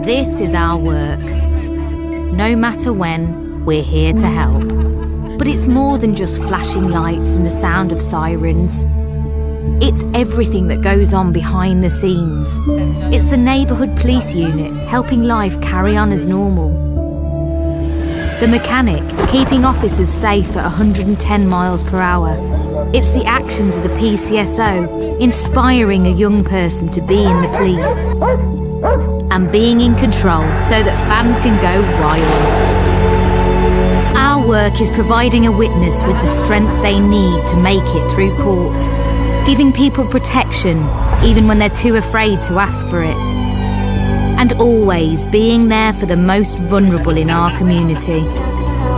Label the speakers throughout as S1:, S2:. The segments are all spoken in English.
S1: This is our work. No matter when, we're here to help. But it's more than just flashing lights and the sound of sirens. It's everything that goes on behind the scenes. It's the neighbourhood police unit helping life carry on as normal. The mechanic keeping officers safe at 110 miles per hour. It's the actions of the PCSO inspiring a young person to be in the police and being in control so that fans can go wild. Our work is providing a witness with the strength they need to make it through court, giving people protection even when they're too afraid to ask for it, and always being there for the most vulnerable in our community.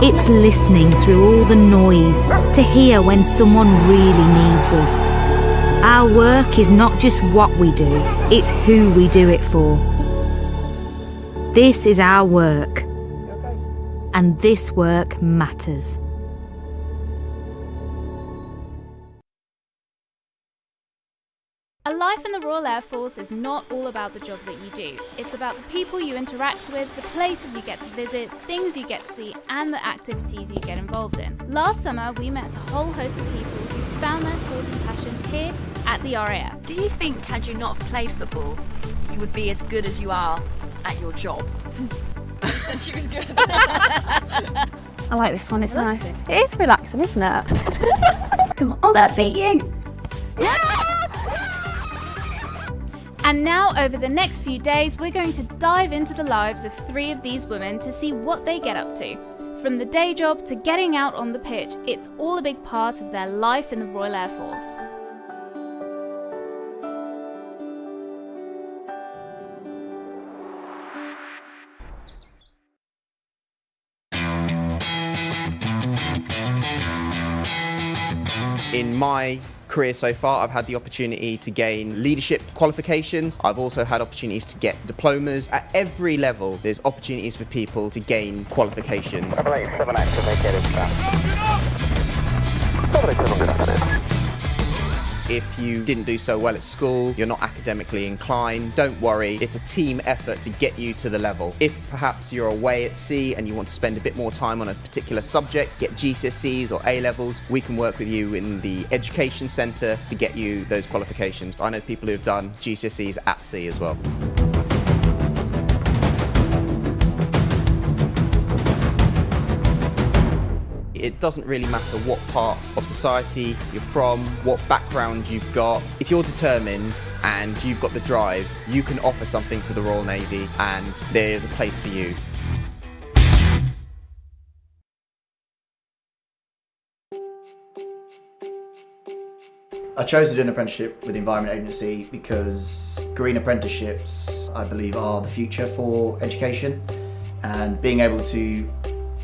S1: It's listening through all the noise to hear when someone really needs us. Our work is not just what we do, it's who we do it for. This is our work, and this work matters.
S2: A life in the Royal Air Force is not all about the job that you do. It's about the people you interact with, the places you get to visit, things you get to see, and the activities you get involved in. Last summer, we met a whole host of people who found their sporting passion here at the RAF.
S3: Do you think, had you not have played football, you would be as good as you are at your job? She said she was good.
S4: I like this one, it's nice. It is relaxing, isn't it? Come on, that beat you.
S2: And now, over the next few days, we're going to dive into the lives of 3 of these women to see what they get up to. From the day job to getting out on the pitch, it's all a big part of their life in the Royal Air Force.
S5: In my career so far, I've had the opportunity to gain leadership qualifications. I've also had opportunities to get diplomas. At every level, there's opportunities for people to gain qualifications. If you didn't do so well at school, you're not academically inclined, don't worry, it's a team effort to get you to the level. If perhaps you're away at sea and you want to spend a bit more time on a particular subject, get GCSEs or A-levels, we can work with you in the education centre to get you those qualifications. I know people who have done GCSEs at sea as well. It doesn't really matter what part of society you're from, what background you've got. If you're determined and you've got the drive, you can offer something to the Royal Navy and there's a place for you.
S6: I chose to do an apprenticeship with the Environment Agency because green apprenticeships, I believe, are the future for education, and being able to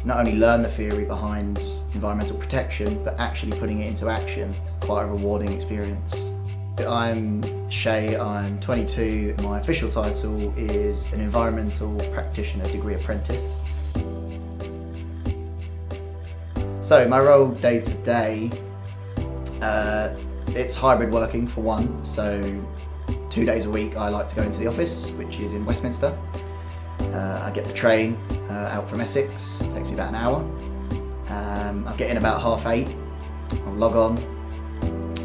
S6: not only learn the theory behind environmental protection, but actually putting it into action, quite a rewarding experience. I'm Shay, I'm 22. My official title is an Environmental Practitioner Degree Apprentice. So my role day to day, it's hybrid working for one, so 2 days a week I like to go into the office, which is in Westminster. I get the train out from Essex, it takes me about an hour. I get in about 8:30, I'll log on,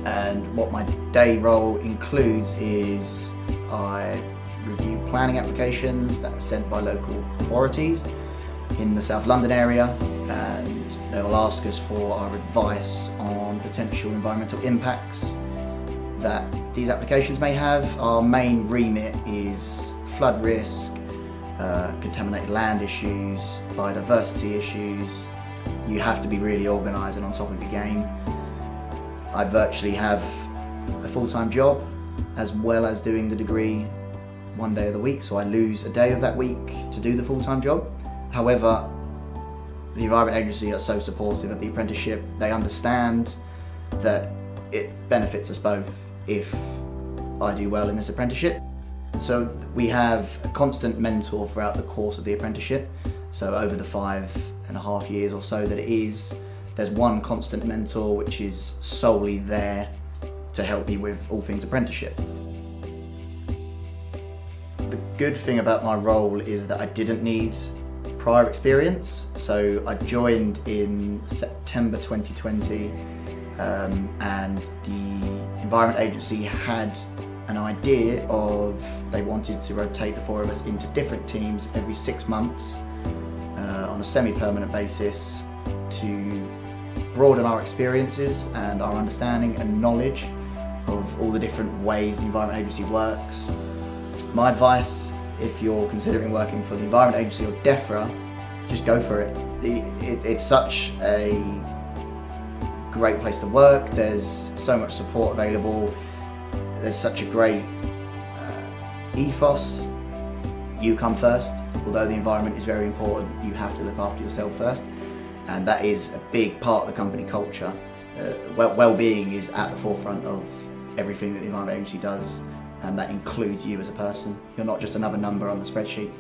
S6: and what my day role includes is I review planning applications that are sent by local authorities in the South London area, and they will ask us for our advice on potential environmental impacts that these applications may have. Our main remit is flood risk, contaminated land issues, biodiversity issues. You have to be really organised and on top of your game. I virtually have a full-time job as well as doing the degree 1 day of the week, so I lose a day of that week to do the full-time job. However, the Environment Agency are so supportive of the apprenticeship. They understand that it benefits us both if I do well in this apprenticeship. So we have a constant mentor throughout the course of the apprenticeship. So over the 5.5 years or so that it is, there's one constant mentor which is solely there to help me with all things apprenticeship. The good thing about my role is that I didn't need prior experience. So I joined in September 2020 and the Environment Agency had an idea of they wanted to rotate the four of us into different teams every 6 months on a semi-permanent basis to broaden our experiences and our understanding and knowledge of all the different ways the Environment Agency works. My advice, if you're considering working for the Environment Agency or DEFRA, just go for it. It's such a great place to work, there's so much support available, there's such a great ethos. You come first. Although the environment is very important, you have to look after yourself first, and that is a big part of the company culture. Well-being is at the forefront of everything that the Environment Agency does, and that includes you as a person. You're not just another number on the spreadsheet.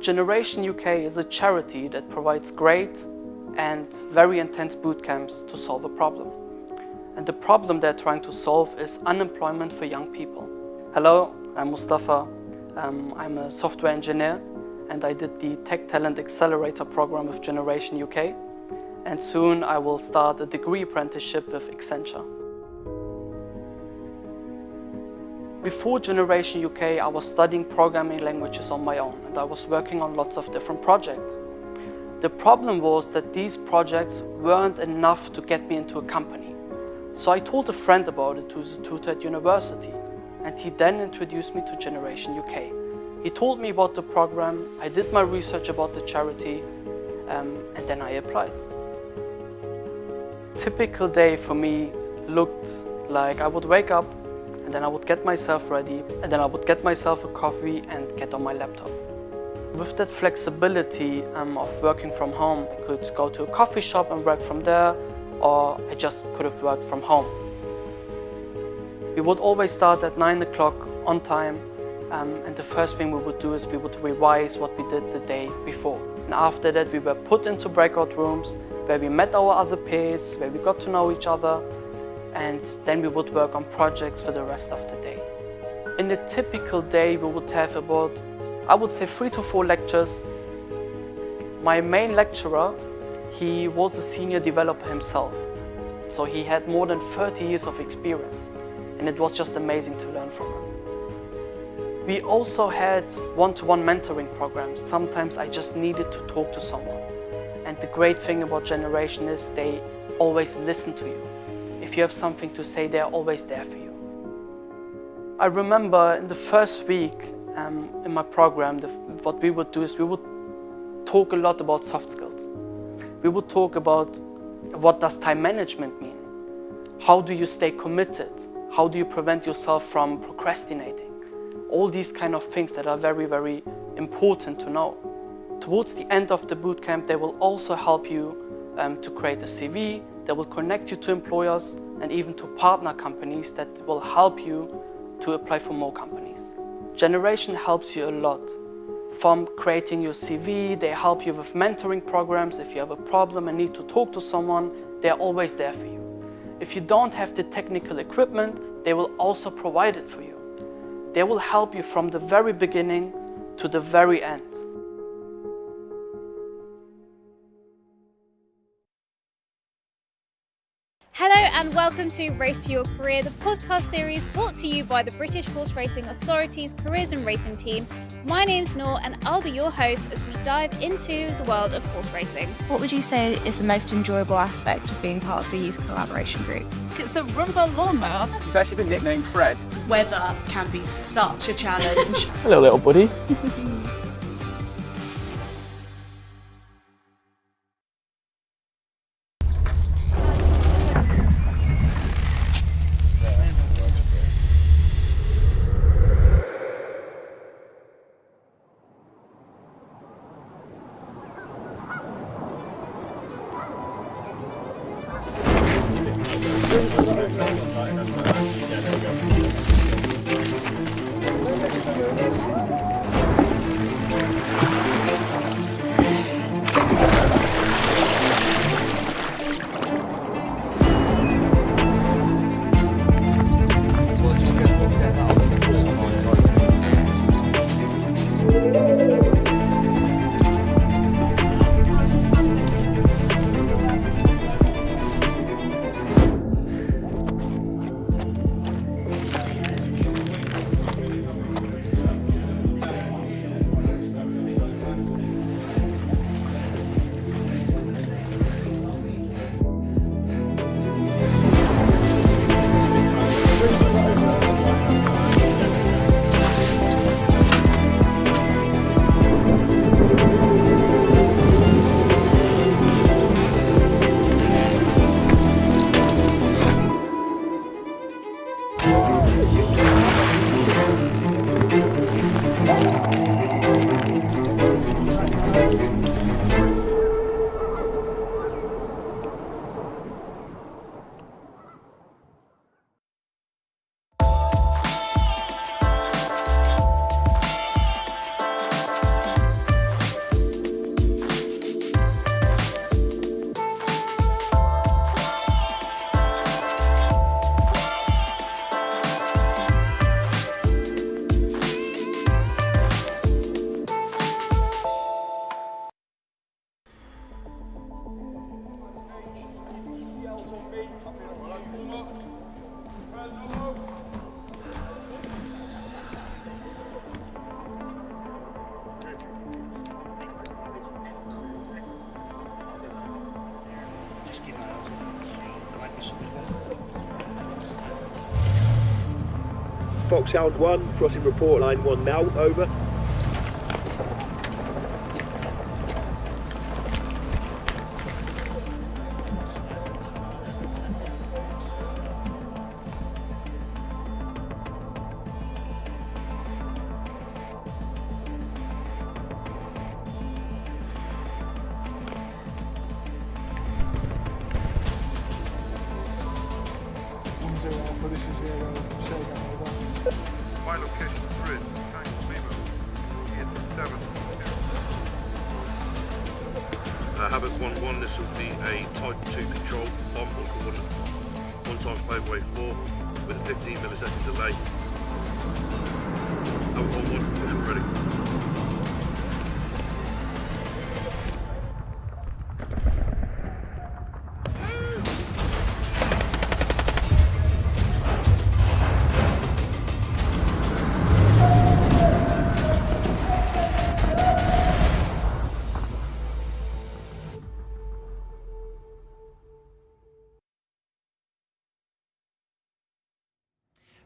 S7: Generation UK is a charity that provides great and very intense boot camps to solve a problem. And the problem they're trying to solve is unemployment for young people. Hello, I'm Mustafa. I'm a software engineer and I did the Tech Talent Accelerator program with Generation UK. And soon I will start a degree apprenticeship with Accenture. Before Generation UK, I was studying programming languages on my own and I was working on lots of different projects. The problem was that these projects weren't enough to get me into a company. So I told a friend about it who's a tutor at university, and he then introduced me to Generation UK. He told me about the program, I did my research about the charity, and then I applied. Typical day for me looked like I would wake up, and then I would get myself ready, and then I would get myself a coffee and get on my laptop. With that flexibility of working from home, I could go to a coffee shop and work from there, or I just could have worked from home. We would always start at 9 o'clock on time, and the first thing we would do is we would revise what we did the day before. And after that we were put into breakout rooms where we met our other peers, where we got to know each other, and then we would work on projects for the rest of the day. In a typical day we would have about, I would say, 3 to 4 lectures. My main lecturer, he was a senior developer himself, so he had more than 30 years of experience, and it was just amazing to learn from him. We also had one-to-one mentoring programs. Sometimes I just needed to talk to someone, and the great thing about Generation is they always listen to you. If you have something to say, they're always there for you. I remember in the first week in my program, what we would do is we would talk a lot about soft skills. We would talk about what does time management mean? How do you stay committed? How do you prevent yourself from procrastinating? All these kind of things that are very, very important to know. Towards the end of the bootcamp, they will also help you to create a CV. They will connect you to employers and even to partner companies that will help you to apply for more companies. Generation helps you a lot. From creating your CV, they help you with mentoring programs. If you have a problem and need to talk to someone, they're always there for you. If you don't have the technical equipment, they will also provide it for you. They will help you from the very beginning to the very end.
S2: Hello and welcome to Race to Your Career, the podcast series brought to you by the British Horse Racing Authority's Careers and Racing team. My name's Noor and I'll be your host as we dive into the world of horse racing.
S4: What would you say is the most enjoyable aspect of being part of the youth collaboration group?
S8: It's a rubber lawnmower.
S9: He's actually been nicknamed Fred.
S8: Weather can be such a challenge.
S7: Hello, little buddy.
S10: Foxhound 1, crossing report line 1 now, over.
S11: My location grid, Tango Lima, here to 7. Havoc 1-1, this will be a Type 2 control on coordinate. One time playaway 4 with a 15 millisecond delay. Havoc 1-1, push ready.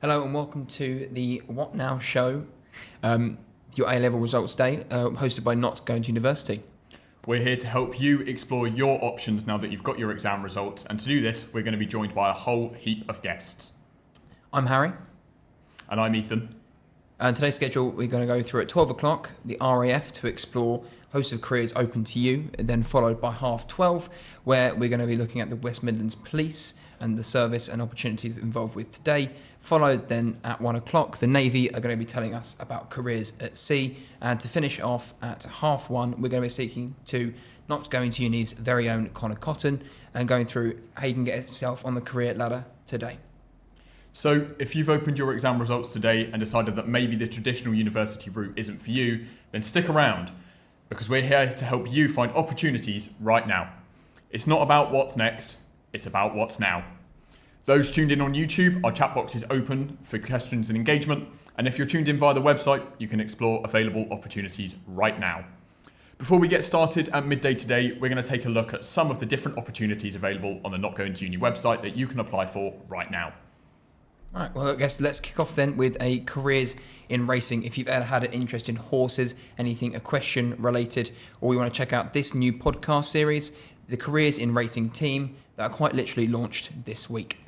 S9: Hello and welcome to the What Now show, your A-level results day, hosted by Not Going to University.
S12: We're here to help you explore your options now that you've got your exam results, and to do this, we're going to be joined by a whole heap of guests.
S9: I'm Harry.
S12: And I'm Ethan.
S9: And today's schedule, we're going to go through at 12 o'clock, the RAF to explore a host of careers open to you, then followed by 12:30, where we're going to be looking at the West Midlands Police and the service and opportunities involved with today. Followed then at 1 o'clock, the Navy are going to be telling us about careers at sea. And to finish off at 1:30, we're going to be speaking to Not Going to Uni's very own Connor Cotton and going through how you can get yourself on the career ladder today.
S12: So if you've opened your exam results today and decided that maybe the traditional university route isn't for you, then stick around, because we're here to help you find opportunities right now. It's not about what's next, it's about what's now. Those tuned in on YouTube, our chat box is open for questions and engagement, and if you're tuned in via the website, you can explore available opportunities right now. Before we get started at midday today, we're going to take a look at some of the different opportunities available on the Not Going to Uni website that you can apply for right now.
S9: All right, well, I guess let's kick off then with a careers in racing. If you've ever had an interest in horses, anything equestrian related, or you want to check out this new podcast series, the Careers in Racing team that are quite literally launched this week.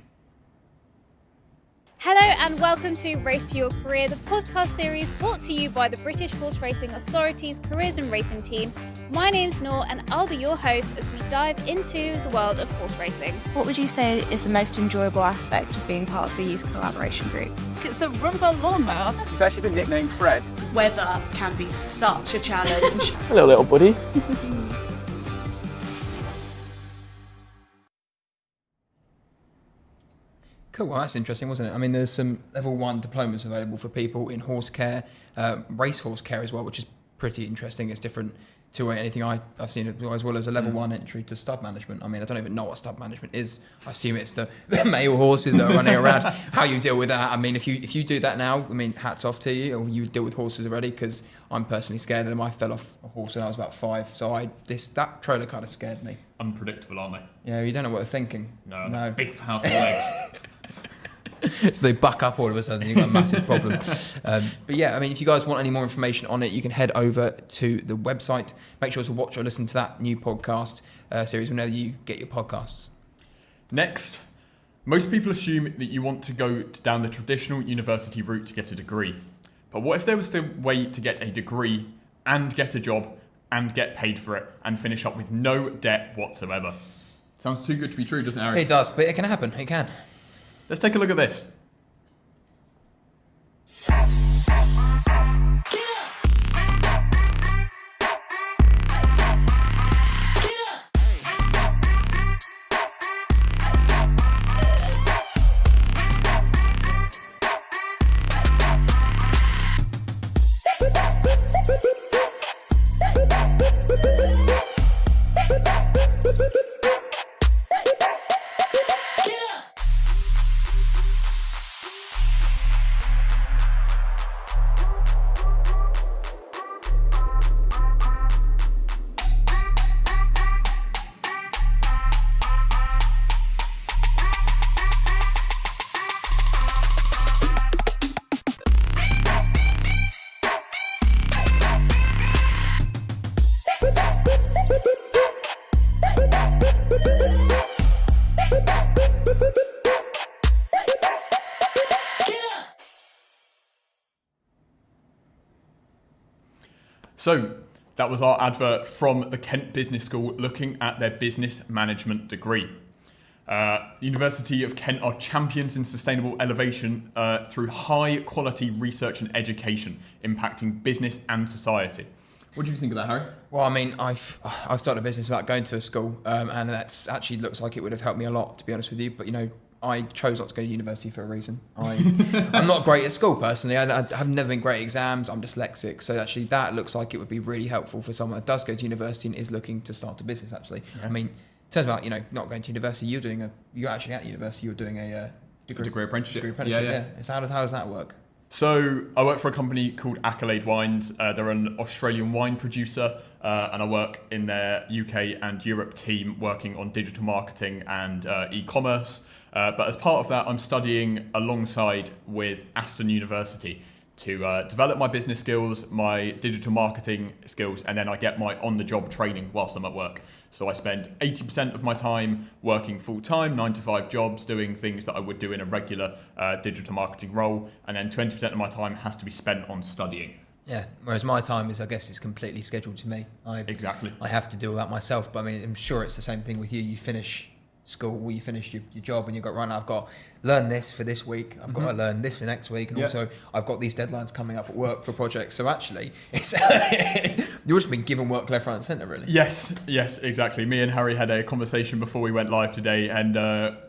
S2: Hello and welcome to Race to Your Career, the podcast series brought to you by the British Horse Racing Authority's Careers in Racing team. My name's Noor and I'll be your host as we dive into the world of horse racing.
S4: What would you say is the most enjoyable aspect of being part of the youth collaboration group?
S8: It's a Roomba lawnmower.
S9: He's actually been nicknamed Fred.
S8: Weather can be such a challenge.
S7: Hello, little buddy.
S9: Cool, well that's interesting, wasn't it? I mean, there's some level 1 diplomas available for people in horse care, racehorse care as well, which is pretty interesting. It's different to anything I've seen, as well as a level 1 entry to stud management. I mean, I don't even know what stud management is. I assume it's the male horses that are running around. How you deal with that? I mean, if you do that now, I mean, hats off to you, or you deal with horses already, because I'm personally scared of them. I fell off a horse when I was about 5, so that trailer kind of scared me.
S12: Unpredictable, aren't they?
S9: Yeah, you don't know what they're thinking.
S12: No. Big, powerful legs.
S9: So they buck up all of a sudden, you've got a massive problem. But yeah, I mean, if you guys want any more information on it, you can head over to the website. Make sure to watch or listen to that new podcast series whenever you get your podcasts.
S12: Next, most people assume that you want to go down the traditional university route to get a degree. But what if there was a way to get a degree and get a job and get paid for it and finish up with no debt whatsoever? Sounds too good to be true, doesn't it, Harry?
S9: It does, but it can happen. It can.
S12: Let's take a look at this. So that was our advert from the Kent Business School looking at their business management degree. The University of Kent are champions in sustainable elevation through high quality research and education, impacting business and society. What do you think of that, Harry?
S9: Well, I mean, I've started a business without going to a school, and that's actually looks like it would have helped me a lot, to be honest with you. But you know, I chose not to go to university for a reason. I'm not great at school personally. I have never been great at exams. I'm dyslexic, so actually that looks like it would be really helpful for someone that does go to university and is looking to start a business. Actually, yeah. I mean, turns out not going to university. You're actually at university. You're doing a
S12: degree apprenticeship.
S9: Yeah. So how does that work?
S12: So I work for a company called Accolade Wines. They're an Australian wine producer, and I work in their UK and Europe team working on digital marketing and e-commerce. But as part of that, I'm studying alongside with Aston University to develop my business skills, my digital marketing skills, and then I get my on-the-job training whilst I'm at work. So I spend 80% of my time working full-time, 9-to-5 jobs, doing things that I would do in a regular digital marketing role, and then 20% of my time has to be spent on studying.
S9: Yeah, whereas my time is, I guess, is completely scheduled to me.
S12: Exactly.
S9: I have to do all that myself, but I mean, I'm sure it's the same thing with you. You finish school, well, you finish your job, and you've got, right now I've got to learn this for this week, I've got to learn this for next week, and also I've got these deadlines coming up at work for projects. So actually, it's you've just been given work left, right and centre, really.
S12: Yes, exactly. Me and Harry had a conversation before we went live today, and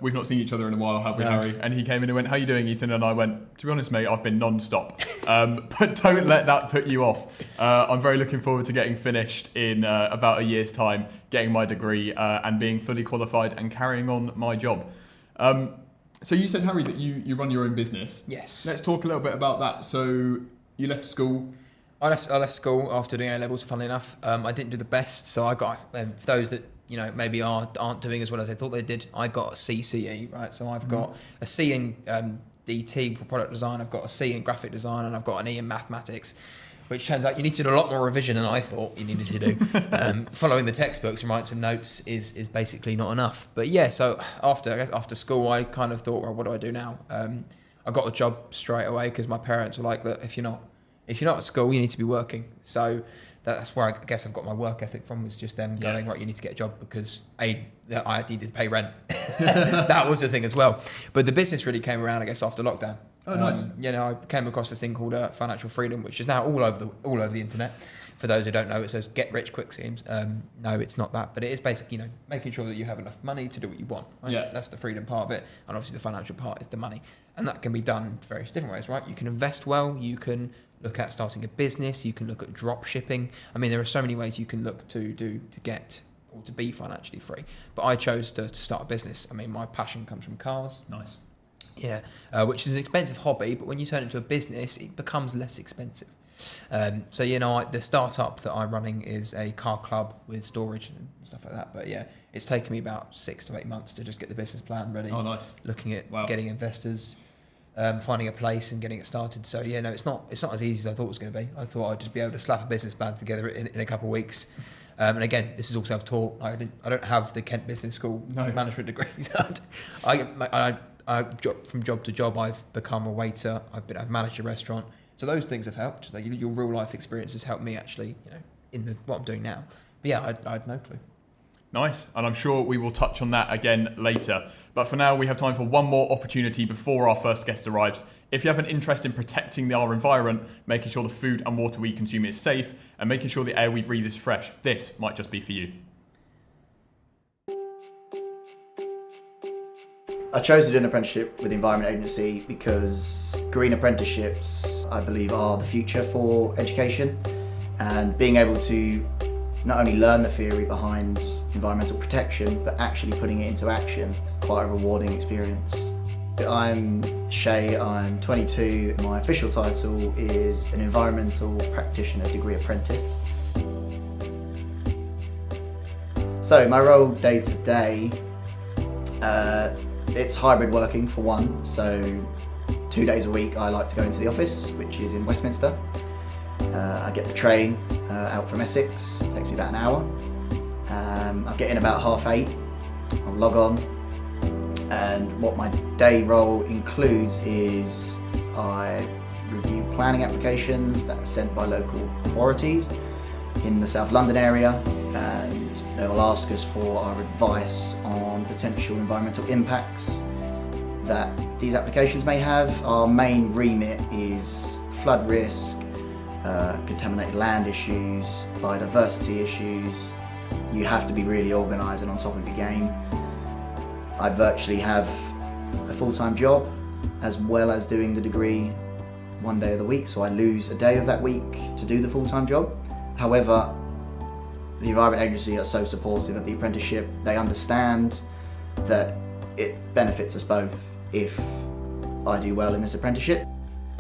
S12: we've not seen each other in a while, have we, Harry? And he came in and went, "How you doing, Ethan?" And I went, "To be honest, mate, I've been non-stop." But don't let that put you off. I'm very looking forward to getting finished in about a year's time, getting my degree and being fully qualified and carrying on my job. So you said, Harry, that you run your own business.
S9: Yes.
S12: Let's talk a little bit about that. So you left school.
S9: I left school after doing A-levels, funnily enough. I didn't do the best, so I got, for those that maybe aren't doing as well as they thought they did, I got a CCE, right? So I've got a C in DT, product design, I've got a C in graphic design, and I've got an E in mathematics, which turns out you need to do a lot more revision than I thought you needed to do. Following the textbooks and writing some notes is basically not enough. But yeah, so after school, I kind of thought, well, what do I do now? I got a job straight away because my parents were like, look, if you're not at school, you need to be working. So that's where I guess I've got my work ethic from, was just them going, right, you need to get a job, because I needed to pay rent. That was the thing as well. But the business really came around, I guess, after lockdown.
S12: Oh, nice.
S9: I came across this thing called financial freedom, which is now all over the internet. For those who don't know, it says get rich quick schemes. No, it's not that, but it is basically, making sure that you have enough money to do what you want. Right? Yeah. That's the freedom part of it, and obviously the financial part is the money, and that can be done various different ways, right? You can invest well, you can look at starting a business, you can look at drop shipping. I mean, there are so many ways you can look to get or to be financially free. But I chose to start a business. I mean, my passion comes from cars.
S12: Nice.
S9: Yeah, which is an expensive hobby, but when you turn it into a business, it becomes less expensive. So, the startup that I'm running is a car club with storage and stuff like that. But yeah, it's taken me about 6 to 8 months to just get the business plan ready.
S12: Oh, nice.
S9: Looking at getting investors, finding a place and getting it started. So yeah, no, it's not as easy as I thought it was going to be. I thought I'd just be able to slap a business plan together in a couple of weeks. And again, this is all self-taught. I don't have the Kent Business School management degree. I from job to job, I've become a waiter. I've managed a restaurant. So those things have helped. Your real life experiences helped me actually, in what I'm doing now. But yeah, I had no clue.
S12: Nice, and I'm sure we will touch on that again later. But for now, we have time for one more opportunity before our first guest arrives. If you have an interest in protecting our environment, making sure the food and water we consume is safe, and making sure the air we breathe is fresh, this might just be for you.
S6: I chose to do an apprenticeship with the Environment Agency because green apprenticeships, I believe, are the future for education, and being able to not only learn the theory behind environmental protection, but actually putting it into action, quite a rewarding experience. I'm Shay, I'm 22, my official title is an Environmental Practitioner Degree Apprentice. So my role day to day, it's hybrid working for one, so 2 days a week I like to go into the office, which is in Westminster. I get the train out from Essex, it takes me about an hour. I get in about 8:30, I'll log on, and what my day role includes is I review planning applications that are sent by local authorities in the South London area, and they will ask us for our advice on potential environmental impacts that these applications may have. Our main remit is flood risk, contaminated land issues, biodiversity issues. You have to be really organised and on top of your game. I virtually have a full-time job as well as doing the degree 1 day of the week, so I lose a day of that week to do the full-time job. However, the Environment Agency are so supportive of the apprenticeship. They understand that it benefits us both if I do well in this apprenticeship.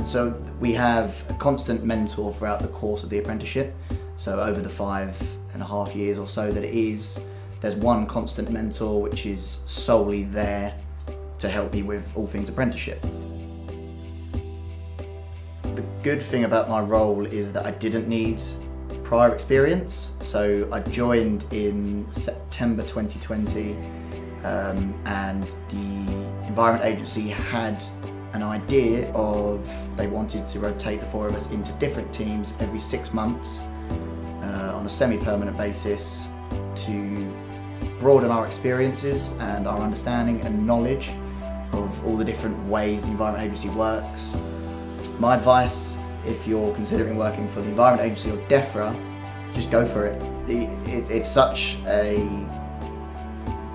S6: So we have a constant mentor throughout the course of the apprenticeship. So over the 5.5 years or so that it is, there's one constant mentor which is solely there to help me with all things apprenticeship. The good thing about my role is that I didn't need prior experience. So I joined in September 2020 and the Environment Agency had an idea of they wanted to rotate the 4 of us into different teams every 6 months on a semi-permanent basis to broaden our experiences and our understanding and knowledge of all the different ways the Environment Agency works. My advice, if you're considering working for the Environment Agency or DEFRA, just go for it. It's such a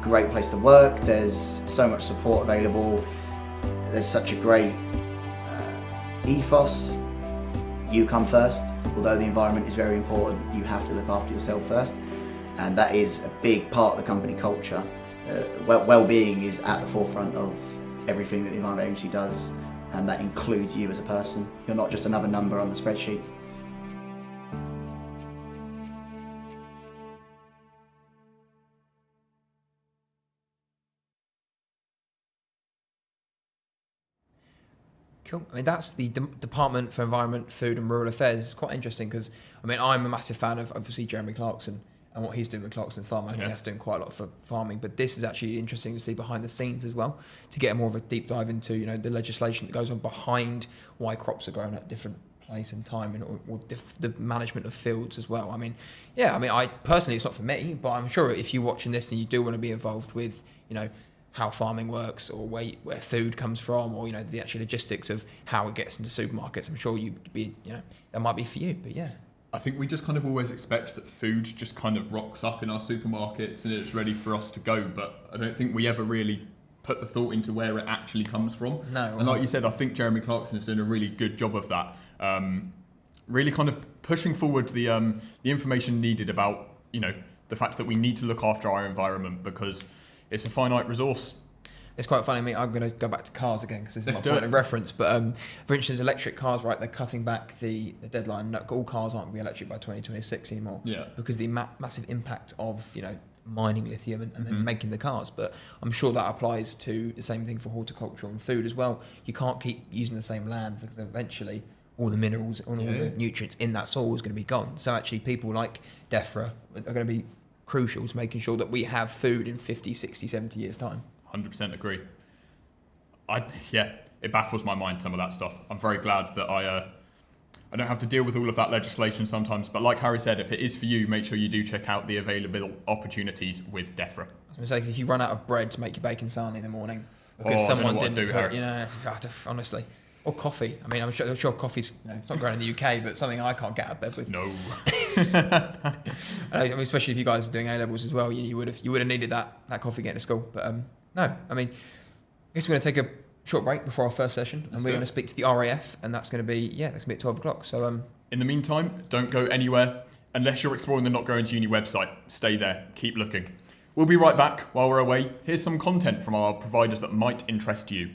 S6: great place to work, there's so much support available, there's such a great ethos. You come first. Although the environment is very important, you have to look after yourself first, and that is a big part of the company culture. Well-being is at the forefront of everything that the Environment Agency does, and that includes you as a person. You're not just another number on the spreadsheet.
S9: Cool. I mean, that's the Department for Environment, Food and Rural Affairs. It's quite interesting because, I mean, I'm a massive fan of obviously Jeremy Clarkson and what he's doing with Clarkson Farm. I think that's doing quite a lot for farming, but this is actually interesting to see behind the scenes as well, to get more of a deep dive into, you know, the legislation that goes on behind why crops are grown at different place and time, and or the management of fields as well. I mean, yeah, I mean, I personally, it's not for me, but I'm sure if you're watching this and you do want to be involved with, you know, how farming works or where food comes from, or, you know, the actual logistics of how it gets into supermarkets, I'm sure you'd be, you know, that might be for you. But yeah,
S12: I think we just kind of always expect that food just kind of rocks up in our supermarkets and it's ready for us to go, but I don't think we ever really put the thought into where it actually comes from.
S9: No.
S12: And like you said, I think Jeremy Clarkson is doing a really good job of that. Really kind of pushing forward the information needed about, you know, the fact that we need to look after our environment because it's a finite resource.
S9: It's quite funny. I mean, I'm going to go back to cars again because this is my point of reference. But for instance, electric cars, right? They're cutting back the deadline. Not all cars aren't going to be electric by 2026 anymore.
S12: Yeah.
S9: Because the massive impact of, you know, mining lithium and then making the cars. But I'm sure that applies to the same thing for horticulture and food as well. You can't keep using the same land because eventually all the minerals and all the nutrients in that soil is going to be gone. So actually, people like DEFRA are going to be crucial to making sure that we have food in 50, 60, 70 years' time.
S12: 100% agree. It baffles my mind, some of that stuff. I'm very glad that I don't have to deal with all of that legislation sometimes, but like Harry said, if it is for you, make sure you do check out the available opportunities with DEFRA.
S9: I was going to say, if you run out of bread to make your bacon sarnie in the morning because someone didn't put, you know, honestly, or coffee. I mean, I'm sure coffee's, you know, it's not grown in the UK, but something I can't get out of bed with.
S12: No.
S9: I mean, especially if you guys are doing A-levels as well, you would have needed that coffee getting to school. But no, I mean, I guess we're going to take a short break before our first session, and we're going to speak to the RAF, and that's going to be at 12 o'clock. So
S12: in the meantime, don't go anywhere unless you're exploring the Not Going to Uni website. Stay there, keep looking. We'll be right back. While we're away, here's some content from our providers that might interest you.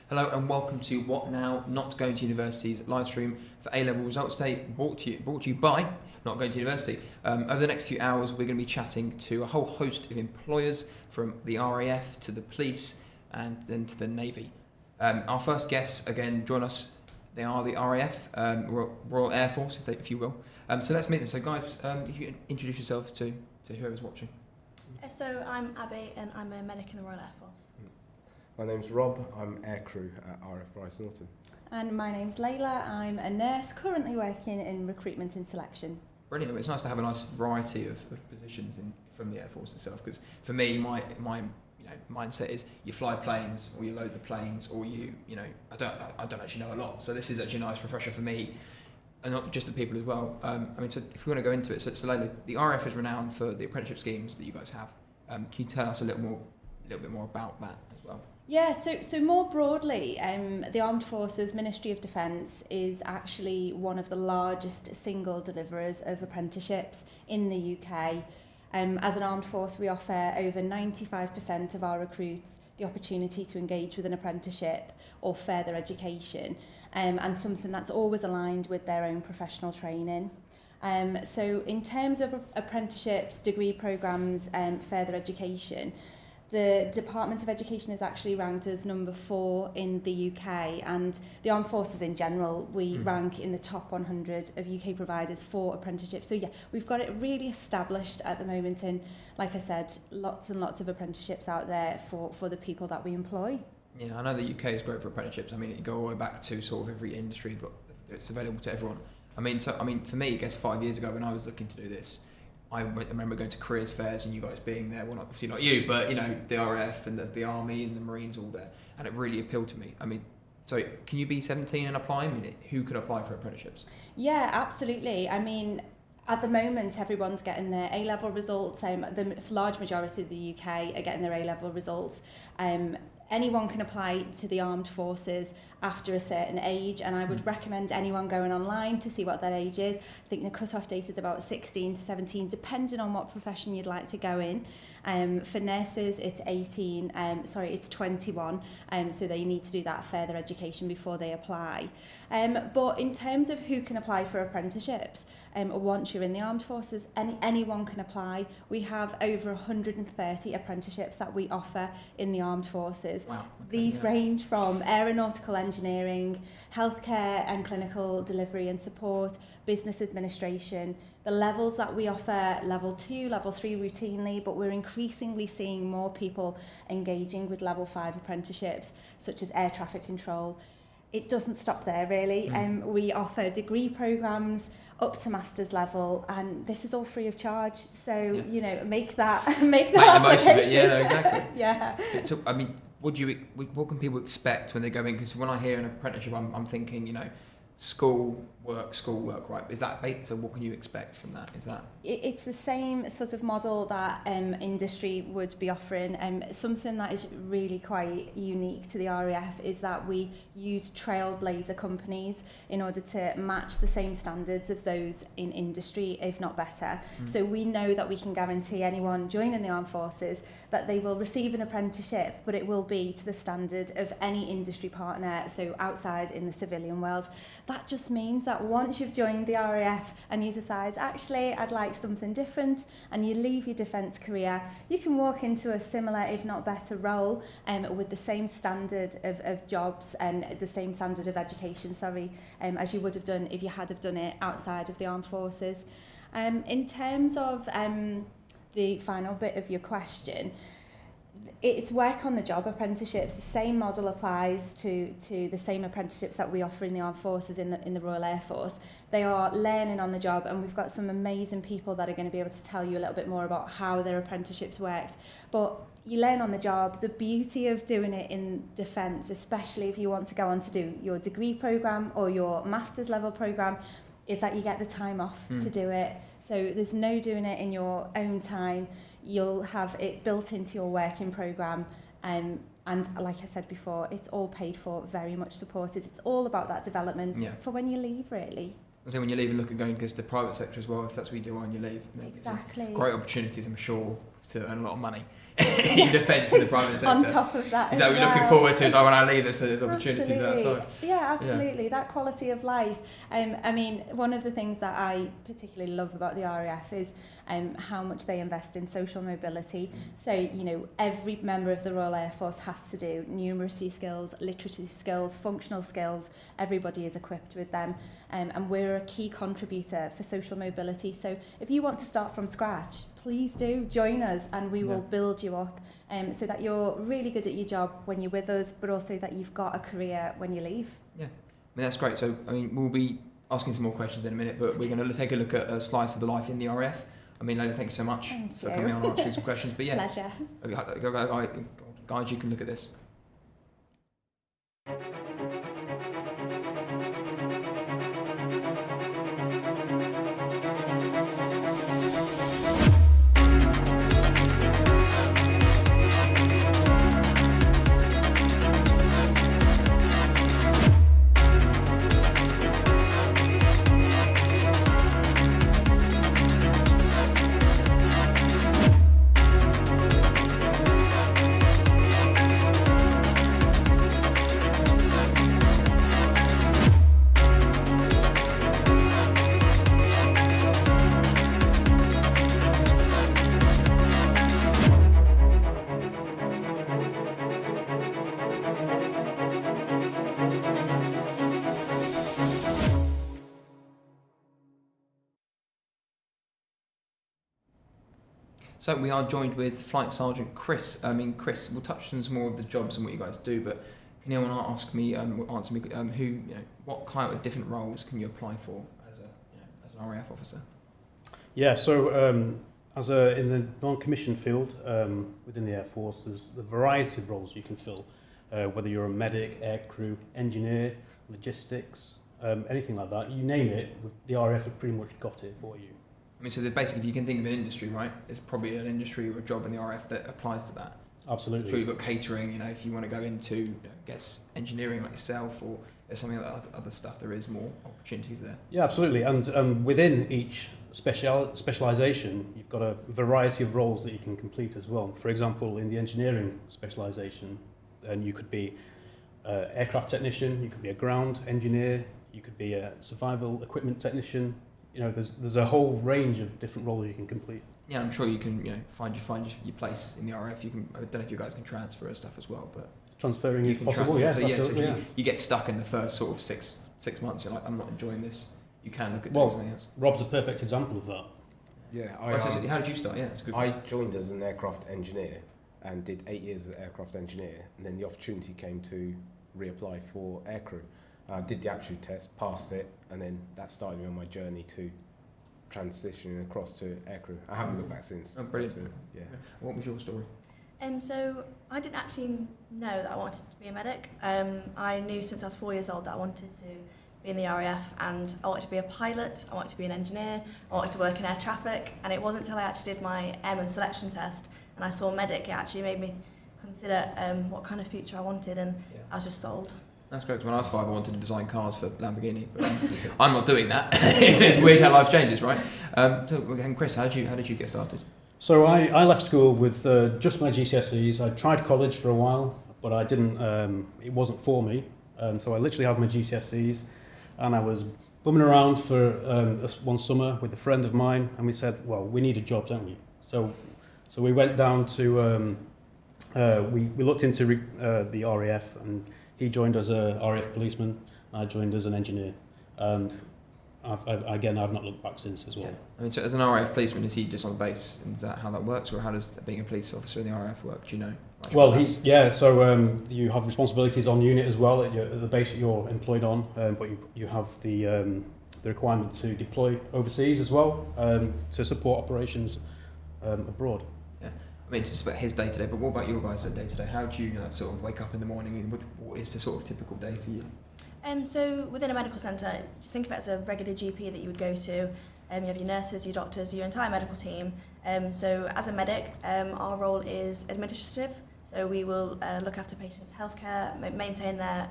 S9: Hello and welcome to What Now, Not Going to University's live stream for A-Level Results Day, brought to you by Not Going to University. Over the next few hours, we're going to be chatting to a whole host of employers, from the RAF to the police and then to the Navy. Our first guests, again, join us. They are the RAF, Royal Air Force, if you will. So let's meet them. So guys, if you introduce yourself to whoever's watching.
S13: So I'm Abby and I'm a medic in the Royal Air Force.
S14: My name's Rob, I'm aircrew at RF Bryce Norton.
S15: And my name's Layla, I'm a nurse currently working in recruitment and selection.
S9: Brilliant. It's nice to have a nice variety of positions from the Air Force itself, because for me, my mindset is you fly planes or you load the planes or I don't actually know a lot. So this is actually a nice refresher for me, and not just the people as well. So if we want to go into it, so Layla, the RF is renowned for the apprenticeship schemes that you guys have. Can you tell us a little bit more about that as well?
S15: Yeah, so more broadly, the Armed Forces Ministry of Defence is actually one of the largest single deliverers of apprenticeships in the UK. As an armed force, we offer over 95% of our recruits the opportunity to engage with an apprenticeship or further education, and something that's always aligned with their own professional training. So in terms of apprenticeships, degree programmes, further education, the Department of Education is actually ranked as number 4 in the UK, and the Armed Forces in general, we rank in the top 100 of UK providers for apprenticeships. So yeah, we've got it really established at the moment, and like I said, lots and lots of apprenticeships out there for the people that we employ.
S9: Yeah, I know the UK is great for apprenticeships. I mean, you go all the way back to sort of every industry, but it's available to everyone. I mean, for me, I guess 5 years ago when I was looking to do this, I remember going to careers fairs and you guys being there. Well, obviously not you, but the RAF and the Army and the Marines all there, and it really appealed to me. I mean, so can you be 17 and apply? I mean, who could apply for apprenticeships?
S15: Yeah, absolutely. I mean, at the moment, everyone's getting their A-level results. The large majority of the UK are getting their A-level results. Anyone can apply to the armed forces after a certain age, and I would recommend anyone going online to see what that age is. I think the cut-off date is about 16 to 17, depending on what profession you'd like to go in. For nurses, it's 21, so they need to do that further education before they apply. But in terms of who can apply for apprenticeships, once you're in the armed forces, anyone can apply. We have over 130 apprenticeships that we offer in the armed forces.
S9: Wow. Okay,
S15: These range from aeronautical engineering, healthcare and clinical delivery and support, business administration. The levels that we offer, level 2, level 3 routinely, but we're increasingly seeing more people engaging with level 5 apprenticeships, such as air traffic control. It doesn't stop there really. We offer degree programmes up to master's level, and this is all free of charge. So make that
S9: Make the
S15: application.
S9: most of it. Yeah, no, exactly.
S15: Yeah.
S9: I mean, what can people expect when they go in? Because when I hear an apprenticeship, I'm thinking, school work, right? Is that so? What can you expect from that? Is that
S15: it's the same sort of model that industry would be offering. Something that is really quite unique to the RAF is that we use trailblazer companies in order to match the same standards of those in industry, if not better. So we know that we can guarantee anyone joining the armed forces that they will receive an apprenticeship, but it will be to the standard of any industry partner, so outside in the civilian world. That just means that once you've joined the RAF and you decide, actually, I'd like something different, and you leave your defence career, you can walk into a similar, if not better, role with the same standard of jobs and the same standard of education, as you would have done if you had have done it outside of the armed forces. In terms of the final bit of your question, it's work on the job apprenticeships. The same model applies to the same apprenticeships that we offer in the armed forces in the Royal Air Force. They are learning on the job, and we've got some amazing people that are going to be able to tell you a little bit more about how their apprenticeships worked. But you learn on the job. The beauty of doing it in defence, especially if you want to go on to do your degree programme or your master's level programme, is that you get the time off to do it. So there's no doing it in your own time. You'll have it built into your working programme, and like I said before, it's all paid for, very much supported. It's all about that development for when you leave, really.
S9: So when you leave and look at going against the private sector as well, if that's what you do on your leave,
S15: exactly.
S9: Great opportunities, I'm sure, to earn a lot of money. in defence of the private sector.
S15: On top of that,
S9: is that what you're looking forward to? Is like when I leave, there's opportunities outside.
S15: Yeah, absolutely. Yeah. That quality of life. I mean, one of the things that I particularly love about the RAF is how much they invest in social mobility. So, you know, every member of the Royal Air Force has to do numeracy skills, literacy skills, functional skills. Everybody is equipped with them. And we're a key contributor for social mobility. So if you want to start from scratch, please do join us and we will build you up so that you're really good at your job when you're with us, but also that you've got a career when you leave. Yeah,
S9: I mean, that's great. So, I mean, we'll be asking some more questions in a minute, but we're going to take a look at a slice of the life in the RAF. I mean, Lola, thank you so much for coming on and answering some questions. But yeah,
S15: pleasure.
S9: Guys, you can look at this. So we are joined with Flight Sergeant Chris. I mean, Chris, we'll touch on some more of the jobs and what you guys do, but can anyone answer me who, you know, what kind of different roles can you apply for as an RAF officer?
S16: Yeah, so in the non-commissioned field within the Air Force, there's a variety of roles you can fill, whether you're a medic, aircrew, engineer, logistics, anything like that. You name it, the RAF have pretty much got it for you.
S9: I mean, so basically, if you can think of an industry, right, it's probably an industry or a job in the RAF that applies to that.
S16: Absolutely.
S9: So you've got catering, you know, if you want to go into, I guess, engineering like yourself, or there's something like other stuff, there is more opportunities there.
S16: Yeah, absolutely. And within each specialisation, you've got a variety of roles that you can complete as well. For example, in the engineering specialisation, you could be an aircraft technician, you could be a ground engineer, you could be a survival equipment technician. You know, there's a whole range of different roles you can complete.
S9: Yeah, I'm sure you can, you know, find your place in the RAF. You can. I don't know if you guys can transfer stuff as well, but
S16: transferring is possible. Yes, absolutely.
S9: So if you get stuck in the first sort of six months, you're like, I'm not enjoying this. You can look at
S16: doing
S9: something else.
S16: Rob's a perfect example of that.
S14: Yeah,
S9: how did you start? Yeah, it's good.
S14: I joined as an aircraft engineer and did 8 years as an aircraft engineer, and then the opportunity came to reapply for aircrew. I did the aptitude test, passed it, and then that started me on my journey to transitioning across to aircrew. I haven't looked back since.
S9: Oh, brilliant.
S14: So, yeah.
S9: What was your story?
S13: So I didn't actually know that I wanted to be a medic. I knew since I was 4 years old that I wanted to be in the RAF, and I wanted to be a pilot, I wanted to be an engineer, I wanted to work in air traffic, and it wasn't until I actually did my M selection test and I saw medic, it actually made me consider what kind of future I wanted, and I was just sold.
S9: That's great. When I was 5, I wanted to design cars for Lamborghini, but I'm not doing that. It's weird how life changes, right? So, and Chris, how did you get started?
S16: So I left school with just my GCSEs. I tried college for a while, but I didn't. It wasn't for me. So I literally had my GCSEs, and I was bumming around for one summer with a friend of mine, and we said, well, we need a job, don't we? So we went down to. We looked into the RAF, and he joined as a RAF policeman. I joined as an engineer, and I've not looked back since as well.
S9: Yeah. I mean, so as an RAF policeman, is he just on base? Is that how that works, or how does being a police officer in the RAF work? Do you know?
S16: Well, So you have responsibilities on unit as well at the base that you're employed on, but you have the requirement to deploy overseas as well to support operations abroad.
S9: Yeah. I mean, it's just about his day-to-day, but what about your guys' day-to-day? How do you sort of wake up in the morning, and what is the sort of typical day for you?
S13: So within a medical centre, just think of it as a regular GP that you would go to. You have your nurses, your doctors, your entire medical team. So as a medic, our role is administrative. So we will look after patients' healthcare, maintain their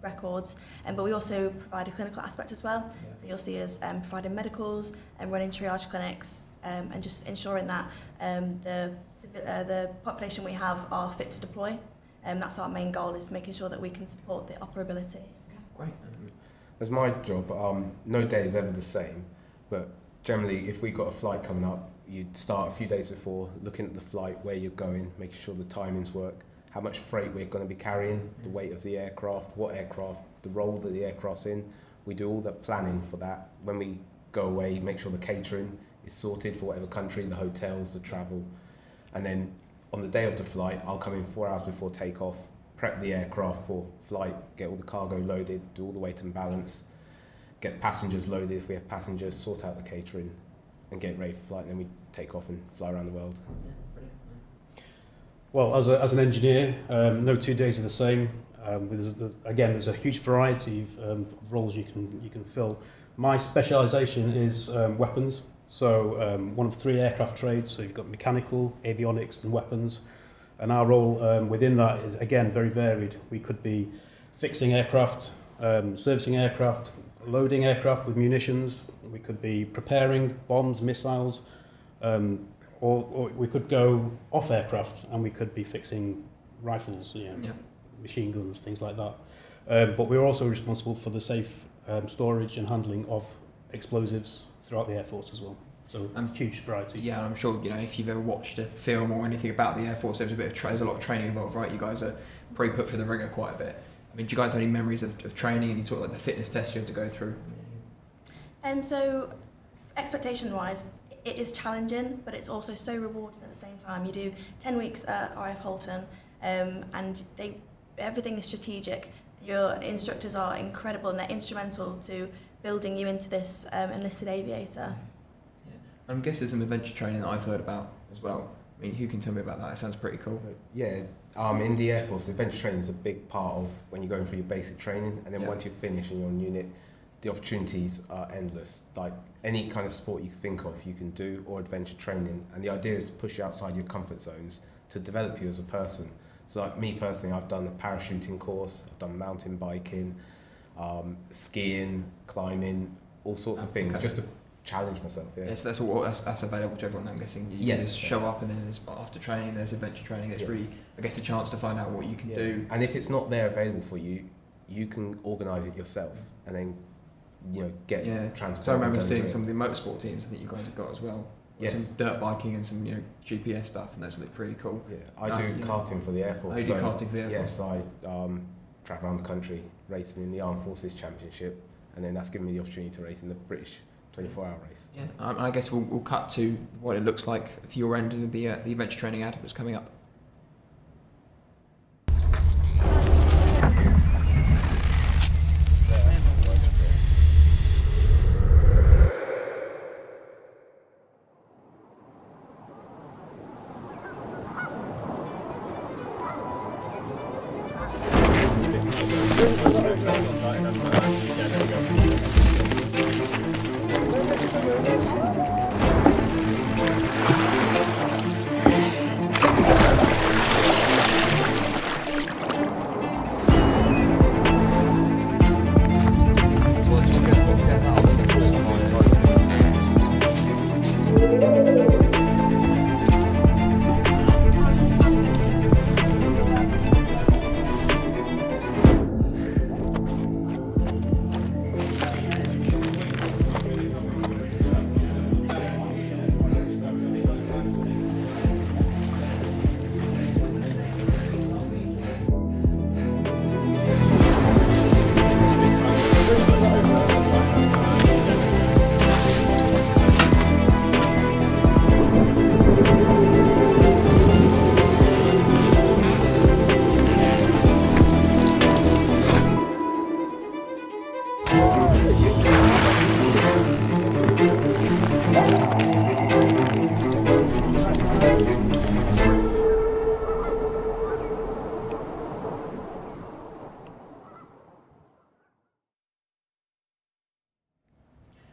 S13: records, but we also provide a clinical aspect as well. Yeah. So you'll see us providing medicals and running triage clinics, and just ensuring that the population we have are fit to deploy. That's our main goal, is making sure that we can support the operability.
S9: Great.
S14: As my job, no day is ever the same, but generally if we've got a flight coming up, you'd start a few days before looking at the flight, where you're going, making sure the timings work, how much freight we're going to be carrying, the weight of the aircraft, what aircraft, the role that the aircraft's in. We do all the planning for that. When we go away, make sure the catering is sorted for whatever country, the hotels, the travel. And then on the day of the flight, I'll come in 4 hours before takeoff, prep the aircraft for flight, get all the cargo loaded, do all the weight and balance, get passengers loaded if we have passengers, sort out the catering, and get ready for flight. And then we take off and fly around the world.
S16: Well, as an engineer, no 2 days are the same. There's a huge variety of roles you can fill. My specialisation is weapons. So one of 3 aircraft trades. So you've got mechanical, avionics, and weapons. And our role within that is, again, very varied. We could be fixing aircraft, servicing aircraft, loading aircraft with munitions. We could be preparing bombs, missiles, or we could go off aircraft and we could be fixing rifles, machine guns, things like that. But we're also responsible for the safe storage and handling of explosives throughout the Air Force as well. So huge variety.
S9: Yeah, I'm sure if you've ever watched a film or anything about the Air Force, there's a lot of training involved, right? You guys are probably put through the ringer quite a bit. I mean, do you guys have any memories of training, any sort of like the fitness test you had to go through?
S13: So expectation-wise, it is challenging, but it's also so rewarding at the same time. You do 10 weeks at RAF Halton, and everything is strategic. Your instructors are incredible, and they're instrumental to building you into this enlisted aviator.
S9: Yeah. I'm guessing there's some adventure training that I've heard about as well. I mean, who can tell me about that? It sounds pretty cool.
S14: Yeah, in the Air Force, adventure training is a big part of when you're going through your basic training, and then once you're finished and you're on unit, the opportunities are endless. Like any kind of sport you can think of, you can do, or adventure training. And the idea is to push you outside your comfort zones to develop you as a person. So like me personally, I've done a parachuting course, I've done mountain biking, skiing, climbing, all sorts of things, just to challenge myself. Yeah.
S9: Yes, that's available to everyone. I'm guessing you just show up, and then after training, there's adventure training. There's really, I guess, a chance to find out what you can do.
S14: And if it's not there available for you, you can organise it yourself, and then get transport.
S9: So I remember seeing some of the motorsport teams I think you guys have got as well.
S14: Yes.
S9: Some dirt biking and some GPS stuff, and those look pretty cool.
S14: Yeah, I do karting for the Air Force.
S9: I do karting for the Air Force.
S14: Yes, I travel around the country racing in the Armed Forces Championship, and then that's given me the opportunity to race in the British 24-hour race.
S9: Yeah, I guess we'll cut to what it looks like for your end of the adventure training ad that's coming up.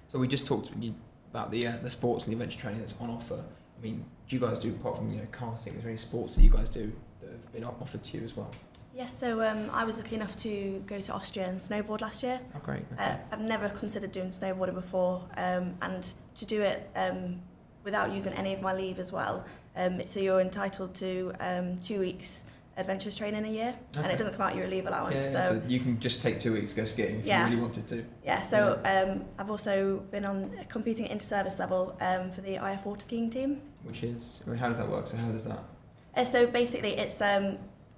S9: So we just talked about the sports and the adventure training that's on offer. I mean, do you guys do, apart from karting, is there any sports that you guys do that have been offered to you as well?
S13: Yes, so I was lucky enough to go to Austria and snowboard last year.
S9: Oh, great. Okay.
S13: I've never considered doing snowboarding before, and to do it without using any of my leave as well. So you're entitled to 2 weeks adventurous training a year, and it doesn't come out your leave allowance.
S9: So you can just take 2 weeks to go skiing if you really wanted to.
S13: I've also been on competing at inter-service level for the IF water skiing team.
S9: Which is, how does that work? So how does that?
S13: So basically it's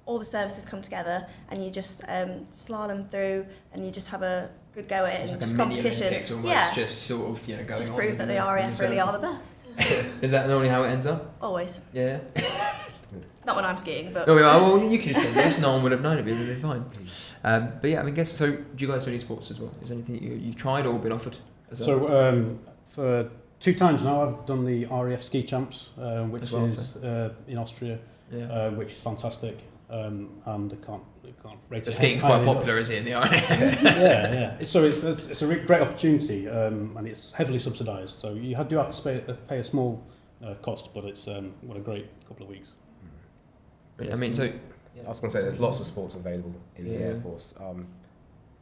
S13: all the services come together and you just slalom through and you just have a good go at it, and
S9: like
S13: just
S9: a
S13: competition.
S9: Olympics almost, just sort of going
S13: just
S9: on.
S13: prove that the RAF really are the best.
S9: Is that normally how it ends up?
S13: Always.
S9: Yeah.
S13: Not when I'm skiing, but...
S9: No, well, you could have said yes, no one would have known, it'd be fine. But yeah, I mean, so do you guys do any sports as well? Is there anything you've tried or been offered?
S16: For 2 times now I've done the RAF Ski Champs, which is in Austria, which is fantastic. And I can't rate it.
S9: The skiing's quite popular, is it, in the RAF?
S16: yeah. So it's a great opportunity, and it's heavily subsidised. So you do have to pay a small cost, but it's what a great couple of weeks.
S14: I mean, so I was going to say there's lots of sports available in the Air Force.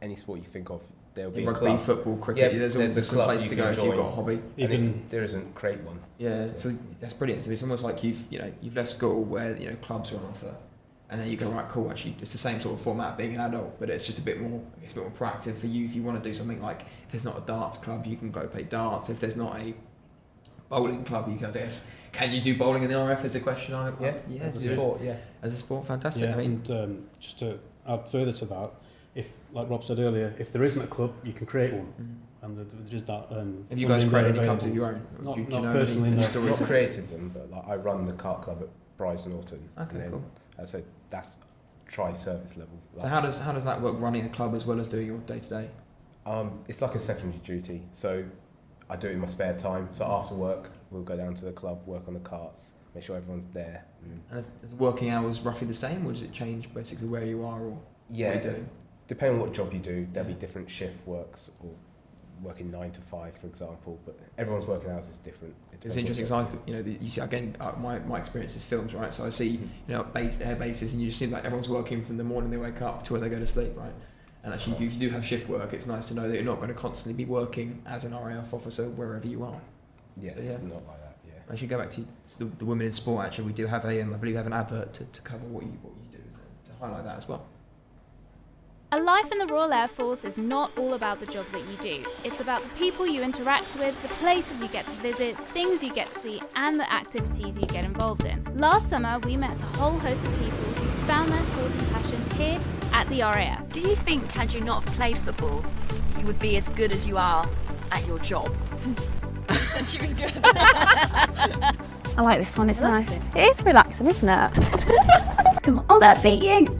S14: Any sport you think of, there'll be
S9: rugby, football, cricket. There's a place to go if you've got a hobby.
S14: Even if there isn't, create one.
S9: Yeah, so that's brilliant. So it's almost like you've left school where clubs are on offer, and then you go, right, cool. Actually, it's the same sort of format being an adult, but it's just a bit more proactive for you. If you want to do something like, if there's not a darts club, you can go play darts. If there's not a bowling club, you can, I guess. Can you do bowling in the RF? Is a question.
S14: As a sport,
S9: as a sport, fantastic.
S16: Yeah, I mean, and just to add further to that, if, like Rob said earlier, if there isn't a club, you can create one, and there's that.
S9: Have you guys created any clubs of your own?
S16: Not
S14: personally.
S16: No.
S14: Not created them, but like I run the kart club at Bryce Norton.
S9: Okay, cool.
S14: So that's tri-service level.
S9: So how does that work? Running a club as well as doing your day to day?
S14: It's like a secondary duty. So I do it in my spare time. So after work, we'll go down to the club, work on the karts, make sure everyone's there.
S9: And is working hours roughly the same, or does it change basically where you are, or what you're doing?
S14: Depending on what job you do, there'll be different shift works, or working 9 to 5, for example. But everyone's working hours is different.
S9: It's interesting because you see again, my experience is films, right? So I see air bases, and you just see like everyone's working from the morning they wake up to when they go to sleep, right? And actually, if you do have shift work, it's nice to know that you're not going to constantly be working as an RAF officer wherever you are.
S14: Yeah, so, it's not like that. Yeah.
S9: I should go back to the women in sport. Actually, we do have I believe we have an advert to cover what you do to highlight that as well.
S2: A life in the Royal Air Force is not all about the job that you do. It's about the people you interact with, the places you get to visit, things you get to see, and the activities you get involved in. Last summer, we met a whole host of people who found their sporting passion here at the RAF.
S3: Do you think, had you not have played football, you would be as good as you are at your job? She said she was good.
S4: I like this one, it's nice. It is relaxing, isn't it? Come on, that beating.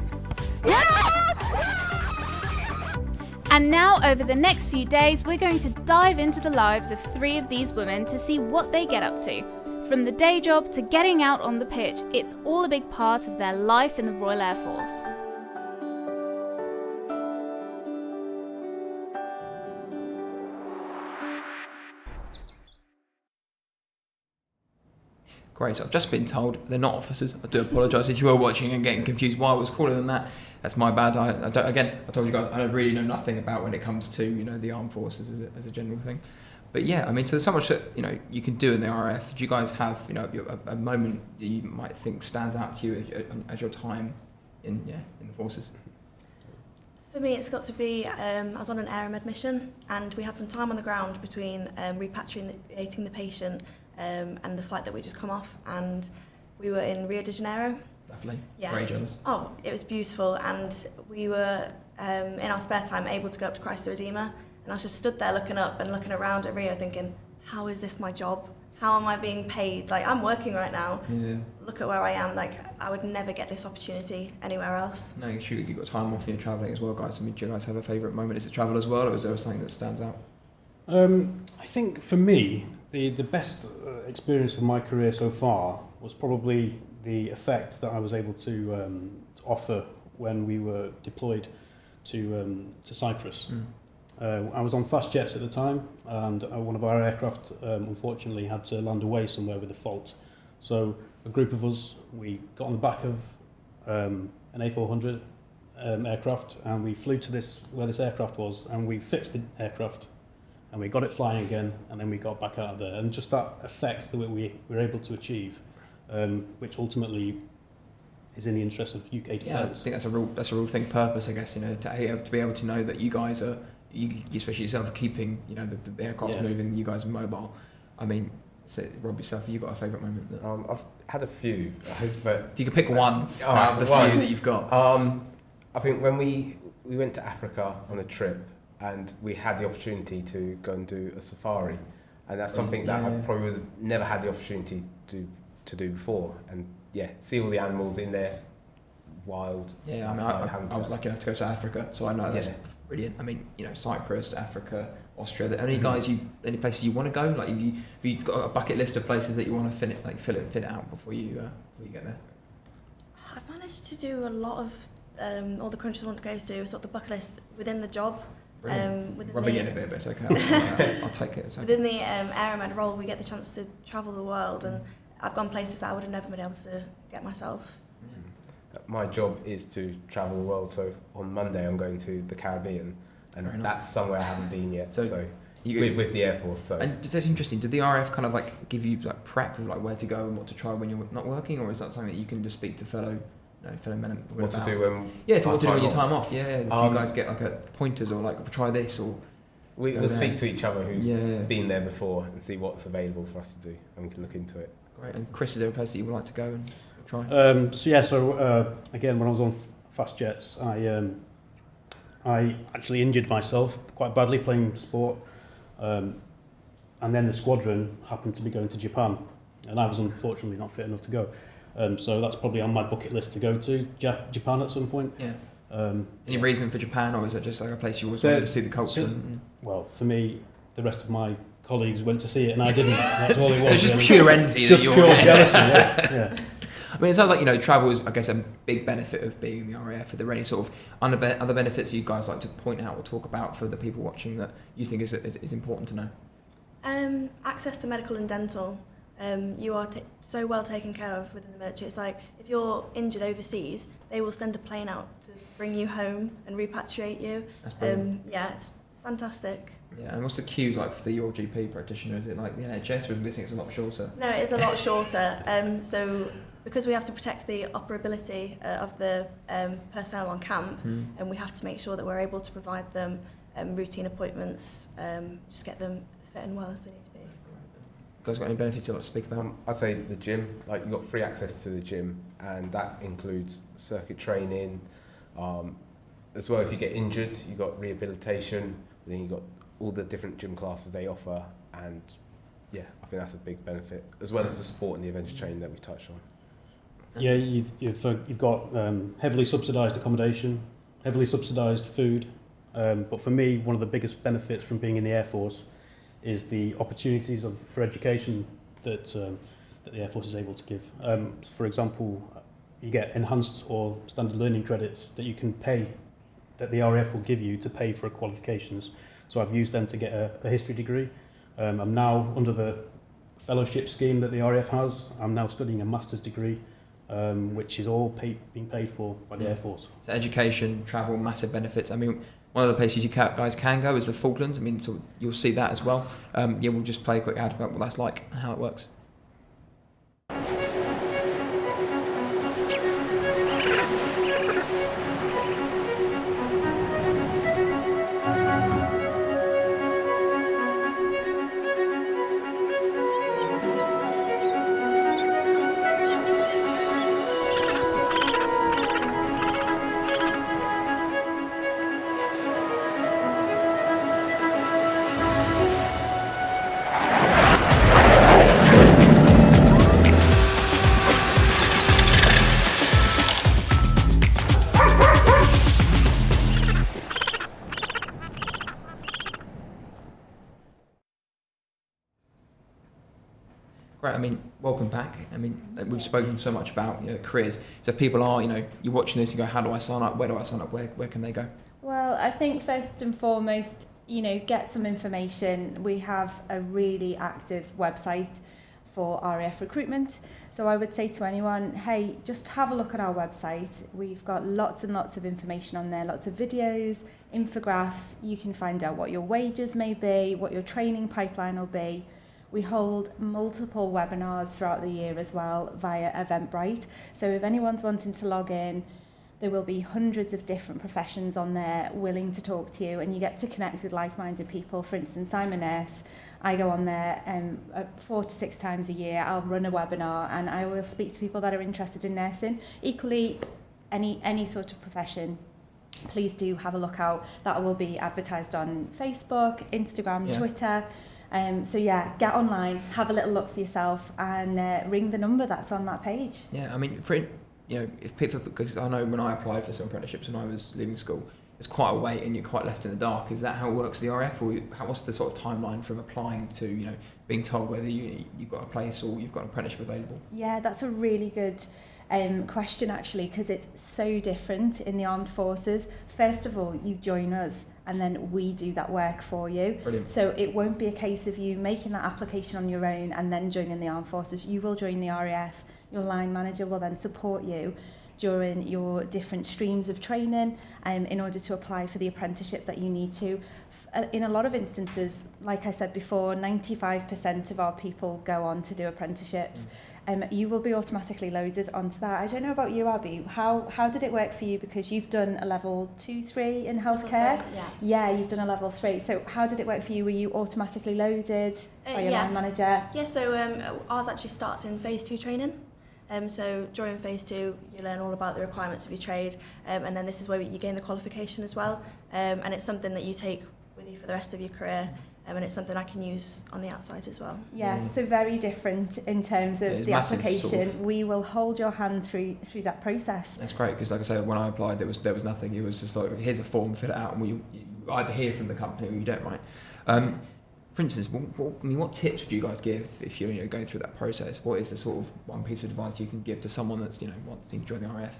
S2: And now, over the next few days, we're going to dive into the lives of 3 of these women to see what they get up to. From the day job to getting out on the pitch, it's all a big part of their life in the Royal Air Force.
S9: Great, so I've just been told they're not officers. I do apologise if you were watching and getting confused why I was calling them that. That's my bad. I told you guys I really know nothing about when it comes to the armed forces as a general thing. But yeah, I mean, so there's so much that you can do in the RAF. Do you guys have a moment that you might think stands out to you as your time in the forces?
S13: For me, it's got to be, I was on an AirMed mission, and we had some time on the ground between repatriating the patient and the flight that we just come off, and we were in Rio de Janeiro.
S9: Lovely.
S13: Yeah.
S9: Very jealous.
S13: Oh, it was beautiful, and we were in our spare time able to go up to Christ the Redeemer, and I was just stood there looking up and looking around at Rio, thinking, how is this my job? How am I being paid? Like, I'm working right now. Yeah. Look at where I am. Like, I would never get this opportunity anywhere else.
S9: No, surely you've got time off and you're travelling as well, guys. I mean, do you guys have a favourite moment? Is it travel as well, or is there something that stands out?
S16: I think for me, the best experience of my career so far was probably the effect that I was able to offer when we were deployed to Cyprus. I was on fast jets at the time, and one of our aircraft unfortunately had to land away somewhere with a fault. So a group of us, we got on the back of an A400 aircraft, and we flew to where this aircraft was, and we fixed the aircraft. and we got it flying again, and then we got back out of there. And just that effect that we were able to achieve, which ultimately is in the interest of UK defence.
S9: Yeah, I think that's a real thing. Purpose, I guess, to be able to know that you guys are, especially yourself, are keeping the aircraft moving, you guys are mobile. I mean, so Rob, yourself, have you got a favourite moment?
S14: I've had a few, but
S9: if you could pick one out of the few that you've got.
S14: I think when we went to Africa on a trip, and we had the opportunity to go and do a safari, and that's something that I probably would have never had the opportunity to do before, and see all the animals in there, wild.
S9: Yeah, I mean, I was lucky enough to go to Africa, so I know that's brilliant. I mean, Cyprus, Africa, Austria. Any any places you want to go? Like, have you got a bucket list of places that you want to fill it out before you get there?
S13: I've managed to do a lot of all the countries I want to go to, sort of the bucket list within the job.
S9: Rubbing in a bit, but it's okay. I'll take it. Okay.
S13: Within the Aeromed role, we get the chance to travel the world, and I've gone places that I would have never been able to get myself.
S14: My job is to travel the world, so on Monday I'm going to the Caribbean, and that's somewhere I haven't been yet. So with the Air Force. So. And
S9: that's interesting. Did the RAF kind of give you prep of where to go and what to try when you're not working, or is that something that you can just speak to fellow men and women
S14: what
S9: about?
S14: To do when
S9: what to do when your time off? Yeah. Do you guys get pointers or try this or?
S14: We'll speak to each other who's been there before and see what's available for us to do, and we can look into it.
S9: Great. And Chris, is there a place that you would like to go and try?
S16: Again, when I was on fast jets, I actually injured myself quite badly playing sport, and then the squadron happened to be going to Japan, and I was unfortunately not fit enough to go. So that's probably on my bucket list to go to Japan at some point.
S9: Yeah. Any reason for Japan, or is it just a place you always wanted to see the culture?
S16: Well, for me, the rest of my colleagues went to see it and I didn't. That's all it was.
S9: It's just pure envy.
S16: Just pure jealousy. Yeah.
S9: I mean, it sounds like travel is, I guess, a big benefit of being in the RAF. Are there any sort of other benefits you guys like to point out or talk about for the people watching that you think is important to know?
S13: Access to medical and dental. You are so well taken care of within the military. It's like if you're injured overseas, they will send a plane out to bring you home and repatriate you.
S9: That's brilliant.
S13: It's fantastic.
S9: Yeah, and what's the queues like for your GP practitioner? Is it like the NHS, or I'm guessing it's a lot shorter?
S13: No, it is a lot shorter. So because we have to protect the operability of the personnel on camp, and we have to make sure that we're able to provide them routine appointments, just get them fit and well as they need to be.
S9: You guys got any benefits you'd like to speak about?
S14: I'd say the gym. You've got free access to the gym, and that includes circuit training. As well, if you get injured, you've got rehabilitation. Then you've got all the different gym classes they offer, and I think that's a big benefit, as well as the sport and the adventure training that we've touched on.
S16: Yeah, you've got heavily subsidised accommodation, heavily subsidised food, but for me, one of the biggest benefits from being in the Air Force is the opportunities for education that the Air Force is able to give. For example, you get enhanced or standard learning credits that you can pay, that the RAF will give you to pay for qualifications. So I've used them to get a history degree. I'm now under the fellowship scheme that the RAF has. I'm now studying a master's degree, which is all being paid for by the Air Force.
S9: So education, travel, massive benefits. I mean, one of the places you guys can go is the Falklands. I mean, so you'll see that as well. We'll just play a quick ad about what that's like and how it works. Great. I mean, welcome back. I mean, we've spoken so much about careers. So if people are, you're watching this and go, how do I sign up? Where do I sign up? Where can they go?
S15: Well, I think first and foremost, get some information. We have a really active website for RAF recruitment. So I would say to anyone, hey, just have a look at our website. We've got lots and lots of information on there, lots of videos, infographics. You can find out what your wages may be, what your training pipeline will be. We hold multiple webinars throughout the year as well via Eventbrite. So if anyone's wanting to log in, there will be hundreds of different professions on there willing to talk to you, and you get to connect with like-minded people. For instance, I'm a nurse. I go on there 4 to 6 times a year. I'll run a webinar and I will speak to people that are interested in nursing. Equally, any sort of profession, please do have a look out. That will be advertised on Facebook, Instagram, Twitter. So yeah, get online, have a little look for yourself, and ring the number that's on that page.
S9: Yeah, I mean, if people, because I know when I applied for some apprenticeships when I was leaving school, it's quite a wait and you're quite left in the dark. Is that how it works at the RF, or what's the sort of timeline from applying to being told whether you've got a place or you've got an apprenticeship available?
S15: Yeah, that's a really good question actually, because it's so different in the armed forces. First of all, you join us and then we do that work for you.
S9: Brilliant.
S15: So it won't be a case of you making that application on your own and then joining the armed forces. You will join the RAF. Your line manager will then support you during your different streams of training in order to apply for the apprenticeship that you need to. In a lot of instances, like I said before, 95% of our people go on to do apprenticeships. You will be automatically loaded onto that. I don't know about you, Abby. How did it work for you? Because you've done a level 2-3 in healthcare. Yeah, you've done a level 3. So how did it work for you? Were you automatically loaded by your line manager?
S13: Yeah, so ours actually starts in phase 2 training. So during phase 2, you learn all about the requirements of your trade, and then this is where you gain the qualification as well. And it's something that you take with you for the rest of your career. And it's something I can use on the outside as well.
S15: Yeah, so very different in terms of the application.
S9: Sort of.
S15: We will hold your hand through that process.
S9: That's great, because like I said, when I applied, there was nothing. It was just like, here's a form, fill it out, and you either hear from the company or you don't, right? For instance, what tips would you guys give if you're going through that process? What is the sort of one piece of advice you can give to someone that's wanting to join the RAF?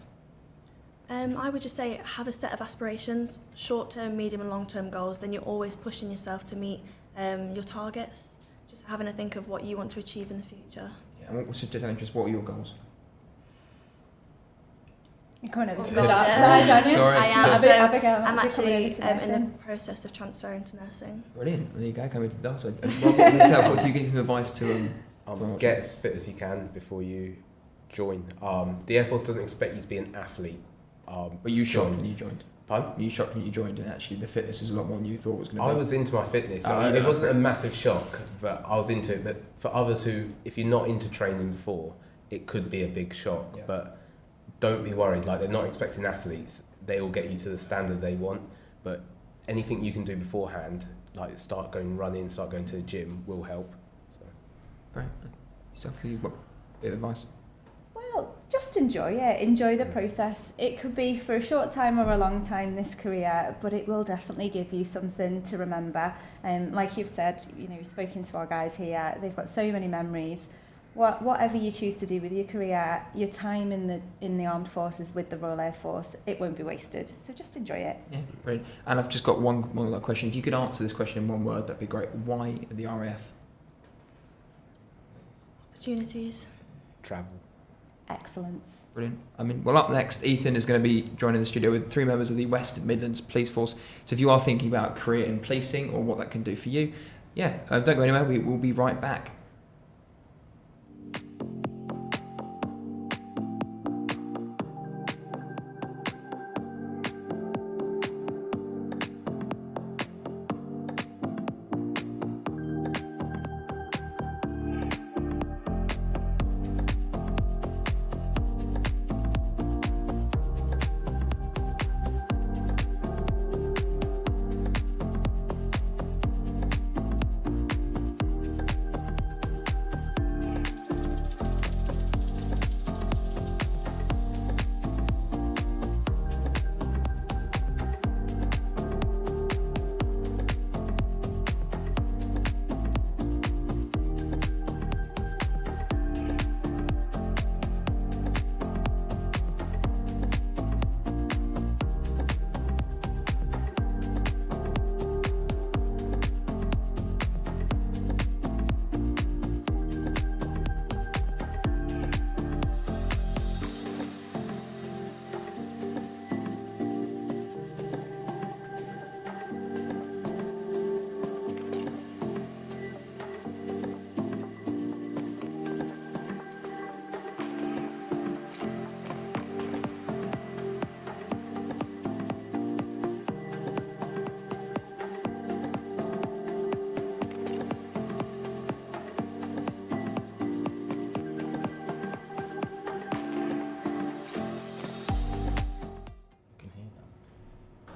S13: I would just say have a set of aspirations, short-term, medium and long-term goals. Then you're always pushing yourself to meet your targets. Just having to think of what you want to achieve in the future.
S9: Yeah, and what's just interest? What are your goals?
S15: You're coming over to the dark side, aren't you?
S9: Sorry.
S13: I am.
S15: Abigail,
S13: I'm actually
S15: in
S13: in the process of transferring to nursing.
S9: Brilliant. There you go. Coming to the dark side. Robert, yourself, what do you give some advice to
S14: get as fit as you can before you join. The Air Force doesn't expect you to be an athlete.
S9: But you shocked when you joined.
S14: Pardon?
S9: Were you shocked when you joined, and actually the fitness is a lot more than you thought it was going to be?
S14: I was into my fitness. It wasn't a massive shock, but I was into it. But for others who, if you're not into training before, it could be a big shock. Yeah. But don't be worried. Like, they're not expecting athletes. They will get you to the standard they want. But anything you can do beforehand, like start going running, start going to the gym, will help. So.
S9: Great. Yourself, what bit of advice?
S15: Well, just enjoy it. Enjoy the process. It could be for a short time or a long time, this career, but it will definitely give you something to remember. Like you've said, you've spoken to our guys here. They've got so many memories. Whatever you choose to do with your career, your time in the armed forces with the Royal Air Force, it won't be wasted. So just enjoy it.
S9: Yeah, brilliant. And I've just got one other question. If you could answer this question in one word, that'd be great. Why the RAF?
S13: Opportunities.
S14: Travel.
S15: Excellence.
S9: Brilliant. Well, up next, Ethan is going to be joining the studio with 3 members of the West Midlands Police Force. So if you are thinking about a career in policing or what that can do for you, don't go anywhere. We will be right back.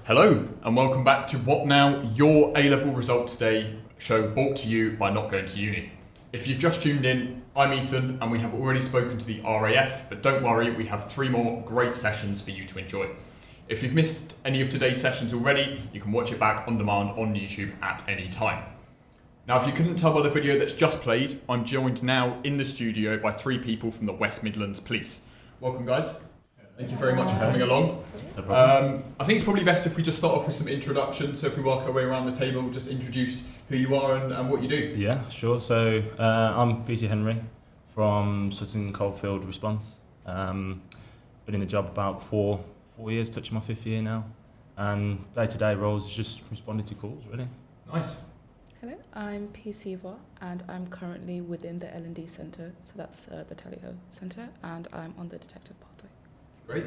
S12: Hello and welcome back to What Now, your A-Level Results Day show brought to you by Not Going to Uni. If you've just tuned in, I'm Ethan and we have already spoken to the RAF, but don't worry, we have 3 more great sessions for you to enjoy. If you've missed any of today's sessions already, you can watch it back on demand on YouTube at any time. Now, if you couldn't tell by the video that's just played, I'm joined now in the studio by 3 people from the West Midlands Police. Welcome, guys. Thank you very much for coming along. I think it's probably best if we just start off with some introductions. So if we work our way around the table, just introduce who you are and what you do.
S17: Yeah, sure. So I'm PC Henry from Sutton Coldfield Response. Been in the job about four years, touching my 5th year now. And day-to-day roles is just responding to calls, really.
S12: Nice.
S18: Hello, I'm PC Eva and I'm currently within the L&D Centre, so that's the Tally-Ho Centre, and I'm on the detective pathway.
S12: Great.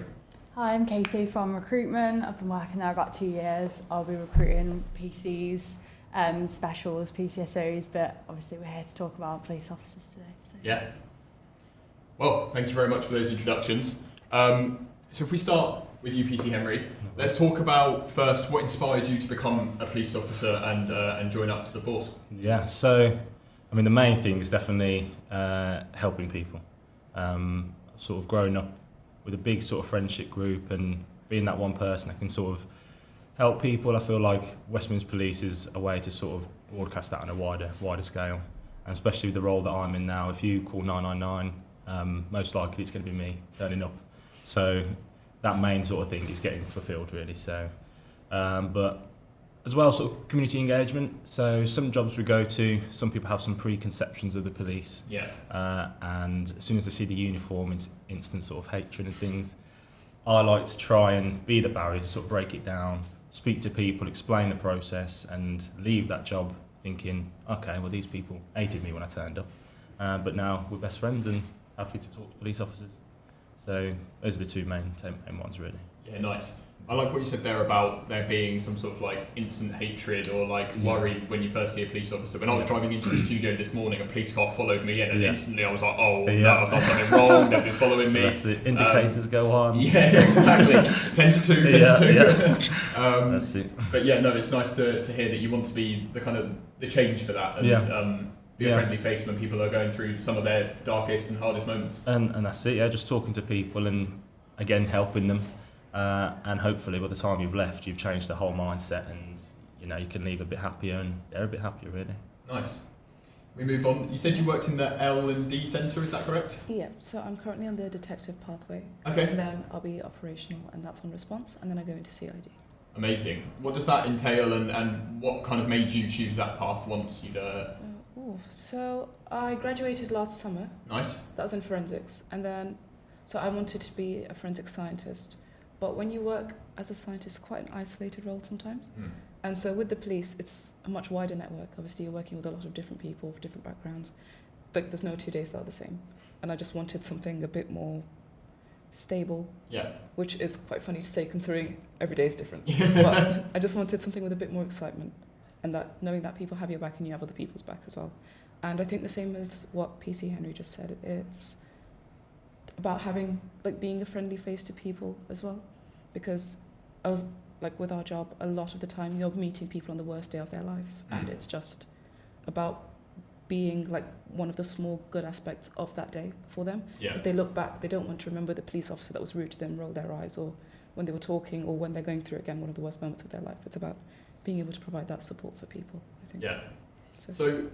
S19: Hi, I'm Katie from recruitment. I've been working there about 2 years. I'll be recruiting PCs, specials, PCSOs, but obviously we're here to talk about police officers today. So.
S12: Yeah. Well, thank you very much for those introductions. So if we start with you, PC Henry, let's talk about first what inspired you to become a police officer and join up to the force.
S17: Yeah, so I mean the main thing is definitely helping people. Sort of growing up with a big sort of friendship group and being that one person that can sort of help people. I feel like West Midlands Police is a way to sort of broadcast that on a wider scale, and especially with the role that I'm in now. If you call 999, most likely it's going to be me turning up. So that main sort of thing is getting fulfilled, really. So, but as well, sort of community engagement. So some jobs we go to, some people have some preconceptions of the police.
S12: Yeah.
S17: And as soon as they see the uniform, it's instant sort of hatred and things. I like to try and be the barrier to sort of break it down, speak to people, explain the process, and leave that job thinking, okay, well these people hated me when I turned up, but now we're best friends and happy to talk to police officers. So those are the two main ones, really.
S12: Yeah, nice. I like what you said there about there being some sort of like instant hatred or like worry when you first see a police officer. When I was driving into the studio this morning, a police car followed me in and instantly I was like, oh no, I've done something wrong, they've been following me.
S17: That's it, indicators go on.
S12: Yeah, exactly. 10 to 2, 10 to 2.
S17: Yeah. That's it.
S12: But yeah, no, it's nice to hear that you want to be the kind of the change for that and be a friendly face when people are going through some of their darkest and hardest moments.
S17: And that's it, yeah, just talking to people and again helping them. And hopefully by the time you've left, you've changed the whole mindset and you can leave a bit happier and they're a bit happier, really.
S12: Nice. We move on. You said you worked in the L&D Centre, is that correct?
S18: Yeah, so I'm currently on the detective pathway.
S12: Okay.
S18: And then I'll be operational and that's on response, and then I go into CID.
S12: Amazing. What does that entail and what kind of made you choose that path once you'd...
S18: So I graduated last summer.
S12: Nice.
S18: That was in forensics. And then, so I wanted to be a forensic scientist. But when you work as a scientist, it's quite an isolated role sometimes. And so with the police, it's a much wider network. Obviously, you're working with a lot of different people, with different backgrounds. But there's no 2 days that are the same. And I just wanted something a bit more stable.
S12: Yeah.
S18: Which is quite funny to say considering every day is different. But I just wanted something with a bit more excitement. And that knowing that people have your back and you have other people's back as well. And I think the same as what PC Henry just said, it's about having, being a friendly face to people as well. Because with our job, a lot of the time you're meeting people on the worst day of their life. And it's just about being one of the small good aspects of that day for them.
S12: Yeah.
S18: If they look back, they don't want to remember the police officer that was rude to them, roll their eyes, or when they were talking, or when they're going through, again, one of the worst moments of their life. It's about being able to provide that support for people, I think.
S12: Yeah. So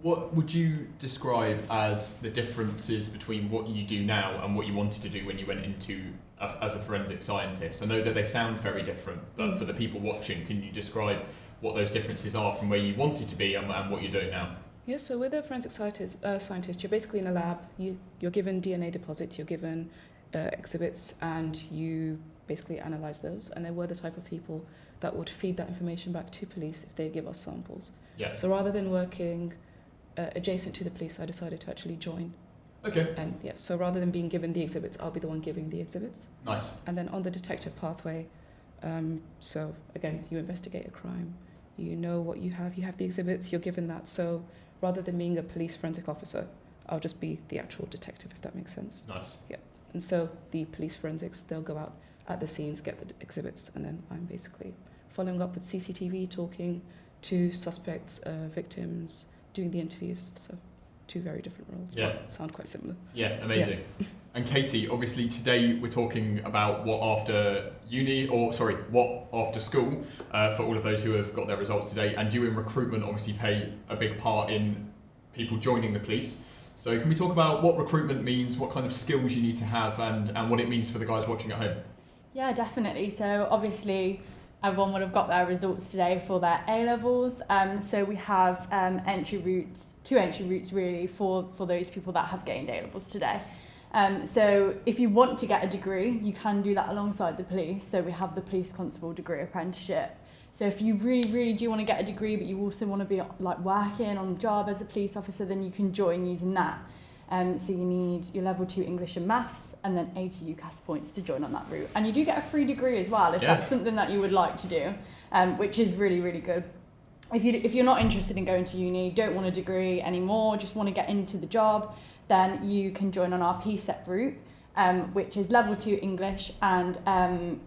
S12: what would you describe as the differences between what you do now and what you wanted to do when you went into as a forensic scientist? I know that they sound very different, but for the people watching, can you describe what those differences are from where you wanted to be and what you're doing now?
S18: Yeah, so with a forensic scientist, you're basically in a lab, you're given DNA deposits, you're given exhibits, and you basically analyse those. And they were the type of people that would feed that information back to police if they give us samples.
S12: Yeah.
S18: So rather than working adjacent to the police, I decided to actually join.
S12: Okay.
S18: And yeah, so rather than being given the exhibits, I'll be the one giving the exhibits.
S12: Nice.
S18: And then on the detective pathway, so again, you investigate a crime, you know what you have the exhibits, you're given that. So rather than being a police forensic officer, I'll just be the actual detective, if that makes sense.
S12: Nice.
S18: Yeah. And so the police forensics, they'll go out at the scenes, get the exhibits, and then I'm basically following up with CCTV, talking to suspects, victims, doing the interviews. So 2 very different roles, but sound quite similar.
S12: Yeah, amazing. Yeah. And Katie, obviously today we're talking about what after school for all of those who have got their results today, and you in recruitment obviously play a big part in people joining the police. So can we talk about what recruitment means, what kind of skills you need to have, and what it means for the guys watching at home?
S19: Yeah, definitely. So obviously everyone would have got their results today for their A-levels. So we have two entry routes really for those people that have gained A-levels today. So if you want to get a degree, you can do that alongside the police. So we have the police constable degree apprenticeship. So if you really, really do want to get a degree, but you also want to be like working on the job as a police officer, then you can join using that. So you need your level 2 English and maths, and then 80 UCAS points to join on that route. And you do get a free degree as well, if that's something that you would like to do, which is really, really good. If you're not interested in going to uni, don't want a degree anymore, just want to get into the job, then you can join on our PSEP route, which is level 2 English and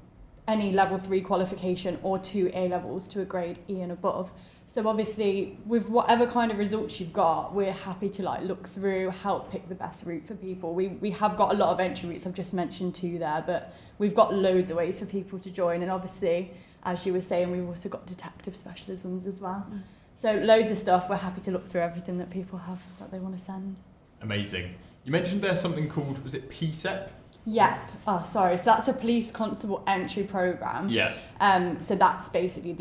S19: any level 3 qualification or 2 A-levels to a grade E and above. So obviously, with whatever kind of results you've got, we're happy to like look through, help pick the best route for people. We have got a lot of entry routes, I've just mentioned 2 there, but we've got loads of ways for people to join. And obviously, as you were saying, we've also got detective specialisms as well. So loads of stuff, we're happy to look through everything that people have that they want to send.
S12: Amazing. You mentioned there's something called, was it PSEP?
S19: Yep. Oh, sorry. So that's a police constable entry program.
S12: Yeah.
S19: So that's basically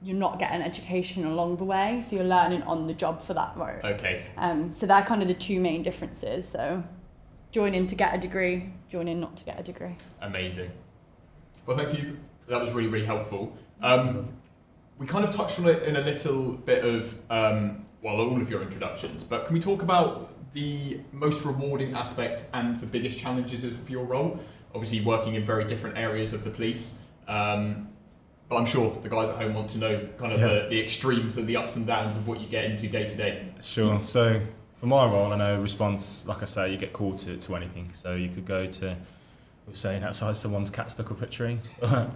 S19: you're not getting education along the way, so you're learning on the job for that road.
S12: Okay.
S19: So they're kind of the 2 main differences. So join in to get a degree, join in not to get a degree.
S12: Amazing. Well, thank you. That was really, really helpful. We kind of touched on it in a little bit of, all of your introductions, but can we talk about the most rewarding aspect and the biggest challenges of your role? Obviously working in very different areas of the police, but I'm sure the guys at home want to know kind of the extremes and the ups and downs of what you get into day to day.
S17: Sure. So for my role, I know response, like I say, you get called to anything. So you could go to, we're saying outside someone's cat stuck up a tree,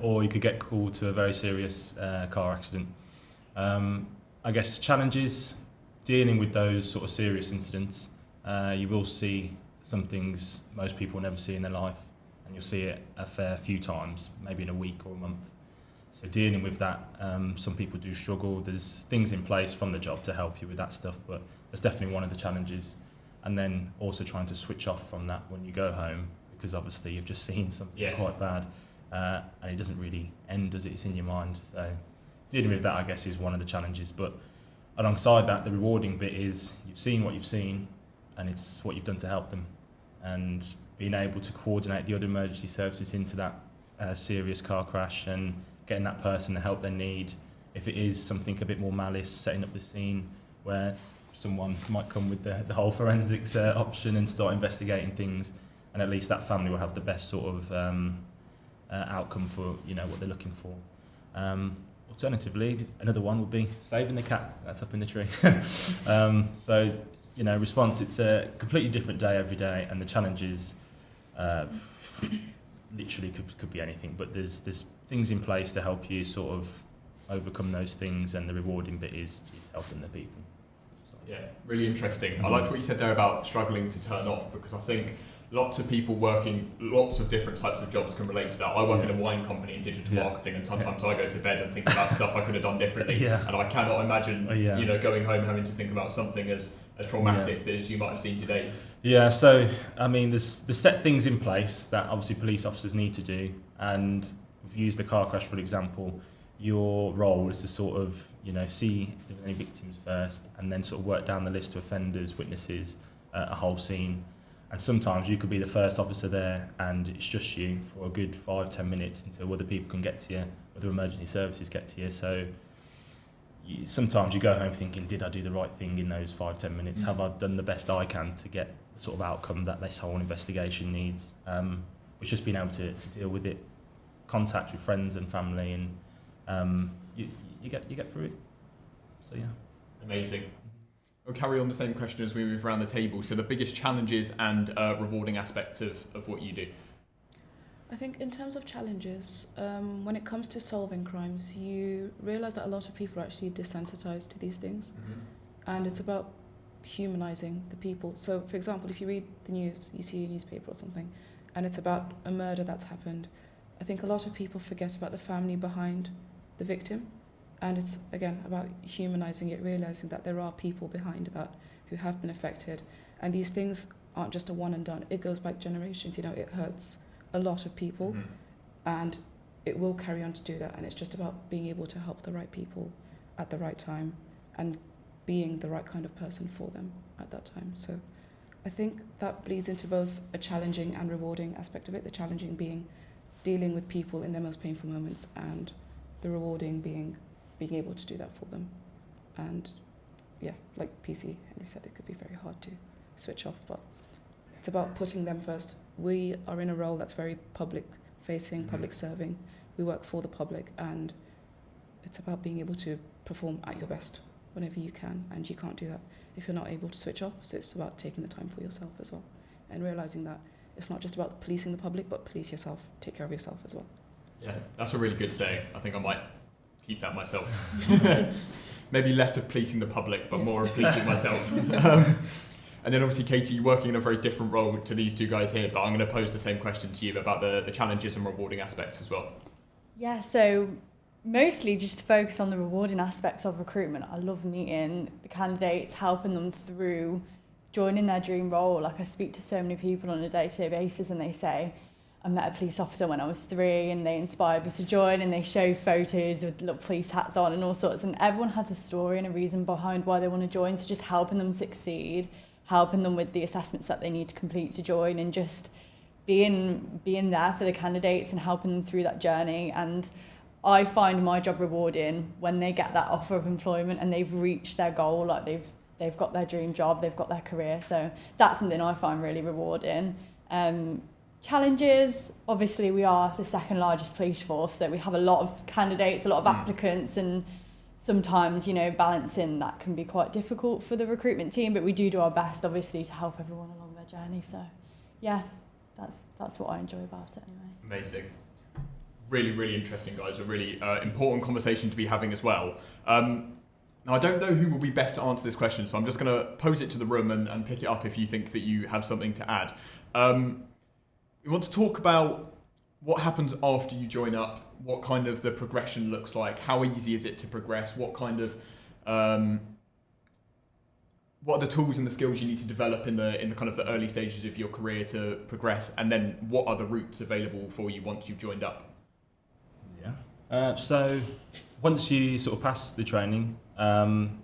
S17: or you could get called to a very serious car accident. I guess challenges, dealing with those sort of serious incidents. You will see some things most people never see in their life, and you'll see it a fair few times, maybe in a week or a month. So dealing with that, some people do struggle. There's things in place from the job to help you with that stuff, but that's definitely one of the challenges. And then also trying to switch off from that when you go home, because obviously you've just seen something quite bad, and it doesn't really end as it's in your mind. So dealing with that, I guess, is one of the challenges. But alongside that, the rewarding bit is you've seen what you've seen, and it's what you've done to help them, and being able to coordinate the other emergency services into that serious car crash and getting that person the help they need. If it is something a bit more malice, setting up the scene where someone might come with the whole forensics option and start investigating things, and at least that family will have the best sort of outcome for what they're looking for. Alternatively, another one would be saving the cat that's up in the tree. So response, it's a completely different day every day, and the challenges literally could be anything, but there's things in place to help you sort of overcome those things, and the rewarding bit is helping the people. So.
S12: Yeah, really interesting. I liked what you said there about struggling to turn off, because I think lots of people working lots of different types of jobs can relate to that. I work in a wine company in digital marketing, and sometimes I go to bed and think about stuff I could have done differently, and I cannot imagine going home having to think about something as traumatic as you might have seen today.
S17: Yeah, so I mean there's set things in place that obviously police officers need to do, and if you use the car crash for example, your role is to sort of see if there's any victims first, and then sort of work down the list to offenders, witnesses, a whole scene. And sometimes you could be the first officer there and it's just you for a good 5-10 minutes until other people can get to you, other emergency services get to you. So sometimes you go home thinking, did I do the right thing in those 5-10 minutes? Have I done the best I can to get the sort of outcome that this whole investigation needs? It's just being able to deal with it, contact with friends and family, and you get through it. So yeah.
S12: Amazing. We'll carry on the same question as we move around the table. So the biggest challenges and rewarding aspects of what you do.
S18: I think in terms of challenges, when it comes to solving crimes, you realise that a lot of people are actually desensitized to these things. And it's about humanizing the people. So, for example, if you read the news, you see a newspaper or something, and it's about a murder that's happened, I think a lot of people forget about the family behind the victim. And it's, again, about humanizing it, realizing that there are people behind that who have been affected. And these things aren't just a one and done. It goes back generations. You know, it hurts a lot of people, and it will carry on to do that. And it's just about being able to help the right people at the right time and being the right kind of person for them at that time. So I think that bleeds into both a challenging and rewarding aspect of it. The challenging being dealing with people in their most painful moments, and the rewarding being able to do that for them. And yeah, like PC Henry said, it could be very hard to switch off, but it's about putting them first. We are in a role that's very public facing, public serving. We work for the public, and it's about being able to perform at your best whenever you can, and you can't do that if you're not able to switch off. So it's about taking the time for yourself as well, and realising that it's not just about policing the public, but police yourself, take care of yourself as well.
S12: Yeah, that's a really good saying. I think I might keep that myself. Maybe less of policing the public, but more of policing myself. And then obviously, Katie, you're working in a very different role to these two guys here, but I'm going to pose the same question to you about the challenges and rewarding aspects as well.
S19: Yeah, so mostly just to focus on the rewarding aspects of recruitment. I love meeting the candidates, helping them through joining their dream role. Like, I speak to so many people on a day-to-day basis, and they say, I met a police officer when I was 3 and they inspired me to join, and they show photos with little police hats on and all sorts, and everyone has a story and a reason behind why they want to join. So just helping them succeed, helping them with the assessments that they need to complete to join, and just being there for the candidates and helping them through that journey. And I find my job rewarding when they get that offer of employment and they've reached their goal, like they've got their dream job, they've got their career. So that's something I find really rewarding. Challenges, obviously we are the second largest police force, so we have a lot of candidates, a lot of applicants, and sometimes, you know, balancing that can be quite difficult for the recruitment team, but we do our best, obviously, to help everyone along their journey. So yeah, that's what I enjoy about it anyway.
S12: Amazing. Really, really interesting, guys. A really important conversation to be having as well. Now, I don't know who will be best to answer this question, so I'm just going to pose it to the room and pick it up if you think that you have something to add. We want to talk about what happens after you join up, what kind of the progression looks like, how easy is it to progress, what kind of what are the tools and the skills you need to develop in the kind of the early stages of your career to progress, and then what are the routes available for you once you've joined up?
S17: So once you sort of pass the training,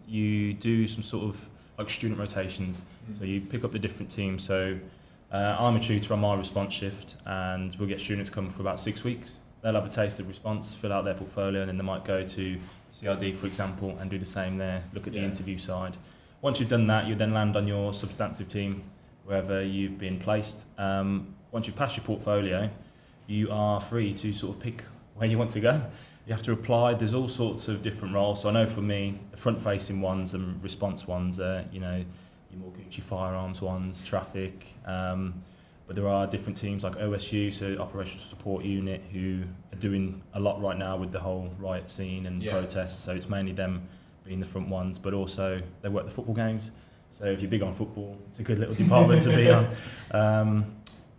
S17: you do some sort of like student rotations. So you pick up the different teams. So I'm a tutor on my response shift, and we'll get students come for about 6 weeks. They'll have a taste of response, fill out their portfolio, and then they might go to CRD, for example, and do the same there, look at the interview side. Once you've done that, you then land on your substantive team, wherever you've been placed. Once you've passed your portfolio, you are free to sort of pick where you want to go. You have to apply. There's all sorts of different roles. So I know for me, the front-facing ones and response ones are, you know, your more Gucci firearms ones, traffic. But there are different teams like OSU, so Operational Support Unit, who are doing a lot right now with the whole riot scene and protests. So it's mainly them being the front ones, but also they work the football games. So if you're big on football, it's a good little department to be on.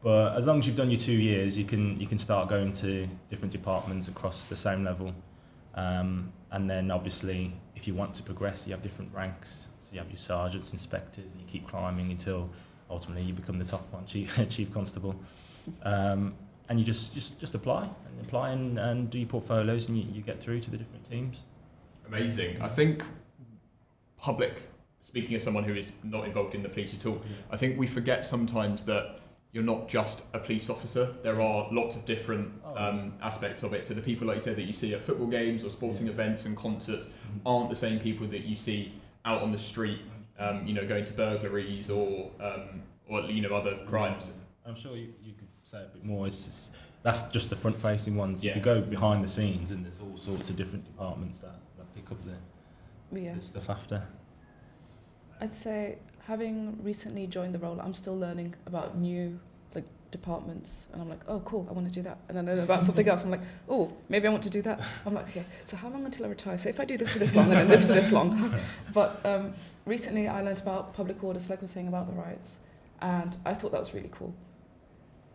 S17: But as long as you've done your 2 years, you can start going to different departments across the same level. And then obviously, if you want to progress, you have different ranks. So you have your sergeants, inspectors, and you keep climbing until ultimately you become the top one, chief constable. And you just apply and do your portfolios, and you get through to the different teams.
S12: Amazing. I think speaking as someone who is not involved in the police at all, I think we forget sometimes that you're not just a police officer. There are lots of different aspects of it. So the people, like you said, that you see at football games or sporting events and concerts aren't the same people that you see out on the street, going to burglaries or other crimes.
S17: I'm sure you could say a bit more. That's just the front-facing ones. You could go behind the scenes, and there's all sorts of different departments that pick up the stuff after. I'd say, having recently joined the role, I'm still learning about new
S18: departments, and I'm like, oh cool, I want to do that. And then I know about something else, I'm like, oh, maybe I want to do that. I'm like, okay, so how long until I retire? So if I do this for this long and then this for this long. But recently I learned about public orders, like I was saying about the riots, and I thought that was really cool.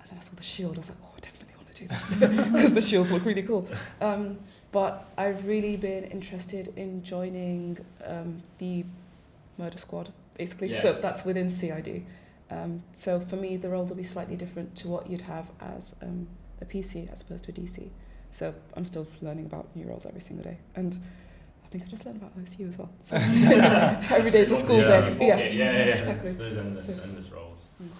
S18: And then I saw the shield, I was like, oh, I definitely want to do that because the shields look really cool. But I've really been interested in joining the murder squad, basically.
S12: Yeah.
S18: So that's within CID. So for me, the roles will be slightly different to what you'd have as a PC as opposed to a DC. So I'm still learning about new roles every single day. And I think I just learned about OSU as well. So every day is a school day.
S12: Yeah,
S18: exactly.
S17: There's endless roles.
S12: And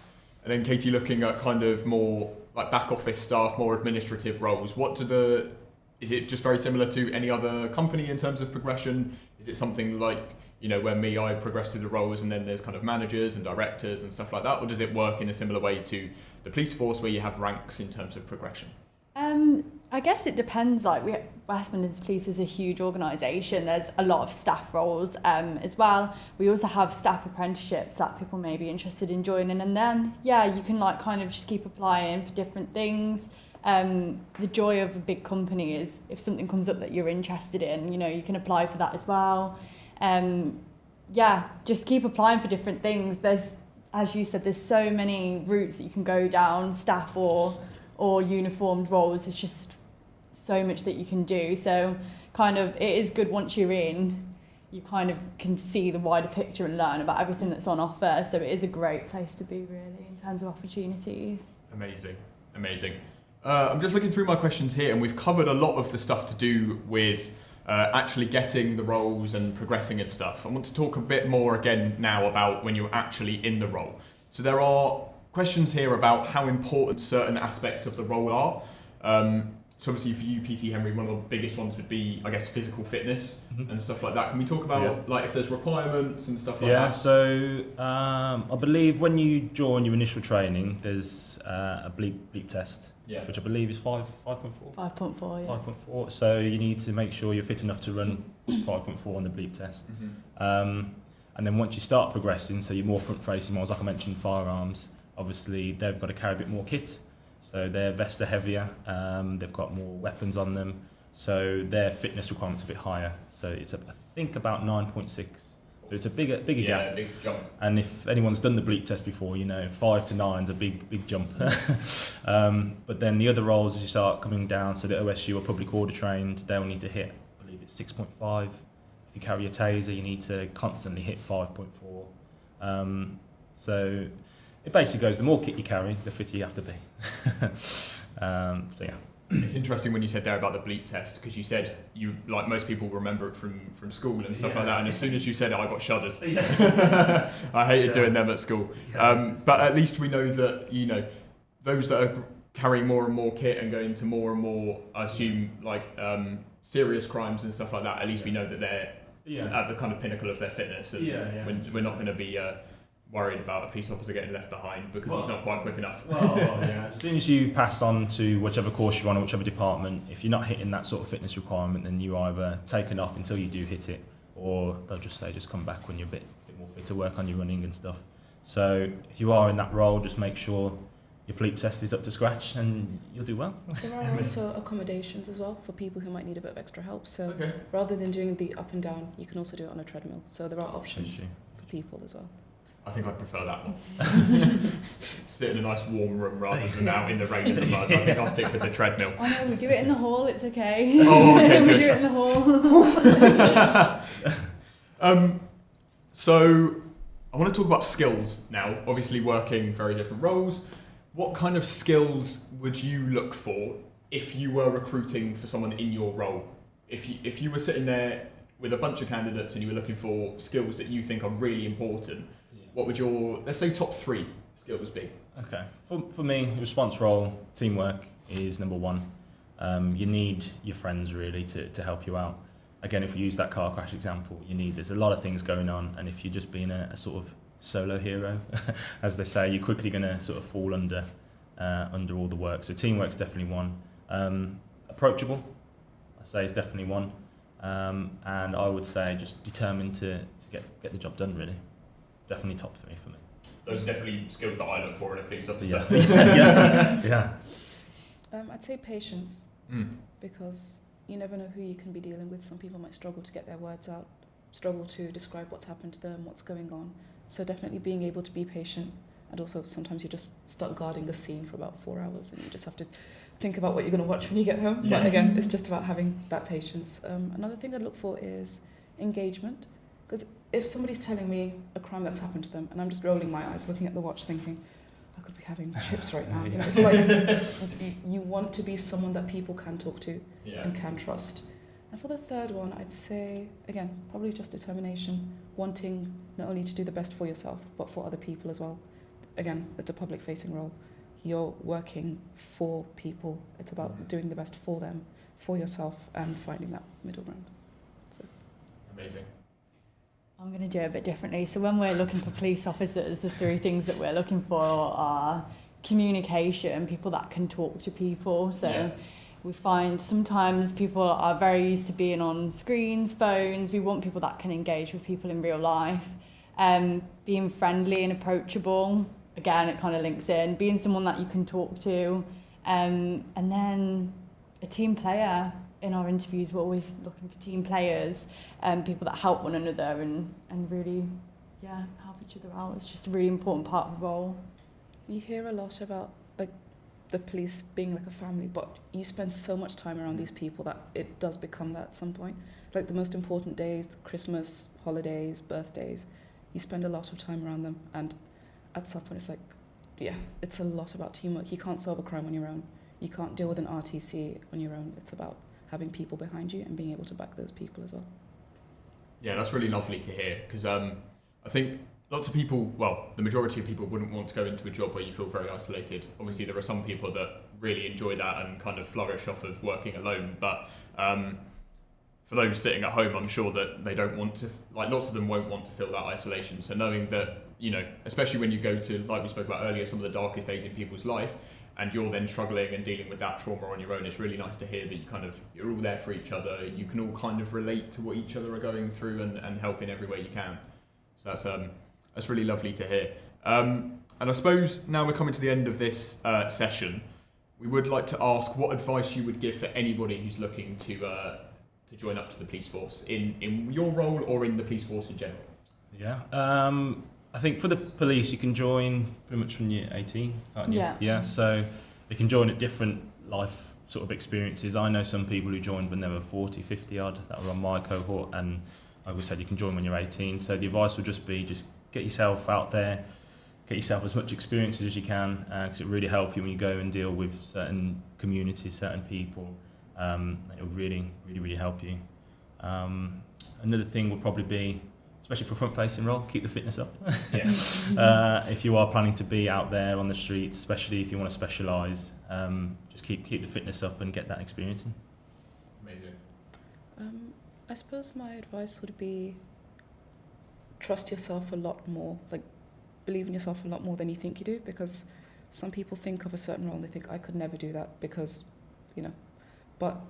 S12: then Katie, looking at kind of more like back office staff, more administrative roles, is it just very similar to any other company in terms of progression? Is it something like, where I progress through the roles and then there's kind of managers and directors and stuff like that? Or does it work in a similar way to the police force where you have ranks in terms of progression?
S19: I guess it depends. Like West Midlands Police is a huge organisation. There's a lot of staff roles as well. We also have staff apprenticeships that people may be interested in joining. And then, you can kind of just keep applying for different things. The joy of a big company is if something comes up that you're interested in, you can apply for that as well. Just keep applying for different things. There's, as you said, there's so many routes that you can go down, staff or uniformed roles. It's just so much that you can do. So kind of it is good once you're in, you kind of can see the wider picture and learn about everything that's on offer. So it is a great place to be really in terms of opportunities.
S12: Amazing. I'm just looking through my questions here, and we've covered a lot of the stuff to do with actually getting the roles and progressing and stuff. I want to talk a bit more again now about when you're actually in the role. So there are questions here about how important certain aspects of the role are. So obviously for you, PC Henry, one of the biggest ones would be, I guess, physical fitness and stuff like that. Can we talk about like if there's requirements and stuff like that?
S17: Yeah, so I believe when you join your initial training, there's a bleep test, which I believe is 5.4.
S19: 5.4, yeah.
S17: 5.4. So you need to make sure you're fit enough to run 5.4 on the bleep test. And then once you start progressing, so you're more front-facing roles, like I mentioned, firearms, obviously they've got to carry a bit more kit. So their vests are heavier, they've got more weapons on them, so their fitness requirements are a bit higher. So it's, I think, about 9.6. So it's a bigger gap.
S12: Big jump.
S17: And if anyone's done the bleep test before, 5 to 9 is a big jump. But then the other roles, as you start coming down, so the OSU are public order trained, they'll need to hit, I believe it's 6.5. If you carry a taser, you need to constantly hit 5.4. So it basically goes, the more kit you carry, the fitter you have to be. So yeah.
S12: It's interesting when you said there about the bleep test, because you said you, like most people, remember it from school and stuff like that, and as soon as you said it, I got shudders. I hated doing them at school. But at least we know that, those that are carrying more and more kit and going into more and more, I assume, like serious crimes and stuff like that, at least we know that they're at the kind of pinnacle of their fitness, and we're not going to be worried about a police officer getting left behind because he's not quite quick enough.
S17: As soon as you pass on to whichever course you're on or whichever department, if you're not hitting that sort of fitness requirement, then you either taken off until you do hit it, or they'll just say just come back when you're a bit more fit to work on your running and stuff. So if you are in that role, just make sure your bleep test is up to scratch and you'll do well.
S18: There are also accommodations as well for people who might need a bit of extra help. So rather than doing the up and down, you can also do it on a treadmill. So there are options for people as well.
S12: I think I'd prefer that one. Sit in a nice warm room rather than out in the rain and the mud. I think I'll stick with the treadmill.
S19: Oh no, we do it in the hall, it's okay.
S12: Oh, okay,
S19: we
S12: good.
S19: do it in the hall.
S12: So I want to talk about skills now. Obviously working very different roles. What kind of skills would you look for if you were recruiting for someone in your role? If you were sitting there with a bunch of candidates and you were looking for skills that you think are really important, what would your, let's say, top 3 skills be?
S17: Okay, for me, response role, teamwork is number 1. You need your friends really to help you out. Again, if we use that car crash example, there's a lot of things going on, and if you're just being a sort of solo hero, as they say, you're quickly going to sort of fall under all the work. So teamwork's definitely 1. Approachable, I say, is definitely 1. And I would say just determined to get the job done, really. Definitely top 3 for me.
S12: those are definitely skills that I look for in a police officer.
S17: Yeah.
S18: I'd say patience, because you never know who you can be dealing with. Some people might struggle to get their words out, struggle to describe what's happened to them, what's going on. So definitely being able to be patient, and also sometimes you just start guarding a scene for about 4 hours and you just have to think about what you're going to watch when you get home.
S12: Yeah.
S18: But again, it's just about having that patience. Another thing I'd look for is engagement, because if somebody's telling me a crime that's happened to them and I'm just rolling my eyes, looking at the watch thinking, I could be having chips right now. You know, it's like you want to be someone that people can talk to and can trust. And for the third one, I'd say, again, probably just determination, wanting not only to do the best for yourself, but for other people as well. Again, it's a public-facing role. You're working for people. It's about doing the best for them, for yourself, and finding that middle ground. So.
S12: Amazing.
S19: I'm going to do it a bit differently. So when we're looking for police officers, the 3 things that we're looking for are communication, people that can talk to people. So we find sometimes people are very used to being on screens, phones. We want people that can engage with people in real life. Being friendly and approachable. Again, it kind of links in. Being someone that you can talk to. And then a team player. In our interviews, we're always looking for team players, people that help one another and really, help each other out. It's just a really important part of the role.
S18: You hear a lot about like the police being like a family, but you spend so much time around these people that it does become that at some point. Like the most important days, Christmas, holidays, birthdays, you spend a lot of time around them, and at some point it's like, it's a lot about teamwork. You can't solve a crime on your own. You can't deal with an RTC on your own. It's about having people behind you and being able to back those people as well.
S12: Yeah, that's really lovely to hear, because I think lots of people, well, the majority of people wouldn't want to go into a job where you feel very isolated. Obviously, there are some people that really enjoy that and kind of flourish off of working alone, but for those sitting at home, I'm sure that they don't want to, like lots of them won't want to feel that isolation. So knowing that, you know, especially when you go to, like we spoke about earlier, some of the darkest days in people's life, and you're then struggling and dealing with that trauma on your own, it's really nice to hear that you're all there for each other. You can all kind of relate to what each other are going through and help in every way you can. So that's really lovely to hear. And I suppose now we're coming to the end of this session, we would like to ask what advice you would give for anybody who's looking to join up to the police force in your role or in the police force in general.
S17: Yeah. I think for the police, you can join pretty much when you're 18, can't you? Yeah. So you can join at different life sort of experiences. I know some people who joined when they were 40, 50 odd that were on my cohort, and like we said, you can join when you're 18. So the advice would just be get yourself out there, get yourself as much experiences as you can, because it really helps you when you go and deal with certain communities, certain people. It will really, really, really help you. Another thing would probably be, especially for front-facing role, keep the fitness up. If you are planning to be out there on the streets, especially if you want to specialise, just keep the fitness up and get that experience in.
S12: Amazing.
S18: I suppose my advice would be trust yourself a lot more, like believe in yourself a lot more than you think you do, because some people think of a certain role and they think, I could never do that because, you know, but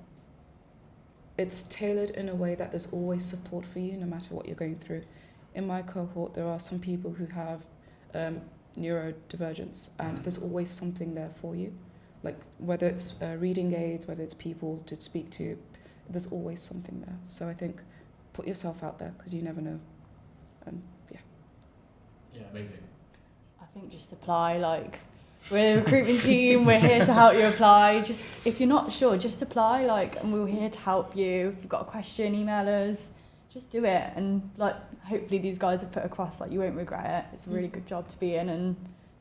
S18: it's tailored in a way that there's always support for you no matter what you're going through. In my cohort, there are some people who have neurodivergence, and there's always something there for you. Like whether it's reading aids, whether it's people to speak to, there's always something there. So I think put yourself out there because you never know.
S12: Yeah, amazing.
S19: I think just apply, like we're the recruitment team, we're here to help you apply. Just if you're not sure, just apply, like, and we're here to help you. If you've got a question, email us, just do it. And like hopefully these guys have put across like you won't regret it. It's a really good job to be in and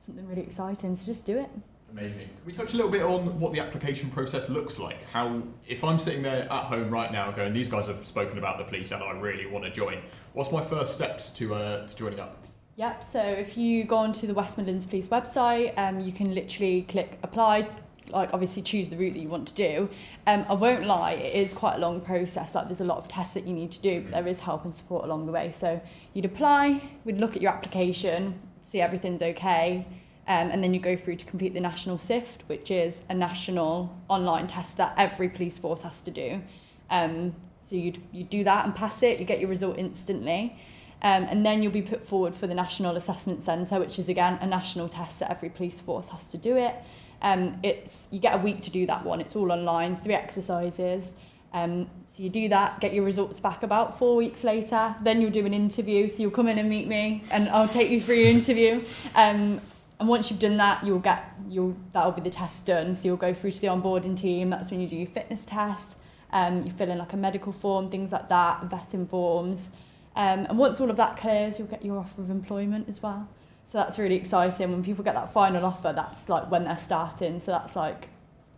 S19: something really exciting, so just do it.
S12: Amazing. Can we touch a little bit on what the application process looks like? How, if I'm sitting there at home right now going, these guys have spoken about the police and I really want to join, what's my first steps to joining up?
S19: Yep, so if you go onto the West Midlands Police website, you can literally click apply, like obviously choose the route that you want to do. I won't lie, it is quite a long process, like there's a lot of tests that you need to do, but there is help and support along the way. So you'd apply, we'd look at your application, see everything's okay, and then you go through to complete the national SIFT, which is a national online test that every police force has to do. So you do that and pass it, you get your result instantly. And then you'll be put forward for the National Assessment Centre, which is again a national test that every police force has to do it. You get a week to do that one. It's all online, 3 exercises. So you do that, get your results back about 4 weeks later. Then you'll do an interview. So you'll come in and meet me, and I'll take you through your interview. And once you've done that, that'll be the test done. So you'll go through to the onboarding team. That's when you do your fitness test. You fill in like a medical form, things like that, vetting forms. And once all of that clears, you'll get your offer of employment as well. So that's really exciting. When people get that final offer, that's like when they're starting. So that's like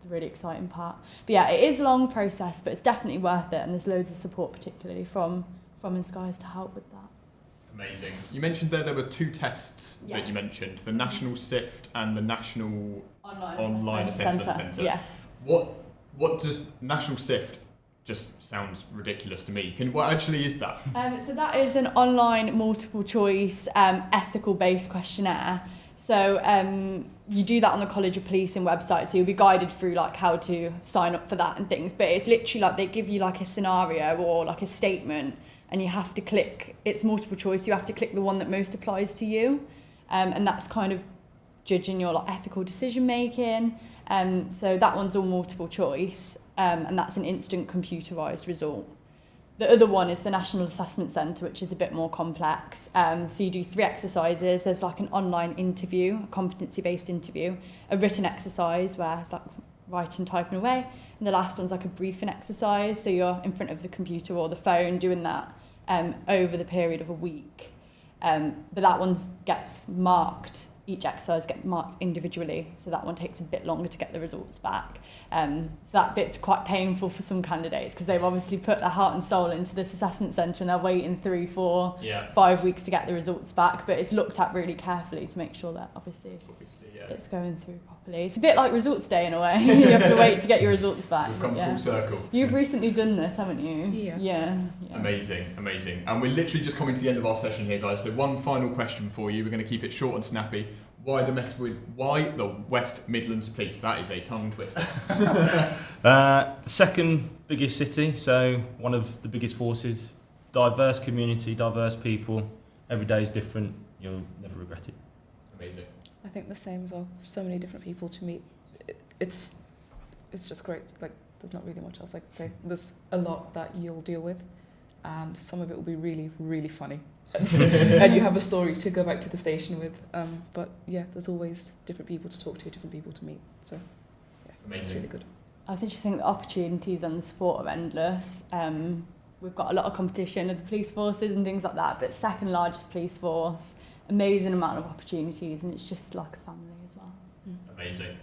S19: the really exciting part. But yeah, it is a long process, but it's definitely worth it. And there's loads of support, particularly from Skies, to help with that.
S12: Amazing. You mentioned there were 2 tests that you mentioned, the National SIFT and the National Online Assessment Centre.
S19: Yeah.
S12: What does National SIFT just sounds ridiculous to me. What actually is that?
S19: So that is an online multiple choice ethical based questionnaire. So you do that on the College of Policing website, so you'll be guided through like how to sign up for that and things, but it's literally like they give you like a scenario or like a statement and you have to click, it's multiple choice, you have to click the one that most applies to you, and that's kind of judging your like ethical decision making. So that one's all multiple choice. And that's an instant computerised result. The other one is the National Assessment Centre, which is a bit more complex. So you do 3 exercises. There's like an online interview, a competency-based interview, a written exercise where it's like writing, typing away, and the last one's like a briefing exercise. So you're in front of the computer or the phone doing that over the period of a week. But that one gets marked. Each exercise gets marked individually, so that one takes a bit longer to get the results back. So that bit's quite painful for some candidates because they've obviously put their heart and soul into this assessment centre and they're waiting 3, 4, 5 weeks to get the results back, but it's looked at really carefully to make sure that obviously it's going through properly. It's a bit like results day in a way. You have to wait to get your results back.
S12: We've come full circle.
S19: You've recently done this, haven't you? Yeah.
S12: Amazing. And we're literally just coming to the end of our session here, guys. So one final question for you. We're going to keep it short and snappy. Why the West Midlands Police? That is a tongue twister.
S17: The second biggest city, so one of the biggest forces. Diverse community, diverse people. Every day is different. You'll never regret it.
S12: Amazing.
S18: I think the same as well. So many different people to meet. It's just great. Like, there's not really much else I could say. There's a lot that you'll deal with, and some of it will be really, really funny. And you have a story to go back to the station with. But yeah, there's always different people to talk to, different people to meet. So yeah,
S12: amazing.
S18: It's really good.
S19: I just think the opportunities and the support are endless. We've got a lot of competition with the police forces and things like that, but second largest police force, amazing amount of opportunities, and it's just like a family as well.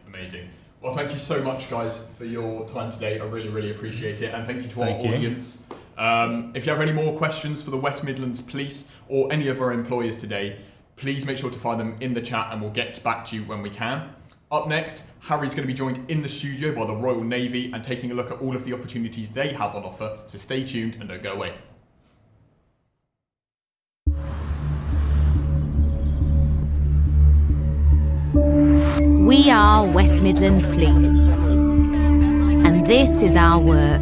S12: Amazing. Well, thank you so much, guys, for your time today. I really, really appreciate it, and thank you to our audience. If you have any more questions for the West Midlands Police or any of our employers today, please make sure to find them in the chat and we'll get back to you when we can. Up next, Harry's going to be joined in the studio by the Royal Navy and taking a look at all of the opportunities they have on offer, so stay tuned and don't go away.
S1: We are West Midlands Police, and this is our work.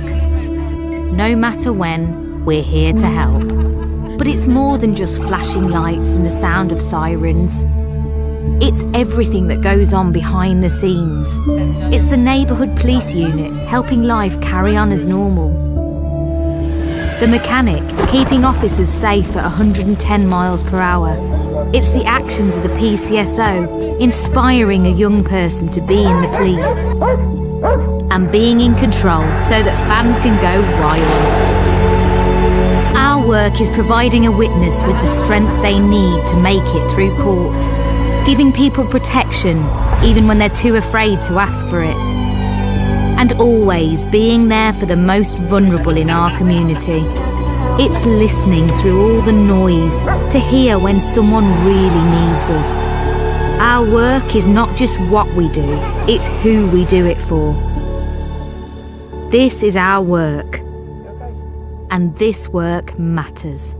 S1: No matter when, we're here to help. But it's more than just flashing lights and the sound of sirens. It's everything that goes on behind the scenes. It's the neighbourhood police unit helping life carry on as normal. The mechanic keeping officers safe at 110 miles per hour. It's the actions of the PCSO inspiring a young person to be in the police. And being in control so that fans can go wild. Our work is providing a witness with the strength they need to make it through court, giving people protection even when they're too afraid to ask for it, and always being there for the most vulnerable in our community. It's listening through all the noise to hear when someone really needs us. Our work is not just what we do, it's who we do it for. This is our work, and this work matters.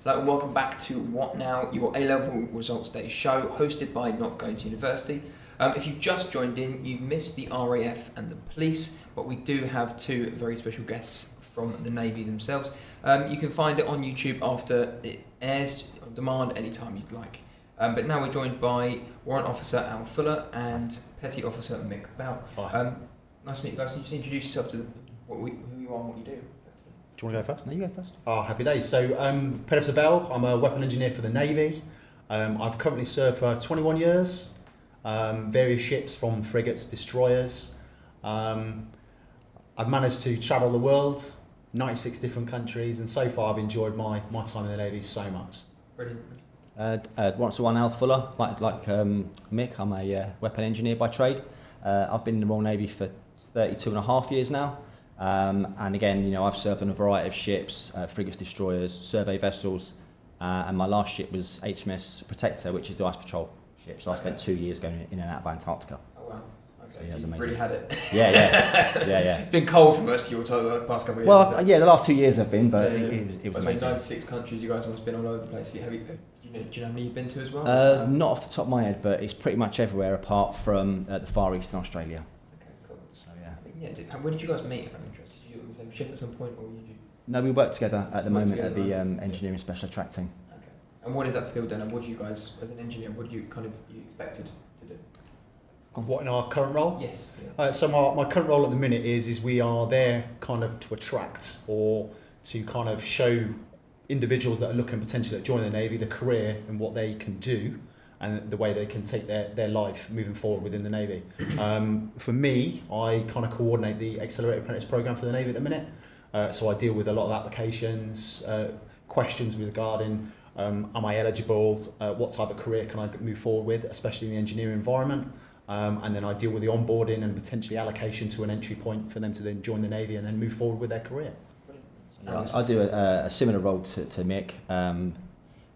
S9: Hello and welcome back to What Now, your A-Level Results Day show, hosted by Not Going to University. If you've just joined in, you've missed the RAF and the police, but we do have two very special guests from the Navy themselves. You can find it on YouTube after it airs on demand anytime you'd like. But now we're joined by Warrant Officer Al Fuller and Petty Officer Mick Bell. Nice to meet you guys. Can you just introduce yourself to who you are and what you do?
S20: Do you want to go first?
S9: No, you go first.
S20: Oh, happy days. So, Petty Officer Bell, I'm a weapon engineer for the Navy. I've currently served for 21 years, various ships from frigates, destroyers. I've managed to travel the world, 96 different countries, and so far I've enjoyed my time in the Navy so much.
S9: Brilliant.
S21: Once Officer Al Fuller, like Mick, I'm a weapon engineer by trade. I've been in the Royal Navy for 32 and a half years now. And again, you know, I've served on a variety of ships, frigates, destroyers, survey vessels, and my last ship was HMS Protector, which is the ice patrol ship. So I spent 2 years going in and out of Antarctica.
S9: Oh wow. Okay,
S21: so
S9: you've
S21: amazing.
S9: really had it.
S21: Yeah.
S9: It's been cold for most of your time the past couple of years.
S21: Well, yeah, the last 2 years have been, but it was amazing.
S9: 96 countries, you guys must have been all over the place. Do you know how many you've been to as well?
S21: Not off the top of my head, but it's pretty much everywhere apart from the Far East and Australia.
S9: Okay, cool.
S21: So yeah.
S9: When did you guys meet? I'm interested. Did you on the same ship at some point, or you do?
S21: No, we work together at the moment at the
S9: right?
S21: Engineering Special Attracting.
S9: Okay. And what is that field then? And what do you guys, as an engineer, what do you you expected to do?
S20: What, in our current role?
S9: Yes.
S20: So my current role at the minute is we are there kind of to attract or to kind of show individuals that are looking potentially at joining the Navy the career and what they can do and the way they can take their life moving forward within the Navy. For me, I kind of coordinate the Accelerated Apprentice Programme for the Navy at the minute. So I deal with a lot of applications, questions regarding am I eligible, what type of career can I move forward with, especially in the engineering environment. And then I deal with the onboarding and potentially allocation to an entry point for them to then join the Navy and then move forward with their career.
S21: I do a similar role to Mick.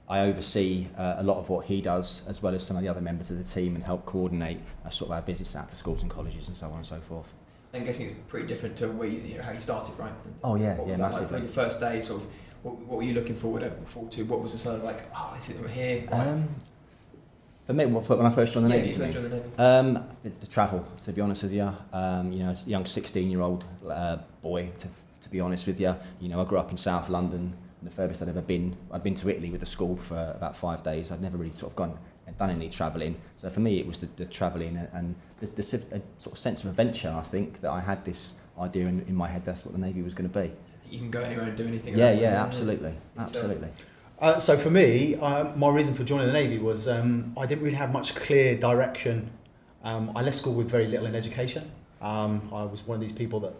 S21: I oversee a lot of what he does, as well as some of the other members of the team, and help coordinate sort of our business out to schools and colleges and so on and so forth.
S9: I'm guessing it's pretty different to where how you started, right?
S21: Oh yeah,
S9: what was that like? Like the first day, sort of, what were you looking forward to? What was the sort of like? Oh, is it here?
S21: For me, when I first joined the Navy,
S9: the
S21: travel. To be honest with you, as a young 16-year-old boy. To be honest with you, I grew up in South London. The furthest I'd been to Italy with the school for about 5 days. I'd never really sort of gone and done any travelling. So for me, it was the travelling and the sort of sense of adventure. I think that I had this idea in my head. That's what the Navy was going to be.
S9: You can go anywhere and do anything.
S21: Yeah, absolutely.
S20: So for me, my reason for joining the Navy was I didn't really have much clear direction. I left school with very little in education. I was one of these people that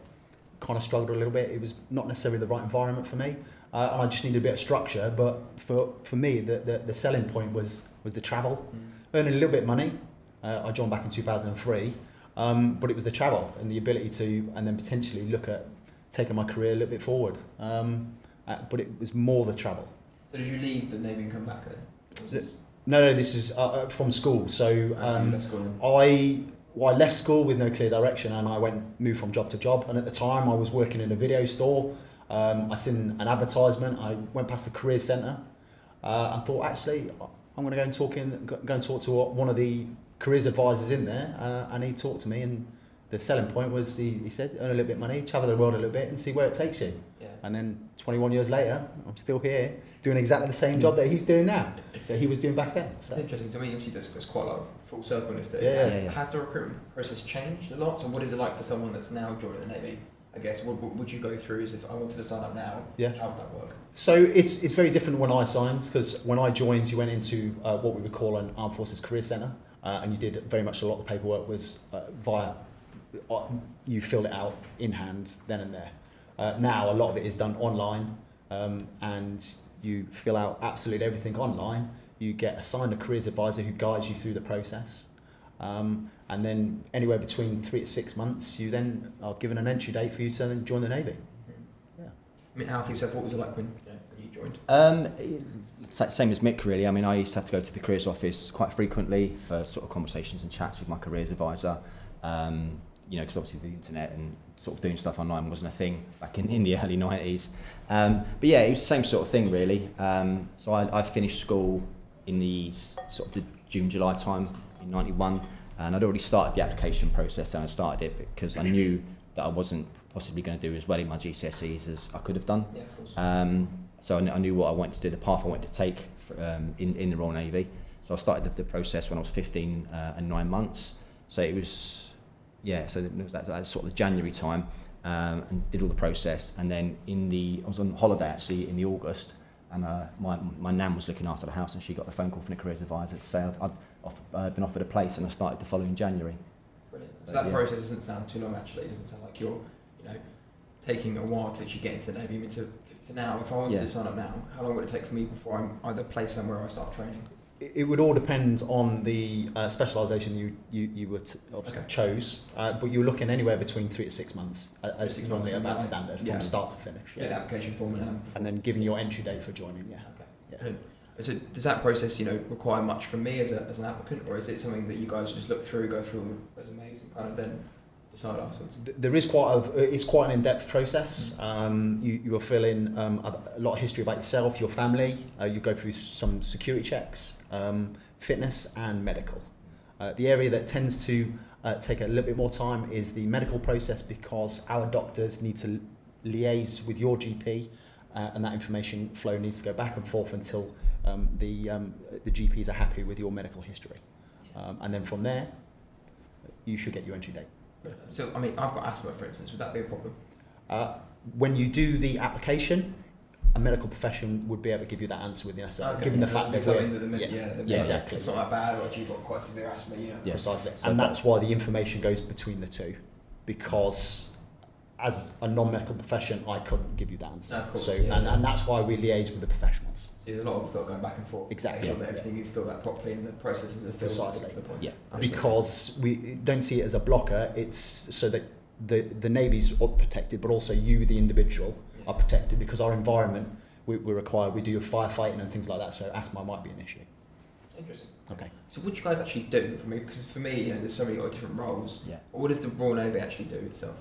S20: kind of struggled a little bit. It was not necessarily the right environment for me, and I just needed a bit of structure. But for me, the selling point was the travel, earning a little bit of money. I joined back in 2003, but it was the travel and the ability to, and then potentially look at taking my career a little bit forward. But it was more the travel.
S9: So did you leave the Navy and come back then?
S20: No, this is from school. So
S9: you left school then?
S20: I left school with no clear direction, and I moved from job to job. And at the time, I was working in a video store. I seen an advertisement. I went past the career centre and thought, actually, I'm going to go and talk to one of the careers advisors in there. And he talked to me, and the selling point was he said, earn a little bit of money, travel the world a little bit, and see where it takes you. Yeah. And then 21 years later, I'm still here doing exactly the same job that he's doing now, that he was doing back then. So.
S9: It's interesting. So I mean, obviously, there's quite a lot of full circleness there.
S20: Yeah.
S9: Has the recruitment process changed a lot? So what is it like for someone that's now joining the Navy? I guess what would you go through as if I wanted to sign up now?
S20: Yeah.
S9: How would that work?
S20: So it's very different when I signed, because when I joined, you went into what we would call an Armed Forces Career Centre, and you did very much a lot of the paperwork was via. You filled it out in hand then and there. Now a lot of it is done online, and you fill out absolutely everything online. You get assigned a careers advisor who guides you through the process, and then anywhere between 3 to 6 months, you then are given an entry date for you to then join the Navy.
S9: Yeah. I mean, how for yourself? What was it like when you joined?
S21: Same as Mick, really. I mean, I used to have to go to the careers office quite frequently for sort of conversations and chats with my careers advisor. you know, because obviously the internet and sort of doing stuff online wasn't a thing back in the early 90s. But yeah, it was the same sort of thing really. So I finished school in the sort of the June, July time in 91, and I'd already started the application process, and I started it because I knew that I wasn't possibly going to do as well in my GCSEs as I could have done.
S9: Yeah, of course.
S21: So I knew what I wanted to do, the path I wanted to take in the Royal Navy. So I started the process when I was 15 and 9 months. So it was, yeah, so it was that sort of the January time, and did all the process. And then I was on holiday actually in the August, and my nan was looking after the house, and she got the phone call from the careers advisor to say I'd been offered a place, and I started the following January.
S9: Brilliant. So that process doesn't sound too long actually. It doesn't sound like you're, you know, taking a while to actually get into the Navy. I mean, for now, if I wanted to sign up now, how long would it take for me before I'm either placed somewhere or I start training?
S20: It would all depend on the specialisation you were chose, but you're looking anywhere between 3 to 6 months, as is normally about standard from start to finish.
S9: Yeah, the application form
S20: and then giving your entry date for joining. Yeah.
S9: Okay. Yeah. So does that process, you know, require much from me as an applicant, or is it something that you guys just look through, go through all the resumes, and kind of then decide afterwards?
S20: There is it's quite an in-depth process. You will fill in a lot of history about yourself, your family. You go through some security checks, fitness and medical. The area that tends to take a little bit more time is the medical process, because our doctors need to liaise with your GP, and that information flow needs to go back and forth until the GPs are happy with your medical history. And then from there, you should get your entry date.
S9: So, I mean, I've got asthma, for instance. Would that be a problem?
S20: When you do the application, a medical profession would be able to give you that answer with the answer, given the fact that exactly.
S9: It's not that bad, or if you've got quite severe asthma,
S20: precisely. And that's why the information goes between the two, because as a non-medical profession, I couldn't give you that answer.
S9: No, of course,
S20: and that's why we liaise with the professionals.
S9: So there's a lot of thought going back and forth.
S20: Exactly.
S9: Make sure that everything is filled out properly and the processes are filled to the point.
S20: Yeah. Because we don't see it as a blocker. It's so that the Navy's protected, but also you, the individual, are protected, because our environment, we require, we do firefighting and things like that, so asthma might be an issue.
S9: Interesting.
S20: Okay.
S9: So what do you guys actually do for me? Because for me, you know, there's so many different roles. Yeah. What does the Royal Navy actually do itself?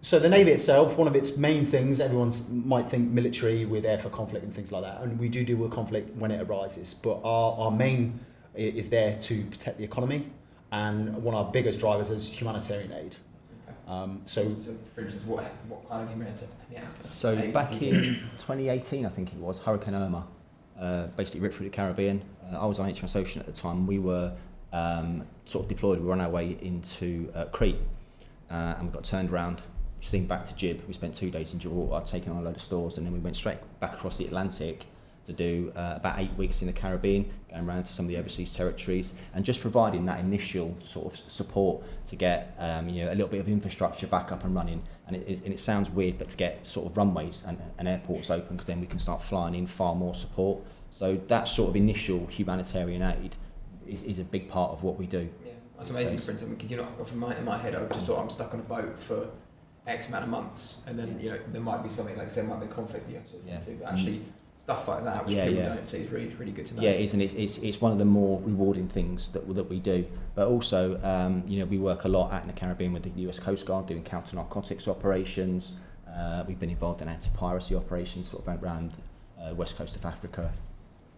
S20: So the Navy itself, one of its main things, everyone might think military with air for conflict and things like that, and we do deal with conflict when it arises, but our main is there to protect the economy, and one of our biggest drivers is humanitarian aid.
S9: So for instance, what kind of humanitarian aid?
S21: So back in 2018, I think it was, Hurricane Irma basically ripped through the Caribbean. I was on HMS Ocean at the time. We were sort of deployed. We were on our way into Crete, and we got turned around, steamed back to Gib. We spent 2 days in Gibraltar, taking on a load of stores, and then we went straight back across the Atlantic to do about 8 weeks in the Caribbean, going around to some of the overseas territories, and just providing that initial sort of support to get you know, a little bit of infrastructure back up and running. And it sounds weird, but to get sort of runways and airports open, because then we can start flying in far more support. So that sort of initial humanitarian aid is a big part of what we do.
S9: Yeah, that's amazing, for instance, because, you know, in my head, I just thought I'm stuck on a boat for X amount of months, and then you know there might be something, like I said, might be a conflict you have to attend to, but actually stuff like that, which people don't see, is really, really good to know.
S21: Yeah, it is, and it's one of the more rewarding things that we do. But also, you know, we work a lot out in the Caribbean with the US Coast Guard doing counter-narcotics operations. We've been involved in anti-piracy operations sort of around west coast of Africa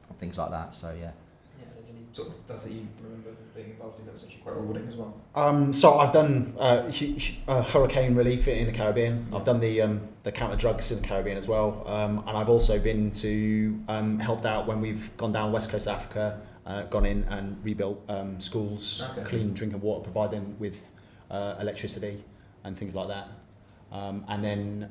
S21: and things like that. So yeah.
S9: Yeah, there's any sort of stuff that you remember being involved in that was actually quite rewarding as well?
S20: So I've done hurricane relief in the Caribbean. I've done the counter drugs in the Caribbean as well, and I've also been to helped out when we've gone down west coast of Africa, gone in and rebuilt schools, clean drinking water, provide them with electricity and things like that. And then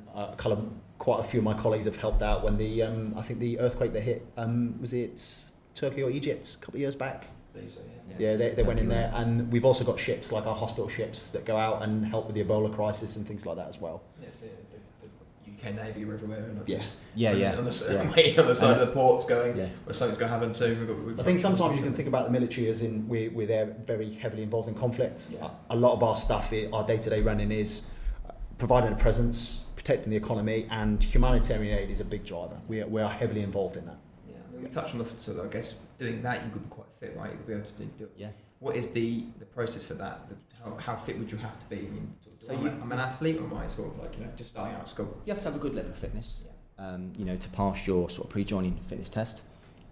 S20: quite a few of my colleagues have helped out when the I think the earthquake that hit was it Turkey or Egypt a couple of years back.
S9: So,
S20: yeah, they went in there, and we've also got ships like our hospital ships that go out and help with the Ebola crisis and things like that as well.
S9: Yes, the UK Navy are everywhere, and not just
S20: on
S9: the side of the ports going, where something's going to happen soon.
S20: I think sometimes you can think about the military as in we're there very heavily involved in conflict. A lot of our stuff, our day-to-day running is providing a presence, protecting the economy, and humanitarian aid is a big driver. We are heavily involved in that.
S9: We touched on so I guess doing that you could be quite fit, right? You could be able to do it.
S21: Yeah.
S9: What is the process for that? How fit would you have to be? I mean, I'm an athlete, or am I sort of like, you know, just starting out of school?
S21: You have to have a good level of fitness, you know, to pass your sort of pre-joining fitness test.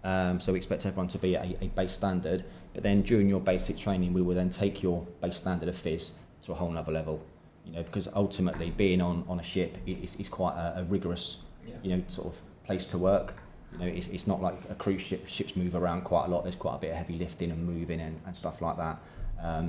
S21: So we expect everyone to be at a base standard, but then during your basic training, we will then take your base standard of phys to a whole nother level. You know, because ultimately being on a ship is quite a rigorous, you know, sort of place to work. You know, it's not like a cruise ship. Ships move around quite a lot. There's quite a bit of heavy lifting and moving and stuff like that.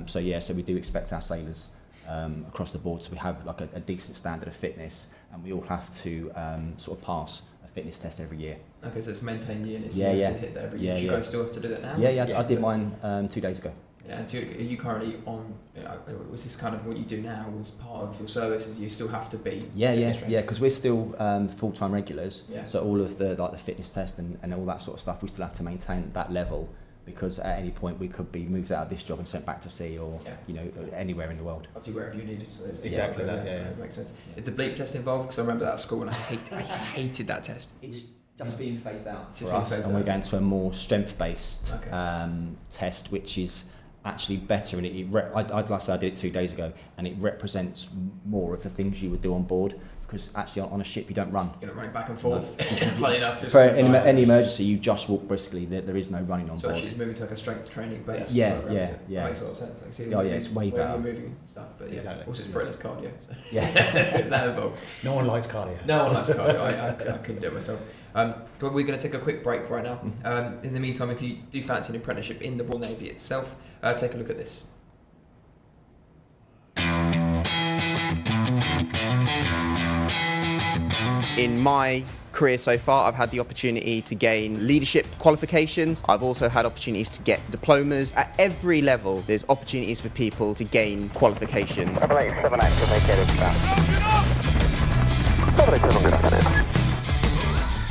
S21: So we do expect our sailors across the board to have like a decent standard of fitness, and we all have to sort of pass a fitness test every year.
S9: Okay, so it's maintained yearly, so you have to hit that every year. Do you guys still have to do that now?
S21: Yeah, I did mine 2 days ago.
S9: Yeah, and so are you currently on, was this kind of what you do now, was part of your services, you still have to be
S21: because we're still full-time regulars,
S9: Yeah.
S21: so all of the fitness test and all that sort of stuff, we still have to maintain that level, because at any point we could be moved out of this job and sent back to sea, or you know, anywhere in the world.
S9: Obviously wherever you needed. So
S21: Exactly that, yeah.
S9: Makes sense. Is the bleep test involved? Because I remember that at school and I hated that test.
S21: It's just being phased out
S9: Just
S21: for
S9: being
S21: us,
S9: phased
S21: and we're
S9: out.
S21: going to a more strength-based test, which is actually better, and I'd like to say I did it 2 days ago, and it represents more of the things you would do on board, because actually on a ship you don't run.
S9: You're not running back and forth. Funny enough.
S21: For any emergency, you just walk briskly. There is no running on
S9: so
S21: board.
S9: actually it's moving to like a strength training base.
S21: Yeah.
S9: Makes a lot of sense. Like, see,
S21: It's way better.
S9: You're moving stuff, but
S20: Exactly.
S9: Also it's brilliant cardio. So.
S21: Yeah.
S9: Is that involved?
S20: No one likes cardio.
S9: No one likes cardio. I couldn't do it myself. But we're going to take a quick break right now. In the meantime, if you do fancy an apprenticeship in the Royal Navy itself, take a look at this.
S5: In my career so far, I've had the opportunity to gain leadership qualifications. I've also had opportunities to get diplomas. At every level, there's opportunities for people to gain qualifications.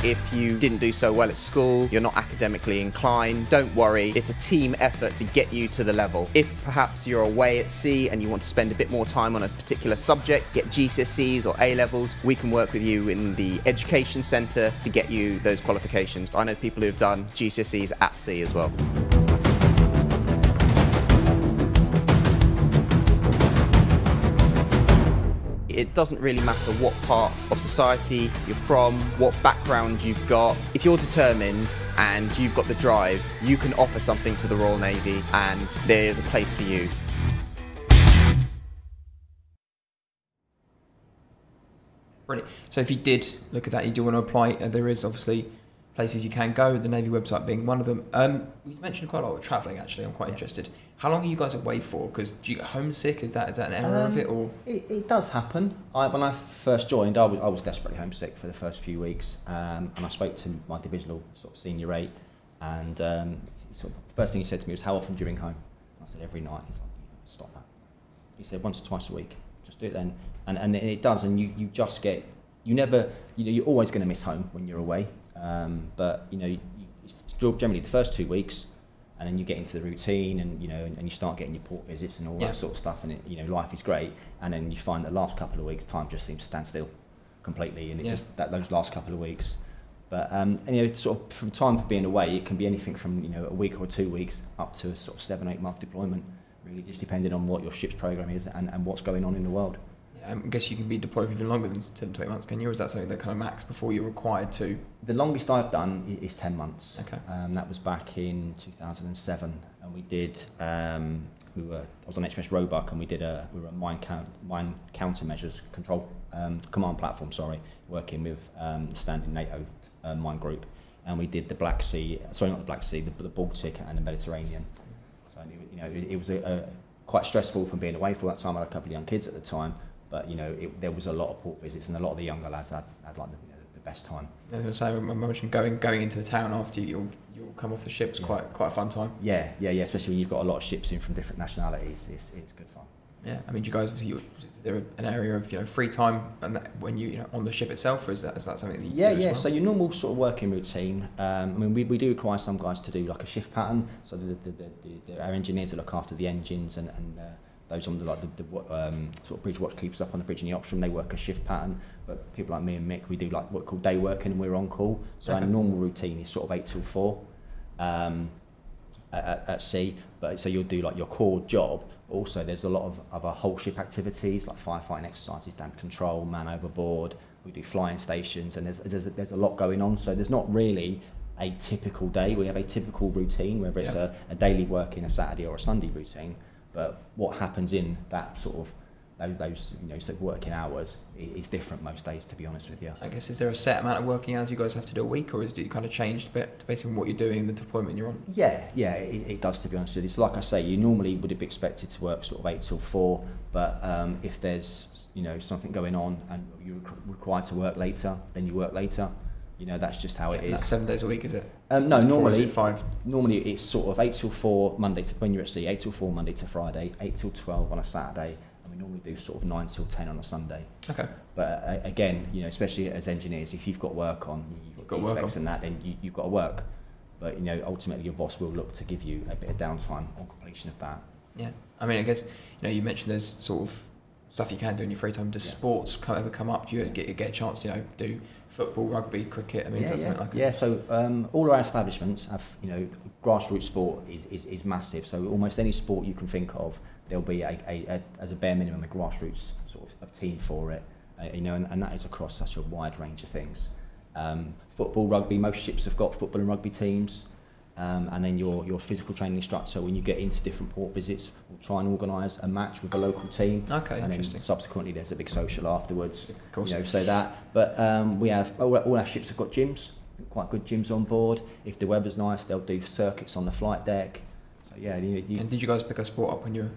S5: If you didn't do so well at school, you're not academically inclined, don't worry, it's a team effort to get you to the level. If perhaps you're away at sea and you want to spend a bit more time on a particular subject, get GCSEs or A-levels, we can work with you in the education centre to get you those qualifications. I know people who have done GCSEs at sea as well. It doesn't really matter what part of society you're from, what background you've got. If you're determined and you've got the drive, you can offer something to the Royal Navy, and there's a place for you.
S9: Brilliant. So if you did look at that, you do want to apply, there is obviously places you can go, the Navy website being one of them. We've mentioned quite a lot of travelling, actually. I'm quite interested. How long are you guys away for? Because do you get homesick? Is that an error of it? Or
S21: It does happen. When I first joined, I was desperately homesick for the first few weeks, and I spoke to my divisional sort of senior 8, and sort of the first thing he said to me was, "How often do you ring home?" I said, "Every night." He's like, "Stop that." He said, "Once or twice a week. Just do it then." And it does, and you just get, you're always going to miss home when you're away, but it's generally the first 2 weeks. And then you get into the routine, and and you start getting your port visits and all that sort of stuff, and life is great. And then you find the last couple of weeks, time just seems to stand still completely, and it's just those last couple of weeks. But sort of from time for being away, it can be anything from a week or 2 weeks up to a sort of 7-8 month deployment, really, just depending on what your ship's program is and what's going on in the world.
S9: I guess you can be deployed for even longer than 10 to 8 months, can you? Or is that something that kind of max before you're required to?
S21: The longest I've done is 10 months.
S9: Okay.
S21: That was back in 2007, and we did. I was on HMS Roebuck, and we were a mine countermeasures control command platform. Working with the standing NATO mine group, and we did the Black Sea. Sorry, not the Black Sea, the Baltic and the Mediterranean. So it was quite stressful from being away for that time. I had a couple of young kids at the time. But there was a lot of port visits, and a lot of the younger lads had like the best time.
S9: I was going to say, I imagine going into the town after you'll come off the ship's quite a fun time.
S21: Yeah. Especially when you've got a lot of ships in from different nationalities, it's good fun.
S9: Yeah, I mean, do you guys, is there an area of free time and when you on the ship itself, or is that something that you do as well?
S21: So your normal sort of working routine. I mean, we do require some guys to do like a shift pattern. So our engineers that look after the engines and those on the sort of bridge watch keeps up on the bridge in the option, they work a shift pattern. But people like me and Mick, we do like what we call day working, and we're on call. So our normal routine is sort of 8 till 4. at sea. But so you'll do like your core job. Also, there's a lot of other whole ship activities like firefighting exercises, damp control, man overboard. We do flying stations, and there's a lot going on. So there's not really a typical day. We have a typical routine, whether it's a daily working, a Saturday or a Sunday routine. But what happens in that sort of those sort of working hours is different most days, to be honest with you.
S9: I guess, is there a set amount of working hours you guys have to do a week, or is it kind of changed a bit based on what you're doing and the deployment you're on?
S21: Yeah, it does, to be honest with you. It's like I say, you normally would have expected to work sort of 8 till 4, but if there's something going on and you're required to work later, then you work later. That's just how it is.
S9: That's 7 days a week, is it?
S21: No, normally
S9: is it 5?
S21: Normally it's sort of 8 till 4 Monday to when you're at sea, 8 till 4 Monday to Friday, 8 till 12 on a Saturday, and we normally do sort of 9 till 10 on a Sunday.
S9: Okay.
S21: But again, especially as engineers, if you've got work on, you've got defects and that, then you've got to work. But ultimately your boss will look to give you a bit of downtime on completion of that.
S9: Yeah, I mean, I guess you mentioned there's sort of stuff you can do in your free time. Does sports ever come up? Do you get a chance to do football, rugby, cricket? I mean, is that something like that?
S21: Yeah, so all our establishments have, grassroots sport is massive. So almost any sport you can think of, there'll be as a bare minimum a grassroots sort of team for it. And that is across such a wide range of things. Football, rugby, most ships have got football and rugby teams. And then your physical training instructor, when you get into different port visits, will try and organise a match with a local team.
S9: Okay,
S21: and
S9: interesting.
S21: Then subsequently there's a big social afterwards.
S9: Of course.
S21: So that. But we have all our ships have got gyms, quite good gyms on board. If the weather's nice, they'll do circuits on the flight deck. So yeah.
S9: And did you guys pick a sport up when you were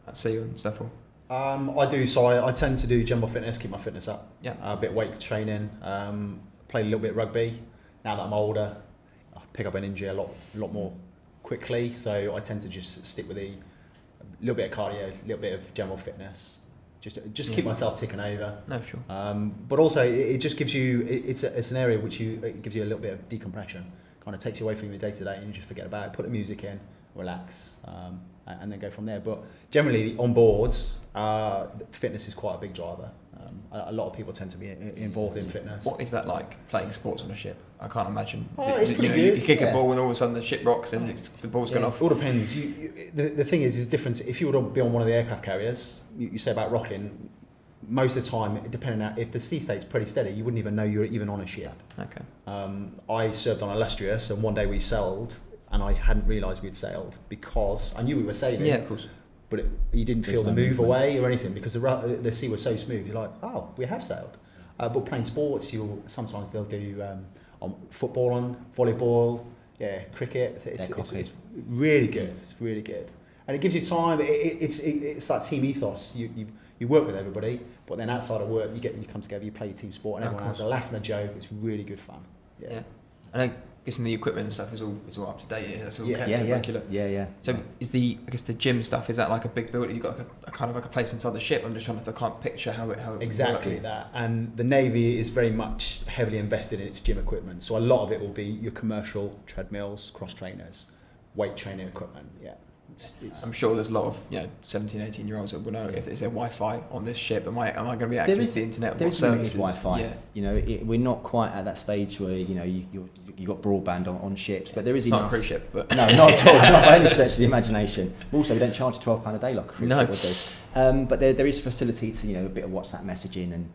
S9: at sea and stuff? Or?
S20: I do. So I tend to do general fitness, keep my fitness up.
S9: Yeah.
S20: A bit of weight training. Play a little bit of rugby. Now that I'm older, I pick up an injury a lot more quickly. So I tend to just stick with a little bit of cardio, a little bit of general fitness, just keep myself ticking over.
S9: No, sure.
S20: But also it just gives you. It's an area which it gives you a little bit of decompression. Kind of takes you away from your day to day, and you just forget about it. Put the music in, relax, and then go from there. But generally on boards, fitness is quite a big driver. A lot of people tend to be involved in fitness.
S9: What is that like, playing sports on a ship? I can't imagine.
S20: It's pretty good.
S9: You kick a ball and all of a sudden the ship rocks and the ball's gone off.
S20: It all depends. The thing is different. If you were to be on one of the aircraft carriers, you say about rocking, most of the time, depending on if the sea state's pretty steady, you wouldn't even know you were even on a ship.
S9: Okay.
S20: I served on Illustrious, and one day we sailed, and I hadn't realised we'd sailed because I knew we were sailing.
S9: Yeah, of course.
S20: But you didn't feel the move away or anything because the sea was so smooth. You're like, oh, we have sailed. But playing sports, sometimes they'll do football on, volleyball, cricket. It's really good. It's really good, and it gives you time. It's that team ethos. You work with everybody, but then outside of work, you come together, you play your team sport, and everyone has a laugh and a joke. It's really good fun. Yeah.
S9: And I'm guessing the equipment and stuff is all up to date. That's all kept regular.
S21: Yeah.
S9: So is the gym stuff, is that like a big building? You've got a kind of like a place inside the ship. I'm just trying to, I can't picture how it
S20: exactly
S9: works.
S20: That. And the Navy is very much heavily invested in its gym equipment. So a lot of it will be your commercial treadmills, cross trainers, weight training equipment. Yeah.
S9: I'm sure there's a lot of 17, 18-year-olds that will know if there's a Wi-Fi on this ship. Am I going to be access to the internet?
S21: There is Wi-Fi.
S9: Yeah.
S21: We're not quite at that stage where you got broadband on ships, but there is
S9: it's
S21: enough.
S9: Not a cruise ship, but
S21: no, not at all. Not by any stretch of the imagination. Also, we don't charge £12 a day like a cruise ship would do. But there is facility to a bit of WhatsApp messaging and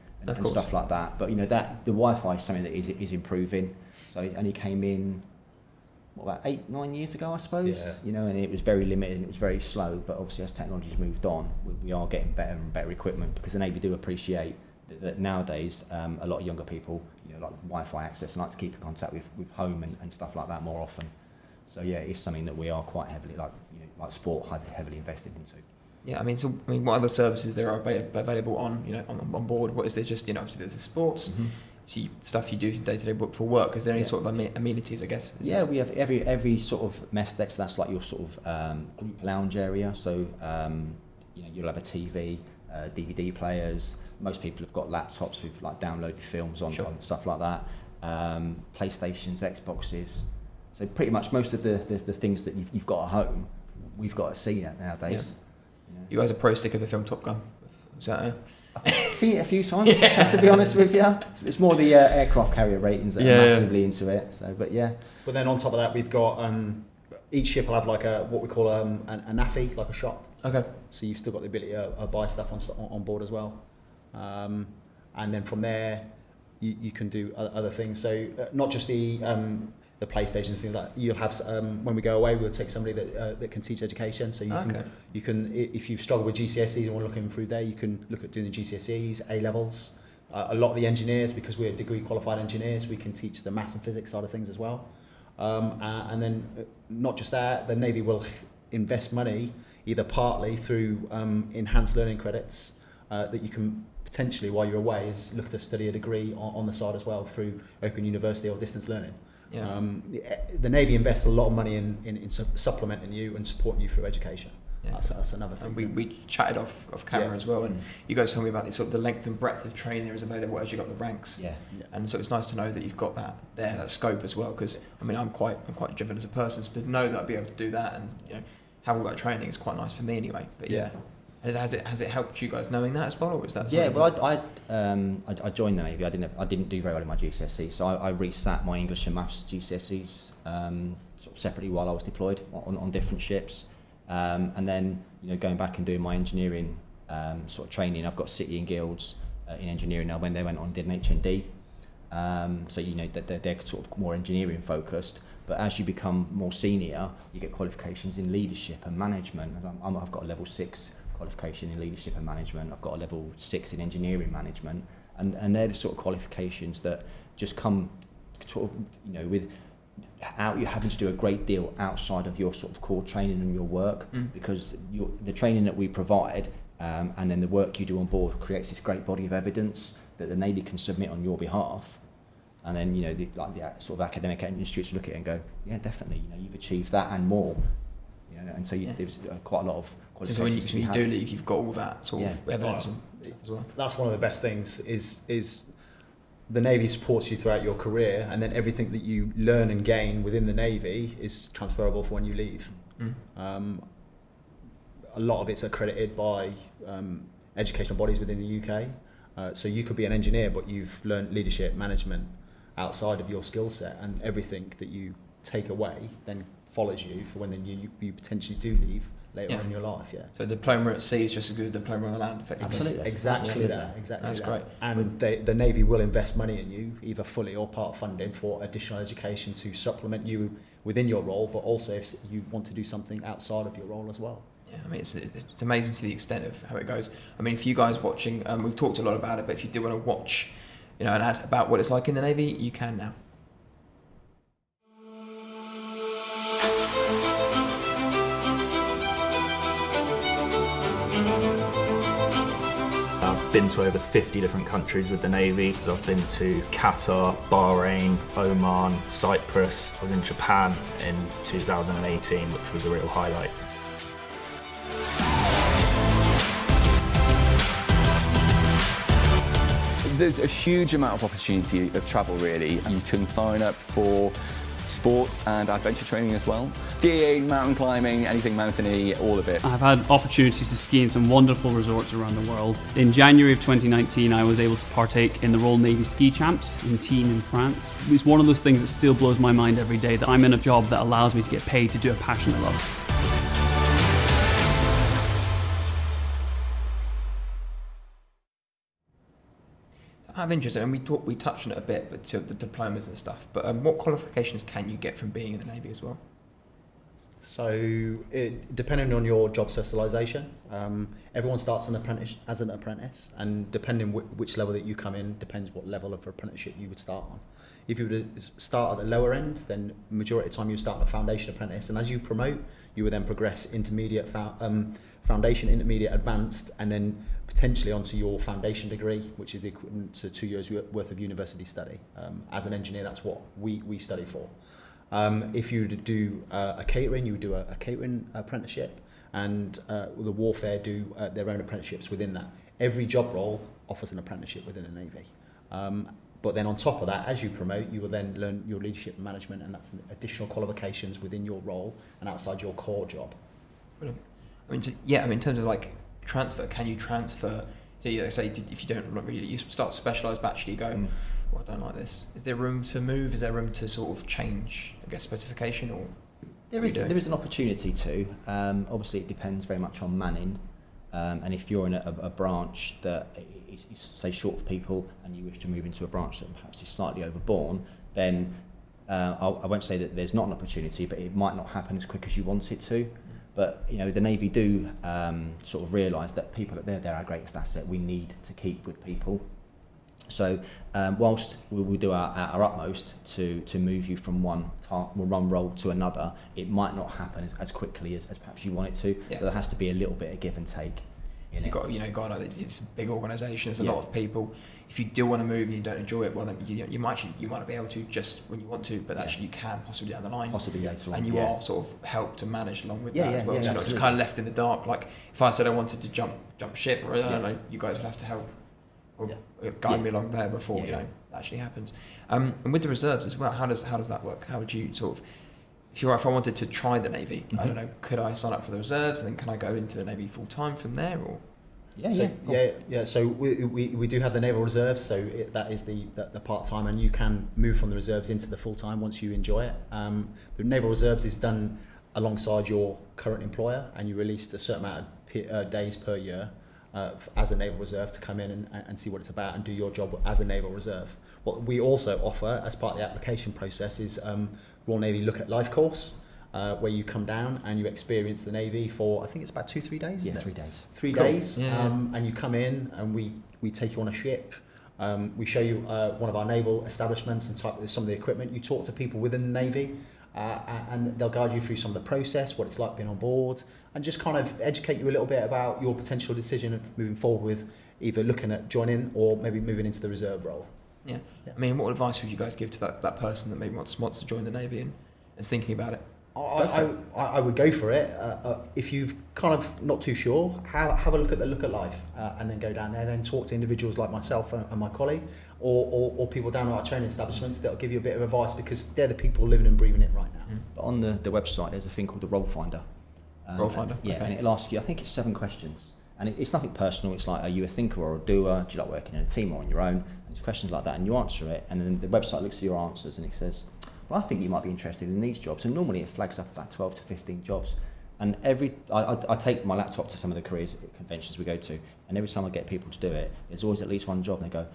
S21: stuff like that. But that the Wi-Fi is something that is improving. So it only came in about 8-9 years ago, I suppose.
S20: Yeah.
S21: And it was very limited and it was very slow. But obviously, as technology's moved on, we are getting better and better equipment because the Navy do appreciate that nowadays a lot of younger people, like Wi-Fi access, and like to keep in contact with home and stuff like that more often. So yeah, it's something that we are quite heavily like sport heavily invested into.
S9: Yeah, I mean, what other services there are available on board? What is there? Just obviously there's the sports. Mm-hmm. Stuff you do day to day for work. Is there any sort of amenities? I guess. We have every sort of mess deck. So that's like your sort of group lounge area. So you'll have a TV, DVD players. Most people have got laptops with like downloaded films on stuff like that. PlayStations, Xboxes. So pretty much most of the things that you've got at home, we've got at sea nowadays. Yeah. You guys are pro stick of the film Top Gun. Is that
S21: I've seen it a few times, to be honest with you. It's more the aircraft carrier ratings that are massively into it. So, but yeah.
S20: But then on top of that, we've got each ship will have like what we call a NAFI, like a shop.
S9: Okay.
S20: So you've still got the ability to buy stuff on board as well. And then from there, you can do other things. So not just the PlayStation things like you'll have. When we go away, we'll take somebody that can teach education. So you can if you've struggled with GCSEs and want to look to improve there, you can look at doing the GCSEs, A levels. A lot of the engineers, because we're degree qualified engineers, we can teach the maths and physics side of things as well. And then not just that, the Navy will invest money either partly through enhanced learning credits that you can potentially, while you're away, is look to study a degree on the side as well through Open University or distance learning.
S9: Yeah.
S20: The Navy invests a lot of money in supplementing you and supporting you through education.
S9: Yeah.
S20: That's another thing.
S9: And we chatted off camera as well, and you guys told me about the length and breadth of training there is available as you got the ranks.
S21: Yeah.
S9: And so it's nice to know that you've got that scope as well, because I mean I'm quite driven as a person, so to know that I'd be able to do that and have all that training is quite nice for me anyway. But yeah. Has it helped you guys knowing that as well, or is that something?
S21: Yeah, well, I joined the Navy. I didn't do very well in my GCSE, so I resat my English and Maths GCSEs sort of separately while I was deployed on different ships, and then going back and doing my engineering sort of training. I've got City and Guilds in engineering now. When they went on did an HND, so they're sort of more engineering focused. But as you become more senior, you get qualifications in leadership and management. And I've got a level 6 qualification in leadership and management. I've got a level 6 in engineering management, and they're the sort of qualifications that just come sort of without you having to do a great deal outside of your sort of core training and your work, because the training that we provide and then the work you do on board creates this great body of evidence that the Navy can submit on your behalf. And then the sort of academic institutes look at it and go, yeah, definitely, you've achieved that and more. And so there's quite a lot of qualifications.
S9: So when you do leave, you've got all that sort of evidence and stuff as well.
S20: That's one of the best things is the Navy supports you throughout your career, and then everything that you learn and gain within the Navy is transferable for when you leave. A lot of it's accredited by educational bodies within the UK. So you could be an engineer, but you've learned leadership, management outside of your skill set, and everything that you take away then follows you for when you potentially do leave later on in your life. So
S9: a diploma at sea is just as good as a diploma on the land, effectively.
S20: Absolutely. Exactly that.
S9: That's great.
S20: And the Navy will invest money in you, either fully or part funding, for additional education to supplement you within your role, but also if you want to do something outside of your role as well.
S9: Yeah, I mean, it's amazing to the extent of how it goes. I mean, if you guys watching, we've talked a lot about it, but if you do want to watch, an ad about what it's like in the Navy, you can now.
S10: I've been to over 50 different countries with the Navy. So I've been to Qatar, Bahrain, Oman, Cyprus. I was in Japan in 2018, which was a real highlight.
S22: There's a huge amount of opportunity of travel, really. You can sign up for sports and adventure training as well. Skiing, mountain climbing, anything mountainy, all of it.
S23: I've had opportunities to ski in some wonderful resorts around the world. In January of 2019, I was able to partake in the Royal Navy Ski Champs in Tignes in France. It's one of those things that still blows my mind every day, that I'm in a job that allows me to get paid to do a passion I love.
S9: I'm interested, and we touched on it a bit, but the diplomas and stuff. But what qualifications can you get from being in the Navy as well?
S20: So, depending on your job specialisation, everyone starts as an apprentice, and depending which level that you come in, depends what level of apprenticeship you would start on. If you were to start at the lower end, then majority of the time you start a foundation apprentice, and as you promote, you would then progress intermediate, foundation, intermediate, advanced, and then potentially onto your foundation degree, which is equivalent to 2 years worth of university study. As an engineer, that's what we study for. If you do a catering, you would do a catering apprenticeship, and the warfare do their own apprenticeships within that. Every job role offers an apprenticeship within the Navy. But then on top of that, as you promote, you will then learn your leadership and management, and that's additional qualifications within your role and outside your core job.
S9: Brilliant. In terms of like transfer, can you transfer? So say if you don't really, you start to specialise, but actually you go, well, I don't like this. Is there room to move? Is there room to sort of change, I guess, specification or?
S21: There is an opportunity to. Obviously, it depends very much on manning. And if you're in a branch that is, say, short of people, and you wish to move into a branch that perhaps is slightly overborne, then I won't say that there's not an opportunity, but it might not happen as quick as you want it to. But you know, the Navy do sort of realise that people, they're our greatest asset. We need to keep good people. So whilst we will do our utmost to move you from one role to another, it might not happen as quickly as perhaps you want it to.
S9: Yeah.
S21: So there has to be a little bit of give and take.
S9: You've got, like, it's a big organisation. There's a lot of people. If you do want to move and you don't enjoy it, well, then you might not be able to just when you want to, but actually you can possibly down the line.
S21: Possibly later on.
S9: And you are sort of helped to manage along with
S21: Yeah,
S9: that as well.
S21: yeah,
S9: So you're not just kind of left in the dark. Like if I said I wanted to jump ship, or I don't know, you guys would have to help or guide me along there before you know that actually happens. And with the reserves as well, how does that work? How would you sort of, if I wanted to try the Navy, I don't know, could I sign up for the reserves and then can I go into the Navy full time from there, or?
S20: So we do have the Naval Reserves, so that is the part-time, and you can move from the reserves into the full-time once you enjoy it. The Naval Reserves is done alongside your current employer, and you released a certain amount of days per year as a Naval Reserve to come in and see what it's about and do your job as a Naval Reserve. What we also offer as part of the application process is Royal Navy Look at Life course, where you come down and you experience the Navy for, I think it's about 2-3 days, isn't it?
S21: 3 days.
S20: 3
S21: Cool.
S20: days,
S21: Yeah.
S20: and you come in and we take you on a ship. We show you one of our naval establishments and some of the equipment. You talk to people within the Navy, and they'll guide you through some of the process, what it's like being on board, and just kind of educate you a little bit about your potential decision of moving forward with either looking at joining or maybe moving into the reserve role.
S9: Yeah. I mean, what advice would you guys give to that person that maybe wants to join the Navy and is thinking about it?
S20: I would go for it. If you've kind of not too sure, have a look at life, and then go down there. Then talk to individuals like myself and my colleague, or people down at our training establishments that'll give you a bit of advice, because they're the people living and breathing it right now.
S21: But on the website, there's a thing called the Role Finder.
S9: Role Finder.
S21: Yeah,
S9: okay.
S21: and it'll ask you, I think it's 7 questions, and it's nothing personal. It's like, are you a thinker or a doer? Do you like working in a team or on your own? And it's questions like that, and you answer it, and then the website looks at your answers and it says, well, I think you might be interested in these jobs. And normally it flags up about 12 to 15 jobs. And I take my laptop to some of the careers conventions we go to, and every time I get people to do it, there's always at least one job, and they go,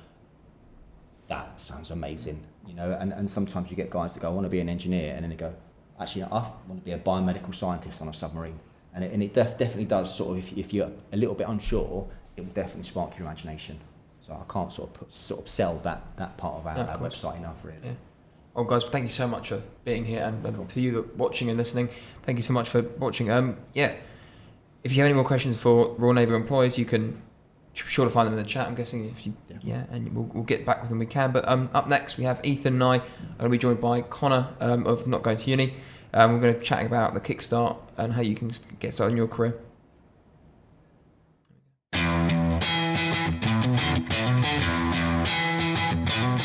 S21: that sounds amazing, you know. And sometimes you get guys that go, I want to be an engineer, and then they go, actually, I want to be a biomedical scientist on a submarine. And it definitely does sort of, if you're a little bit unsure, it will definitely spark your imagination. So I can't sort of sell that part of our website enough, really.
S9: Yeah. Well, guys, thank you so much for being here, and to you that watching and listening, thank you so much for watching. If you have any more questions for Royal Navy employees, you can sure to find them in the chat. I'm guessing and we'll get back with them when we can. But up next we have Ethan and I are going to be joined by Connor of Not Going to Uni. We're going to be chatting about the Kickstart and how you can get started in your career.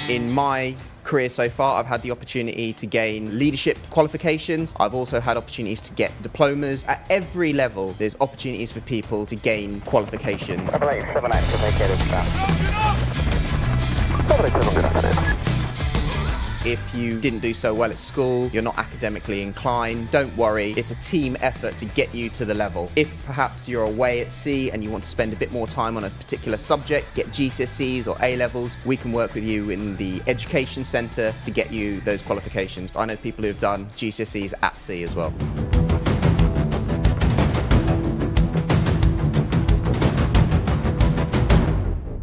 S5: In my career so far, I've had the opportunity to gain leadership qualifications. I've also had opportunities to get diplomas. At every level, there's opportunities for people to gain qualifications. If you didn't do so well at school, you're not academically inclined, don't worry. It's a team effort to get you to the level. If perhaps you're away at sea and you want to spend a bit more time on a particular subject, get GCSEs or A-levels, we can work with you in the education centre to get you those qualifications. I know people who have done GCSEs at sea as well.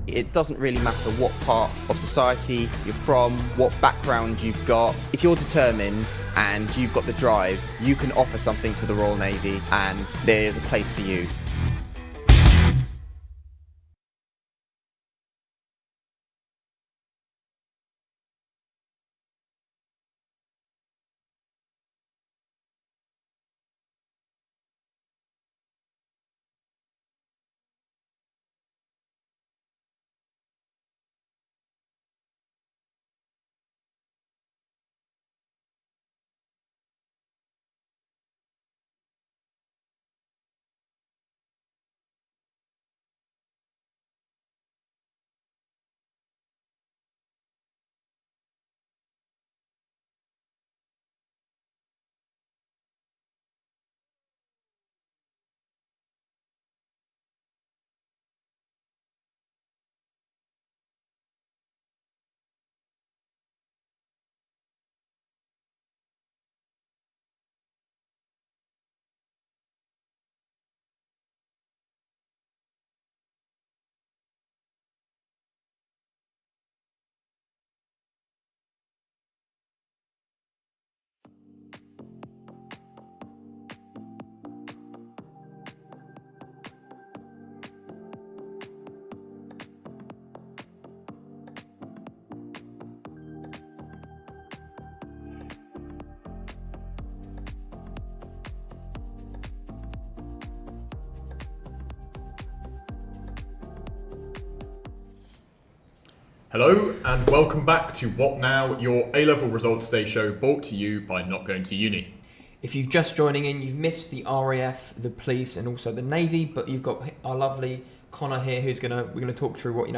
S5: It doesn't really matter what part of society you're from, what background you've got. If you're determined and you've got the drive, you can offer something to the Royal Navy, and there's a place for you.
S12: Hello and welcome back to What Now, your A-Level Results Day show brought to you by Not Going to Uni.
S9: If you've just joining in, you've missed the RAF, the police, and also the Navy, but you've got our lovely Connor here, who's we're gonna talk through what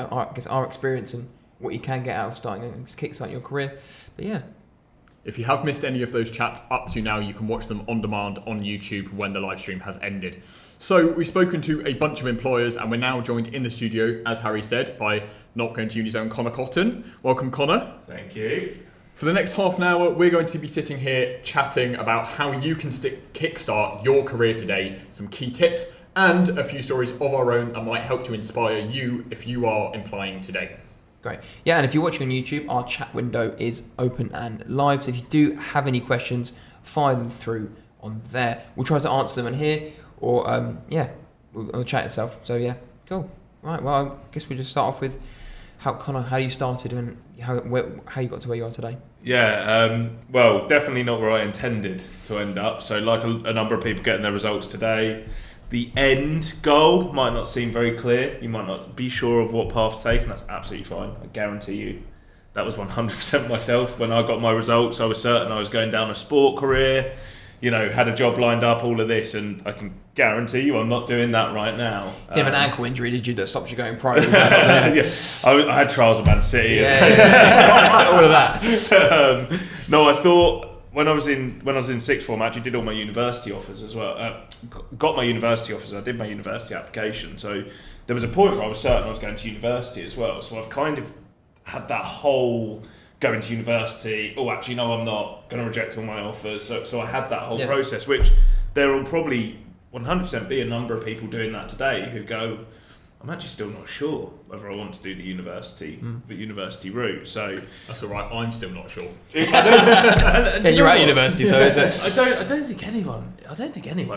S9: our experience and what you can get out of starting and kickstart your career. But yeah.
S12: If you have missed any of those chats up to now, you can watch them on demand on YouTube when the live stream has ended. So we've spoken to a bunch of employers and we're now joined in the studio, as Harry said, by Not Going to Uni's own Connor Cotton. Welcome, Connor.
S7: Thank you.
S12: For the next half an hour, we're going to be sitting here chatting about how you can kickstart your career today, some key tips and a few stories of our own that might help to inspire you if you are applying today.
S9: Great. Yeah, and if you're watching on YouTube, our chat window is open and live. So if you do have any questions, fire them through on there. We'll try to answer them in here, or we'll chat itself. So yeah, cool. Right. Well, I guess we'll just start off with how you started and how you got to where you are today.
S7: Yeah. Well, definitely not where I intended to end up. So like a number of people getting their results today. The end goal might not seem very clear. You might not be sure of what path to take, and that's absolutely fine. I guarantee you that was 100% myself. When I got my results, I was certain I was going down a sport career, had a job lined up, all of this, and I can guarantee you I'm not doing that right now.
S9: You have an ankle injury, did you, that stopped you going pro? Was that not there?
S7: I had trials of Man City.
S9: Yeah. All of that.
S7: No, I thought... When I was in sixth form, I actually did all my university offers as well. Got my university offers. I did my university application. So there was a point where I was certain I was going to university as well. So I've kind of had that whole going to university. Oh, actually, no, I'm not going to reject all my offers. So I had that whole process, which there will probably 100% be a number of people doing that today who go, I'm actually still not sure whether I want to do the university route. So
S12: that's all right. I'm still not sure.
S9: And you're at university, so is it?
S7: I don't think anyone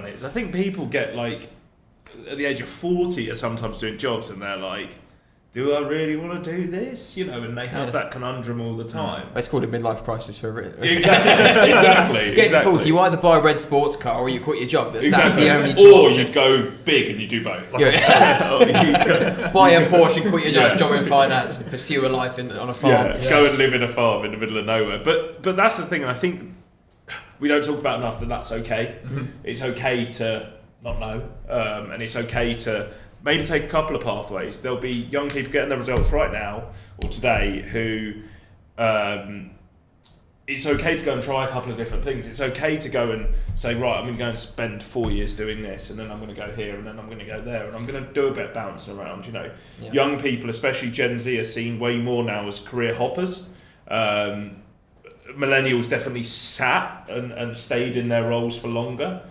S7: is. I think people get like at the age of 40 are sometimes doing jobs and they're like, do I really want to do this? And they have that conundrum all the time.
S9: It's called a midlife crisis for it.
S7: Exactly.
S9: Get to 40, you either buy a red sports car or you quit your job. That's the only two
S7: Or
S9: options.
S7: you go big and you do both.
S9: Buy a Porsche and quit your job in finance and pursue a life on a farm.
S7: Go and live in a farm in the middle of nowhere. But that's the thing, and I think we don't talk about enough that that's okay. Mm-hmm. It's okay to not know, and it's okay to maybe take a couple of pathways. There'll be young people getting their results right now or today who it's okay to go and try a couple of different things. It's okay to go and say, right, I'm going to go and spend 4 years doing this, and then I'm going to go here, and then I'm going to go there, and I'm going to do a bit of bouncing around. Young people, especially Gen Z, are seen way more now as career hoppers. Millennials definitely sat and stayed in their roles for longer.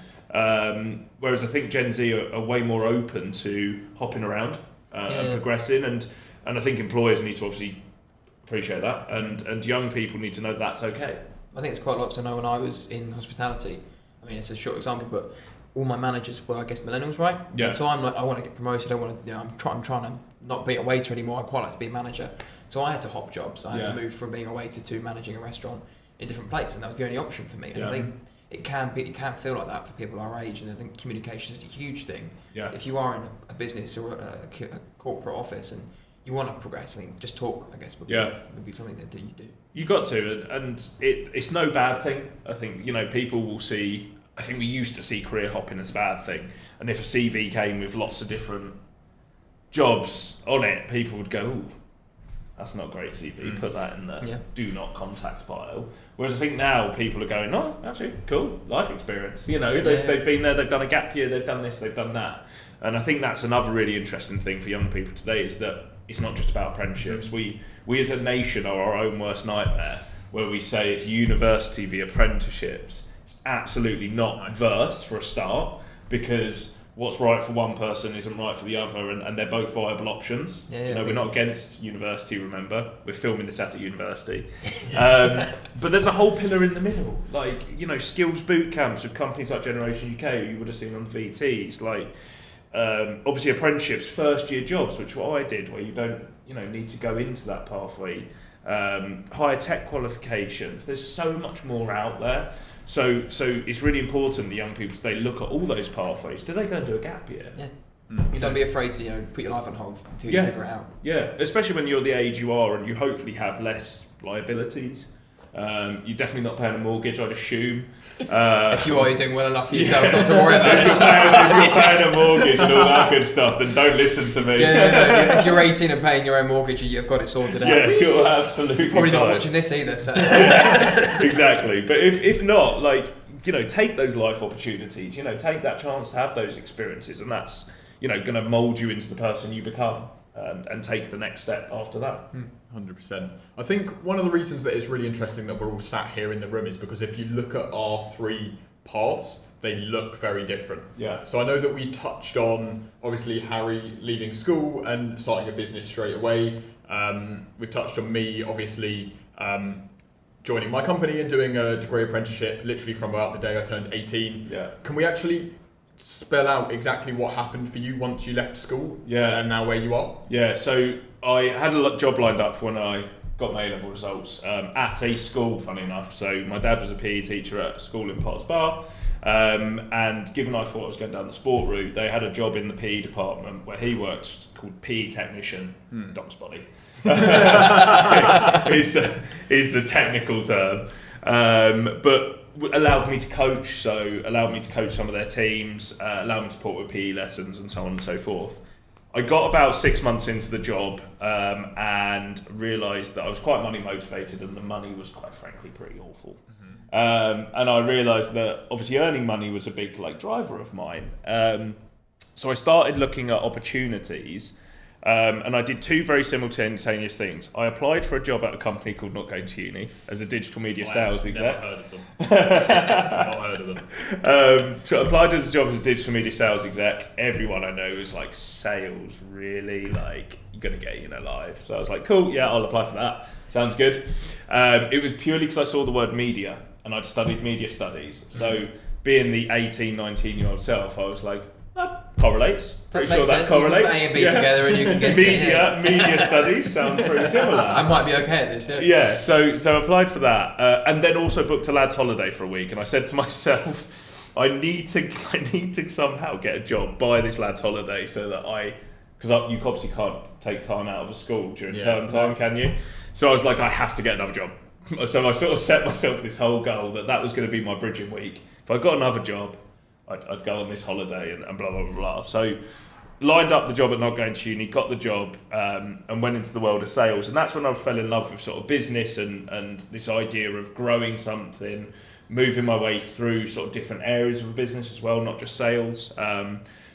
S7: Whereas I think Gen Z are way more open to hopping around and progressing, and I think employers need to obviously appreciate that, and young people need to know that's okay.
S9: I think it's quite a lot to know. When I was in hospitality, I mean, it's a short example, but all my managers were, I guess, millennials, right?
S7: Yeah.
S9: And so I'm like, I want to get promoted. I want to, I'm trying to not be a waiter anymore. I quite like to be a manager. So I had to hop jobs. I had to move from being a waiter to managing a restaurant in different places, and that was the only option for me. And I think it can feel like that for people our age, and I think communication is a huge thing.
S7: Yeah.
S9: If you are in a business or a corporate office and you want to progress, I think just talk, I guess, would be something that you do.
S7: You got to, and it's no bad thing. I think, people will see, I think we used to see career hopping as a bad thing, and if a CV came with lots of different jobs on it, people would go, ooh, that's not a great CV, put that in the do not contact pile. Whereas I think now people are going, oh, actually, cool, life experience. They've been there, they've done a gap year, they've done this, they've done that. And I think that's another really interesting thing for young people today, is that it's not just about apprenticeships. We as a nation are our own worst nightmare, where we say it's university via apprenticeships. It's absolutely not verse for a start, because what's right for one person isn't right for the other, and they're both viable options. We're not against university, remember. We're filming this at university. But there's a whole pillar in the middle, like, skills boot camps with companies like Generation UK, you would have seen on VTs, like, obviously apprenticeships, first year jobs, which what I did, where you don't need to go into that pathway. Higher tech qualifications, there's so much more out there. So it's really important that young people today look at all those pathways. Do they go and do a gap year?
S9: Yeah. You don't be afraid to put your life on hold until you figure it out.
S7: Yeah, especially when you're the age you are and you hopefully have less liabilities. You're definitely not paying a mortgage, I'd assume.
S9: If you are, you're doing well enough for yourself not to worry about it.
S7: If you're paying a mortgage and all that good stuff, then don't listen to me.
S9: If you're 18 and paying your own mortgage, you've got it sorted out.
S7: Yeah, you're absolutely
S9: probably not
S7: fine.
S9: watching this either. So.
S7: Exactly, but if not, take those life opportunities. Take that chance to have those experiences, and that's going to mould you into the person you become. And take the next step after that.
S12: 100%. I think one of the reasons that it's really interesting that we're all sat here in the room is because if you look at our 3 paths, they look very different.
S7: Yeah.
S12: So I know that we touched on, obviously, Harry leaving school and starting a business straight away. We've touched on me, obviously, joining my company and doing a degree apprenticeship literally from about the day I turned 18.
S7: Yeah.
S12: Can we actually spell out exactly what happened for you once you left school?
S7: Yeah.
S12: And now where you are?
S7: Yeah, so I had a job lined up for when I got my A-level results at a school, funny enough. So my dad was a PE teacher at a school in Potts Bar, and given I thought I was going down the sport route, they had a job in the PE department where he worked called PE technician, dog's body. is the technical term. But allowed me to coach, some of their teams, allowed me to support with PE lessons and so on and so forth. I got about 6 months into the job and realised that I was quite money motivated and the money was quite frankly pretty awful. And I realised that obviously earning money was a big driver of mine. So I started looking at opportunities. And I did 2 very simultaneous things. I applied for a job at a company called Not Going to Uni as a digital media sales exec.
S12: Never heard of them. Not heard of them.
S7: So I applied as a job as a digital media sales exec. Everyone I know is sales, really, you're going to get live. So I was like, cool, yeah, I'll apply for that. Sounds good. It was purely because I saw the word media and I'd studied media studies. So being the 18, 19-year-old self, I was like, that correlates. Pretty sure that correlates.
S9: You can put A and B together and you can get
S7: media studies sounds pretty similar.
S9: I might be okay at this, yeah.
S7: Yeah, so I applied for that, and then also booked a lad's holiday for a week. And I said to myself, I need to somehow get a job by this lad's holiday so that because you obviously can't take time out of a school during term time, can you? So I was like, I have to get another job. So I sort of set myself this whole goal that was going to be my bridging week. If I got another job, I'd go on this holiday and blah, blah, blah, blah. So lined up the job at Not Going to Uni, got the job and went into the world of sales. And that's when I fell in love with sort of business and this idea of growing something, moving my way through sort of different areas of a business as well, not just sales.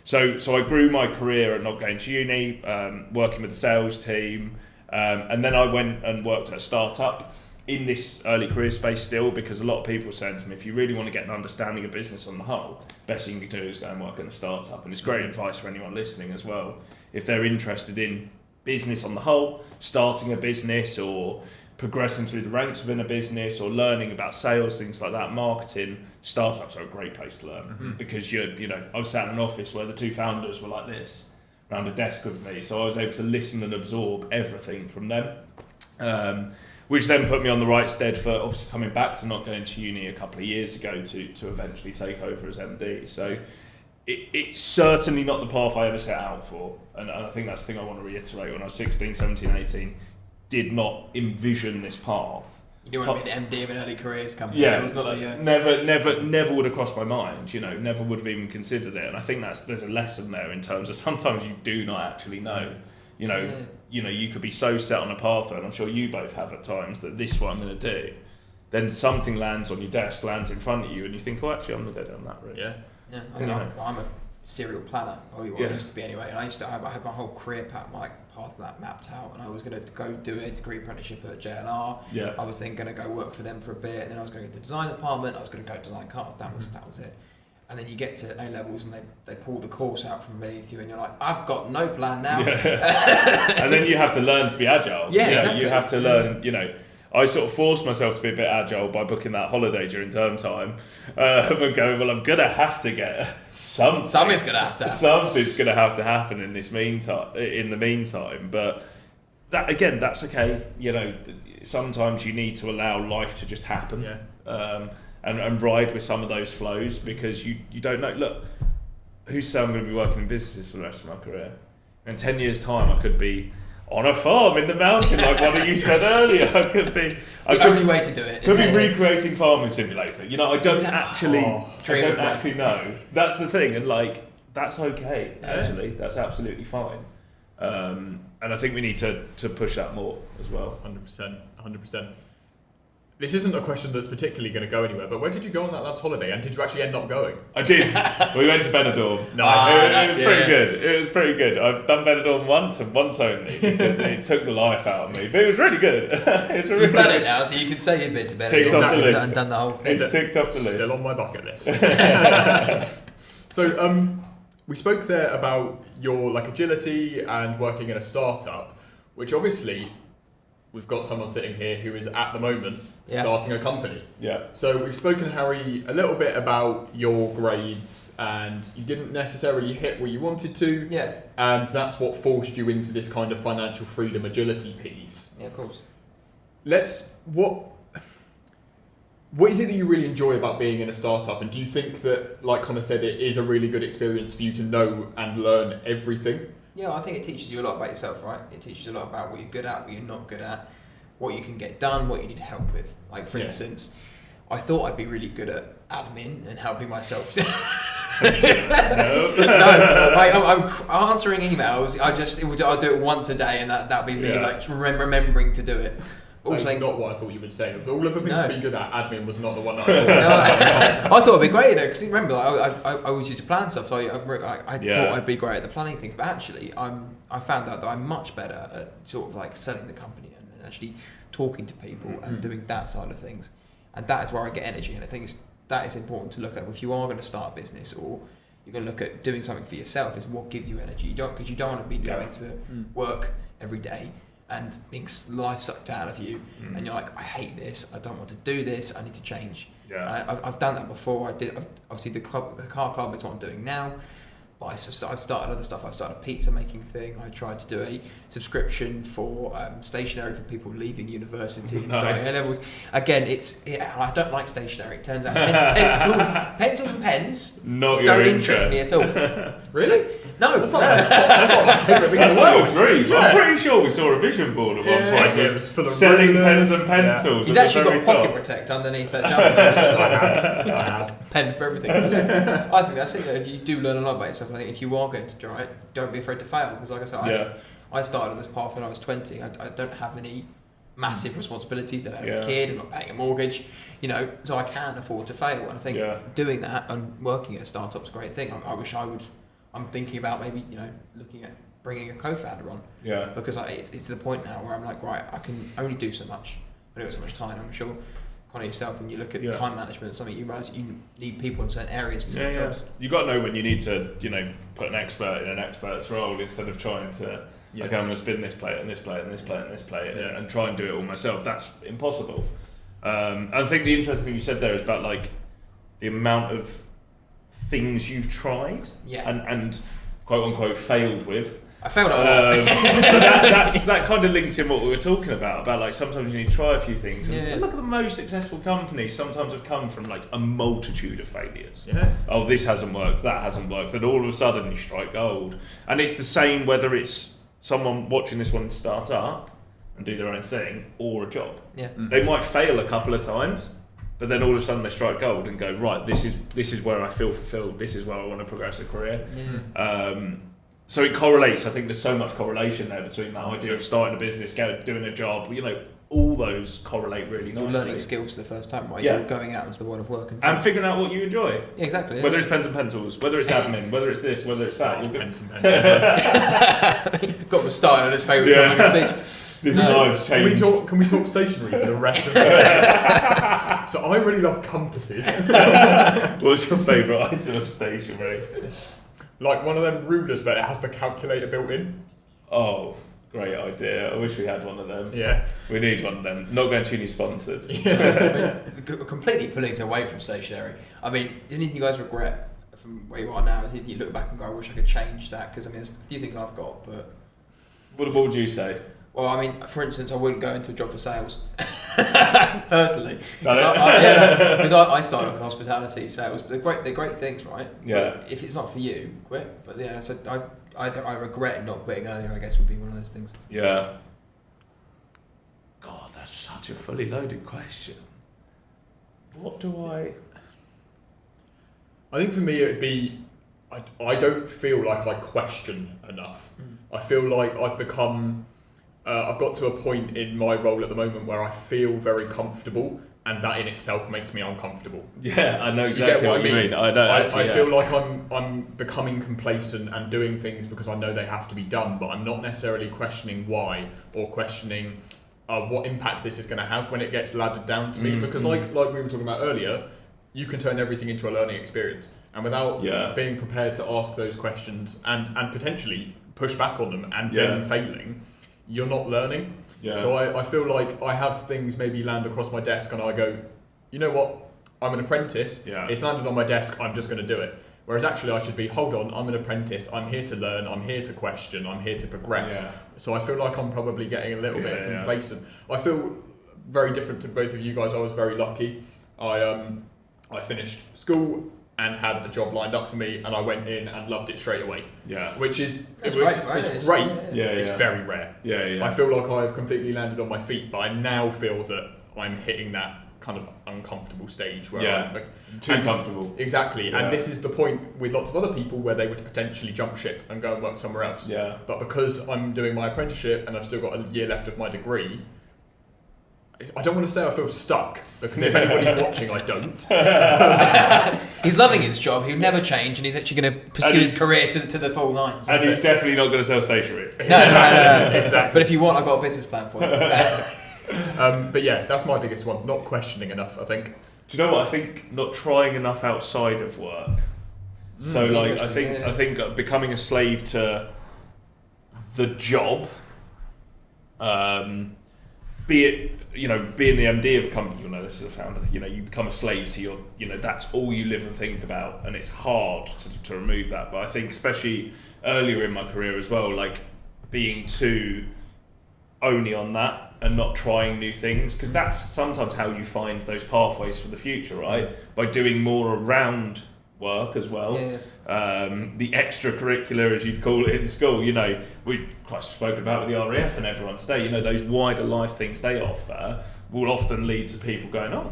S7: So I grew my career at Not Going to Uni, working with the sales team. And then I went and worked at a startup in this early career space still, because a lot of people are saying to me, if you really want to get an understanding of business on the whole, best thing you can do is go and work in a startup. And it's great advice for anyone listening as well. If they're interested in business on the whole, starting a business or progressing through the ranks within a business or learning about sales, things like that, marketing, startups are a great place to learn because I was sat in an office where the 2 founders were like this around a desk with me. So I was able to listen and absorb everything from them. Which then put me on the right stead for obviously coming back to Not Going to Uni a couple of years ago to eventually take over as MD. So it's certainly not the path I ever set out for. And I think that's the thing I want to reiterate. When I was 16, 17, 18, did not envision this path.
S9: You don't want to be the MD of an early careers company.
S7: Yeah,
S9: that was not the,
S7: never would have crossed my mind. Never would have even considered it. And I think there's a lesson there in terms of sometimes you do not actually know. You could be so set on a path, and I'm sure you both have at times, that this is what I'm going to do. Then something lands on your desk, lands in front of you, and you think, oh, actually, I'm going to go down that route.
S9: Yeah. I'm a serial planner, or I used to be anyway. And I had my whole career path mapped out, and I was going to go do a degree apprenticeship at JLR.
S7: Yeah.
S9: I was then going to go work for them for a bit, and then I was going to go to the design department. I was going to go design cars. That was it. And then you get to A levels and they pull the course out from beneath you, and you're like, I've got no plan now.
S7: Yeah. And then you have to learn to be agile.
S9: Yeah, exactly.
S7: You have to learn. I sort of forced myself to be a bit agile by booking that holiday during term time, and going, well, I'm gonna have to get something.
S9: Something's gonna have to happen.
S7: Something's gonna have to happen in the meantime. But that's okay. Sometimes you need to allow life to just happen. And ride with some of those flows, because you don't know. Look, who's to say I'm going to be working in businesses for the rest of my career? In 10 years' time, I could be on a farm in the mountain, like one of you said earlier. I could be.
S9: The only way to do it.
S7: Could be recreating Farming Simulator. You know, I don't actually know. That's the thing, and like that's okay. Actually, that's absolutely fine. And I think we need to push that more as well.
S12: 100%. This isn't a question that's particularly going to go anywhere, but where did you go on that last holiday, and did you actually end up going?
S7: I did. We went to Benidorm.
S12: Nice.
S7: It was pretty good. It was pretty good. I've done Benidorm once and once only because it took the life out of me, but it was really good.
S9: You've done it now, so you can say you've been to Benidorm.
S7: Ticked off the list.
S9: And done the whole thing.
S7: It's ticked off the list.
S12: Still on my bucket list. So, we spoke there about your like agility and working in a startup, which obviously we've got someone sitting here who is at the moment starting a company.
S7: Yeah.
S12: So we've spoken, Harry, a little bit about your grades, and you didn't necessarily hit where you wanted to.
S9: Yeah.
S12: And that's what forced you into this kind of financial freedom agility piece.
S9: Yeah, of course.
S12: What is it that you really enjoy about being in a startup? And do you think that, like Connor said, it is a really good experience for you to know and learn everything?
S9: Yeah, I think it teaches you a lot about yourself, right? It teaches you a lot about what you're good at, what you're not good at, what you can get done, what you need help with. Like, for instance, I thought I'd be really good at admin and helping myself. I'm answering emails. I'll do it once a day, and that'll be me like remembering to do it.
S12: That's not what I thought you would say. Of all of the things to be good at, admin was not the one that
S9: I thought. I thought I'd be great at it, because remember, I always used to plan stuff, so I thought I'd be great at the planning things. But actually, I found out that I'm much better at sort of like selling the company and actually talking to people and doing that side of things. And that is where I get energy. And I think that is important to look at if you are going to start a business, or you're going to look at doing something for yourself. Is what gives you energy. Because you don't want to be going to work every day and being life sucked out of you, and you're like, I hate this, I don't want to do this, I need to change. I've done that before. Obviously the car club is what I'm doing now, but I've started other stuff. I started a pizza making thing. I tried to do a subscription for stationery for people leaving university and starting A-levels. Again, I don't like stationery. It turns out pencils and pens don't interest me at all.
S12: Really?
S9: No.
S12: That's not my favourite thing in the world.
S7: That's not your dream. Yeah. I'm pretty sure we saw a vision board at one point.
S12: It was full of
S7: selling
S12: rulers.
S7: pens and pencils.
S9: He's actually got pocket protect underneath that jumper. I have. Pen for everything. I think that's it. You do learn a lot about yourself. I think if you are going to try it, don't be afraid to fail. Because like I said, I started on this path when I was 20. I don't have any massive responsibilities. I don't have a kid. I'm not paying a mortgage. So I can afford to fail. And I think doing that and working at a startup is a great thing. I wish I would. I'm thinking about maybe looking at bringing a co-founder on. Yeah. Because it's to the point now where I'm like, right, I can only do so much. I don't have so much time. I'm sure, Connor, yourself, when you look at time management, something you realise you need people in certain areas to do jobs.
S7: You got to know when you need to, put an expert in an expert's role instead of trying to. Okay, I'm going to spin this plate and this plate and this plate and this plate and try and do it all myself. That's impossible. I think the interesting thing you said there is about like the amount of things you've tried and quote unquote failed with.
S9: I failed a lot.
S7: That kind of links in what we were talking about like sometimes you need to try a few things. And look at the most successful companies sometimes have come from like a multitude of failures. Oh, this hasn't worked, that hasn't worked, and all of a sudden you strike gold. And it's the same whether it's someone watching this one start up and do their own thing or a job. They might fail a couple of times, but then all of a sudden they strike gold and go, right, this is where I feel fulfilled, this is where I want to progress a career. So it correlates. I think there's so much correlation there between that idea of starting a business, doing a job, all those correlate really nicely.
S9: You're learning skills for the first time, right? You're going out into the world of work
S7: and figuring out what you enjoy.
S9: Yeah, exactly.
S7: Whether it's pens and pencils, whether it's admin, whether it's this, whether it's that.
S12: Pens and pencils.
S9: Got the style of his favourite topic of speech.
S7: This life's changed.
S12: Can we talk stationery for the rest of the So I really love compasses.
S7: What's your favourite item of stationery?
S12: Like one of them rulers, but it has the calculator built in.
S7: Oh, great idea. I wish we had one of them.
S12: Yeah.
S7: We need one of them. Not going to uni sponsored.
S9: Completely pulling it away from stationery. I mean, anything you guys regret from where you are now? You look back and go, I wish I could change that, because there's a few things I've got, but...
S7: What would you say?
S9: Well, I mean, for instance, I wouldn't go into a job for sales, personally. Because I started off in hospitality sales. They're great things, right?
S7: Yeah.
S9: But if it's not for you, quit. But yeah, so I regret not quitting earlier, I guess, would be one of those things.
S7: Yeah. God, that's such a fully loaded question. What do I
S12: think for me it would be, I don't feel like I question enough. I feel like I've become, I've got to a point in my role at the moment where I feel very comfortable, and that in itself makes me uncomfortable.
S7: Yeah, I know exactly what you mean.
S12: I feel like I'm becoming complacent and doing things because I know they have to be done, but I'm not necessarily questioning why or questioning what impact this is going to have when it gets laddered down to me. Because like we were talking about earlier, you can turn everything into a learning experience, and without being prepared to ask those questions and potentially push back on them and then failing, you're not learning. So I feel like I have things maybe land across my desk and I go, you know what, I'm an apprentice, it's landed on my desk, I'm just going to do it. Whereas actually I should be, hold on, I'm an apprentice, I'm here to learn, I'm here to question, I'm here to progress. So I feel like I'm probably getting a little bit complacent. I feel very different to both of you guys. I was very lucky. I finished school and had a job lined up for me, and I went in and loved it straight away. Which is great. It's very rare. I feel like I've completely landed on my feet, but I now feel that I'm hitting that kind of uncomfortable stage where I'm
S7: too comfortable.
S12: Exactly. And this is the point with lots of other people where they would potentially jump ship and go and work somewhere else. But because I'm doing my apprenticeship and I've still got a year left of my degree, I don't want to say I feel stuck, because if anybody's watching, I don't.
S9: He's loving his job, he'll never change, and he's actually going to pursue his career to the full nines.
S7: And he's definitely not going to sell stationery.
S9: No. Exactly. But if you want, I've got a business plan for you.
S12: But yeah, that's my biggest one, not questioning enough, I think.
S7: Do you know what? I think not trying enough outside of work. So like, I think becoming a slave to the job, be it, being the MD of a company, you'll know this as a founder, you become a slave to your, that's all you live and think about, and it's hard to remove that. But I think especially earlier in my career as well, like being too only on that and not trying new things, because that's sometimes how you find those pathways for the future, right? By doing more around work as well. The extracurricular, as you'd call it in school, we've quite spoken about with the RAF and everyone today, those wider life things they offer will often lead to people going, oh,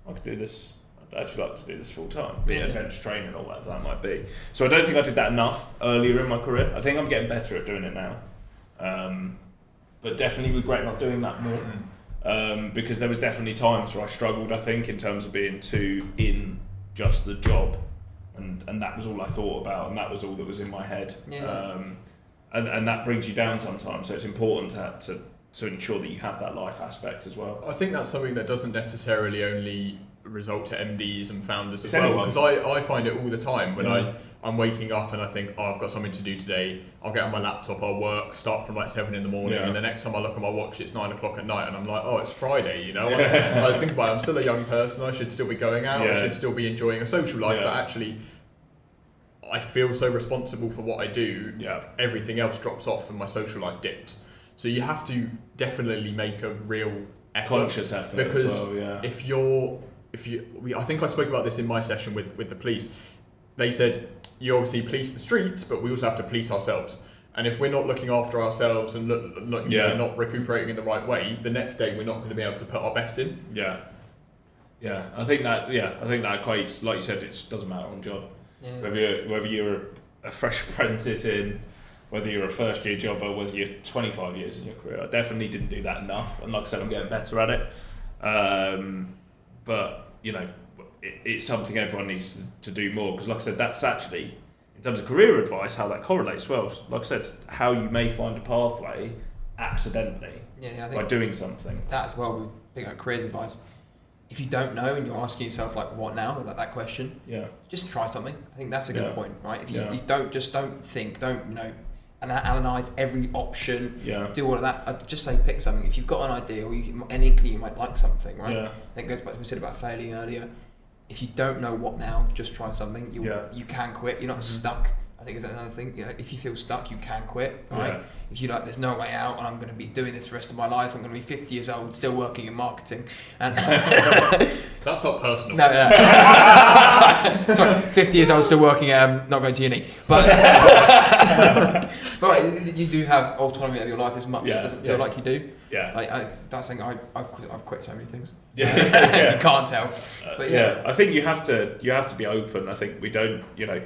S7: I could do this, I'd actually like to do this full time, be it adventure training or whatever that might be. So I don't think I did that enough earlier in my career. I think I'm getting better at doing it now. But definitely regret not doing that more, because there was definitely times where I struggled, I think, in terms of being too in just the job. And that was all I thought about, and that was all that was in my head. And that brings you down sometimes, so it's important to ensure that you have that life aspect as well.
S12: I think that's something that doesn't necessarily only result to MDs and founders as well, because I find it all the time when I'm waking up and I think, oh, I've got something to do today, I'll get on my laptop, I'll work, start from like 7 in the morning, and the next time I look at my watch it's 9 o'clock at night, and I'm like, oh, it's Friday, I think about it, I'm still a young person, I should still be going out, I should still be enjoying a social life, but actually I feel so responsible for what I do, everything else drops off and my social life dips. So you have to definitely make a real effort,
S7: conscious effort,
S12: because
S7: as well,
S12: I think I spoke about this in my session with the police. They said, you obviously police the streets, but we also have to police ourselves. And if we're not looking after ourselves and not recuperating in the right way, the next day we're not going to be able to put our best in.
S7: I think that equates, like you said, it doesn't matter on job. Whether you're a fresh apprentice in, whether you're a first year jobber, whether you're 25 years in your career, I definitely didn't do that enough. And like I said, I'm getting better at it. But it's something everyone needs to do more, because like I said, that's actually, in terms of career advice, how that correlates well. Like I said, how you may find a pathway accidentally by doing something.
S9: That as well, with picking up careers advice. If you don't know and you're asking yourself like, what now, like that question, just try something. I think that's a good point, right? If you don't think, and analyse every option, do all of that. I'd just say pick something. If you've got an idea or anything you might like something, right? I think it goes back to what we said about failing earlier. If you don't know what now, just try something. You can quit. You're not stuck. think it's another thing. You know, if you feel stuck, you can quit, right?
S7: Yeah.
S9: If you like, there's no way out, and I'm going to be doing this the rest of my life. I'm going to be 50 years old, still working in marketing, and
S12: that felt personal.
S9: No. Sorry, 50 years old, still working, not going to uni. But but you do have autonomy of your life as much. It doesn't feel like you do.
S7: Yeah.
S9: Like that's something I've quit so many things.
S7: Yeah.
S9: You can't tell. But
S7: yeah, I think you have to be open. I think we don't, you know.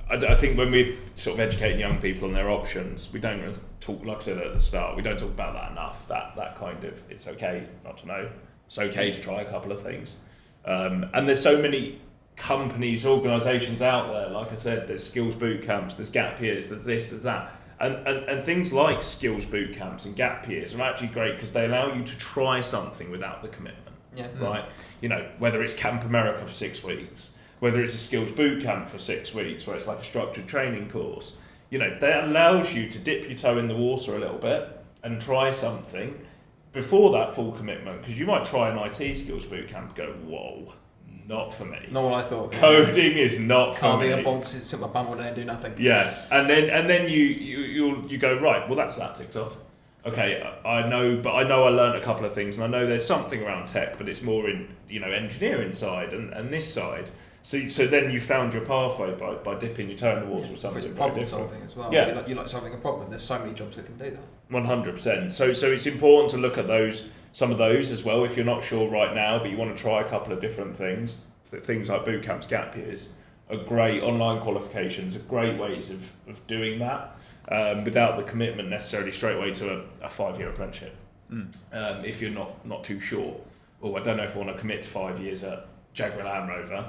S7: I think when we're sort of educating young people on their options, we don't talk, like I said at the start, we don't talk about that enough. That kind of, it's okay not to know. It's okay to try a couple of things. And there's so many companies, organisations out there. Like I said, there's skills boot camps, there's gap years, there's this, there's that. And things like skills boot camps and gap years are actually great because they allow you to try something without the commitment.
S9: Yeah.
S7: Right? You know, whether it's Camp America for 6 weeks, whether it's a skills boot camp for 6 weeks, where it's like a structured training course, you know, that allows you to dip your toe in the water a little bit and try something before that full commitment. Because you might try an IT skills boot camp and go, whoa, not for me.
S9: Not what I thought.
S7: Coding is not for me.
S9: Can't be a bonk, sit my bum all day and do nothing.
S7: Yeah, and then you go, right, well that ticks off. Okay, I know I learned a couple of things, and I know there's something around tech, but it's more in, you know, engineering side and this side. So then you found your pathway by dipping your toe in the water with something.
S9: It's problem solving as well.
S7: Yeah.
S9: You like solving a problem. There's so many jobs that can do that.
S7: 100%. So it's important to look at some of those as well. If you're not sure right now, but you want to try a couple of different things, things like boot camps, gap years, are great. Online qualifications are great ways of doing that without the commitment necessarily straight away to a 5-year apprenticeship. If you're not too sure, I don't know if I want to commit to 5 years at Jaguar Land Rover.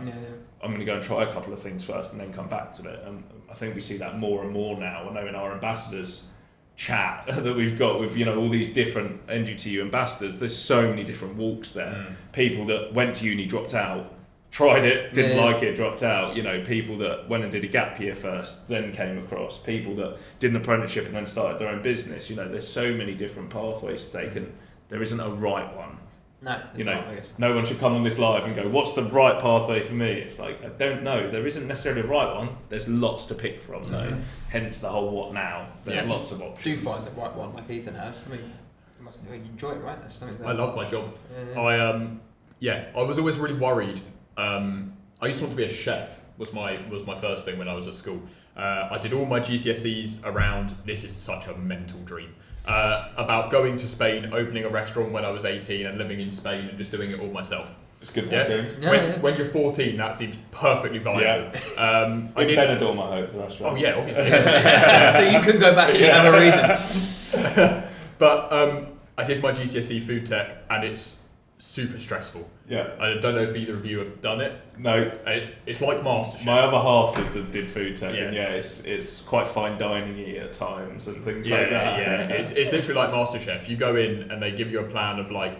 S7: I'm going to go and try a couple of things first and then come back to it. And I think we see that more and more now. I know in our ambassadors chat that we've got with, you know, all these different NGTU ambassadors, there's so many different walks there. People that went to uni, dropped out, tried it, didn't like it, dropped out. You know, people that went and did a gap year first, then came across. People that did an apprenticeship and then started their own business. You know, there's so many different pathways to take, and there isn't a right one.
S9: No,
S7: you know,
S9: not, I guess.
S7: No one should come on this live and go, what's the right pathway for me? It's like, I don't know. There isn't necessarily a right one. There's lots to pick from, though. Hence the whole what now. There's lots of options.
S9: Do you find the right one like Ethan has? I mean, you must enjoy it, right? That's something that
S12: I love my job.
S9: Yeah.
S12: I was always really worried. I used to want to be a chef. Was my first thing when I was at school. I did all my GCSEs around, this is such a mental dream, about going to Spain, opening a restaurant when I was 18 and living in Spain and just doing it all my It's
S7: good to have dreams.
S12: When you're 14, that seems perfectly viable.
S7: I did Benidorm, I hope, the restaurant.
S12: Oh yeah, obviously.
S9: So you couldn't go back in and have a reason.
S12: But I did my GCSE food tech and it's super stressful.
S7: Yeah.
S12: I don't know if either of you have done it.
S7: No.
S12: It's like MasterChef.
S7: My other half did food tech, and it's quite fine dining-y at times and things like that.
S12: Yeah, it's literally like MasterChef. You go in and they give you a plan of like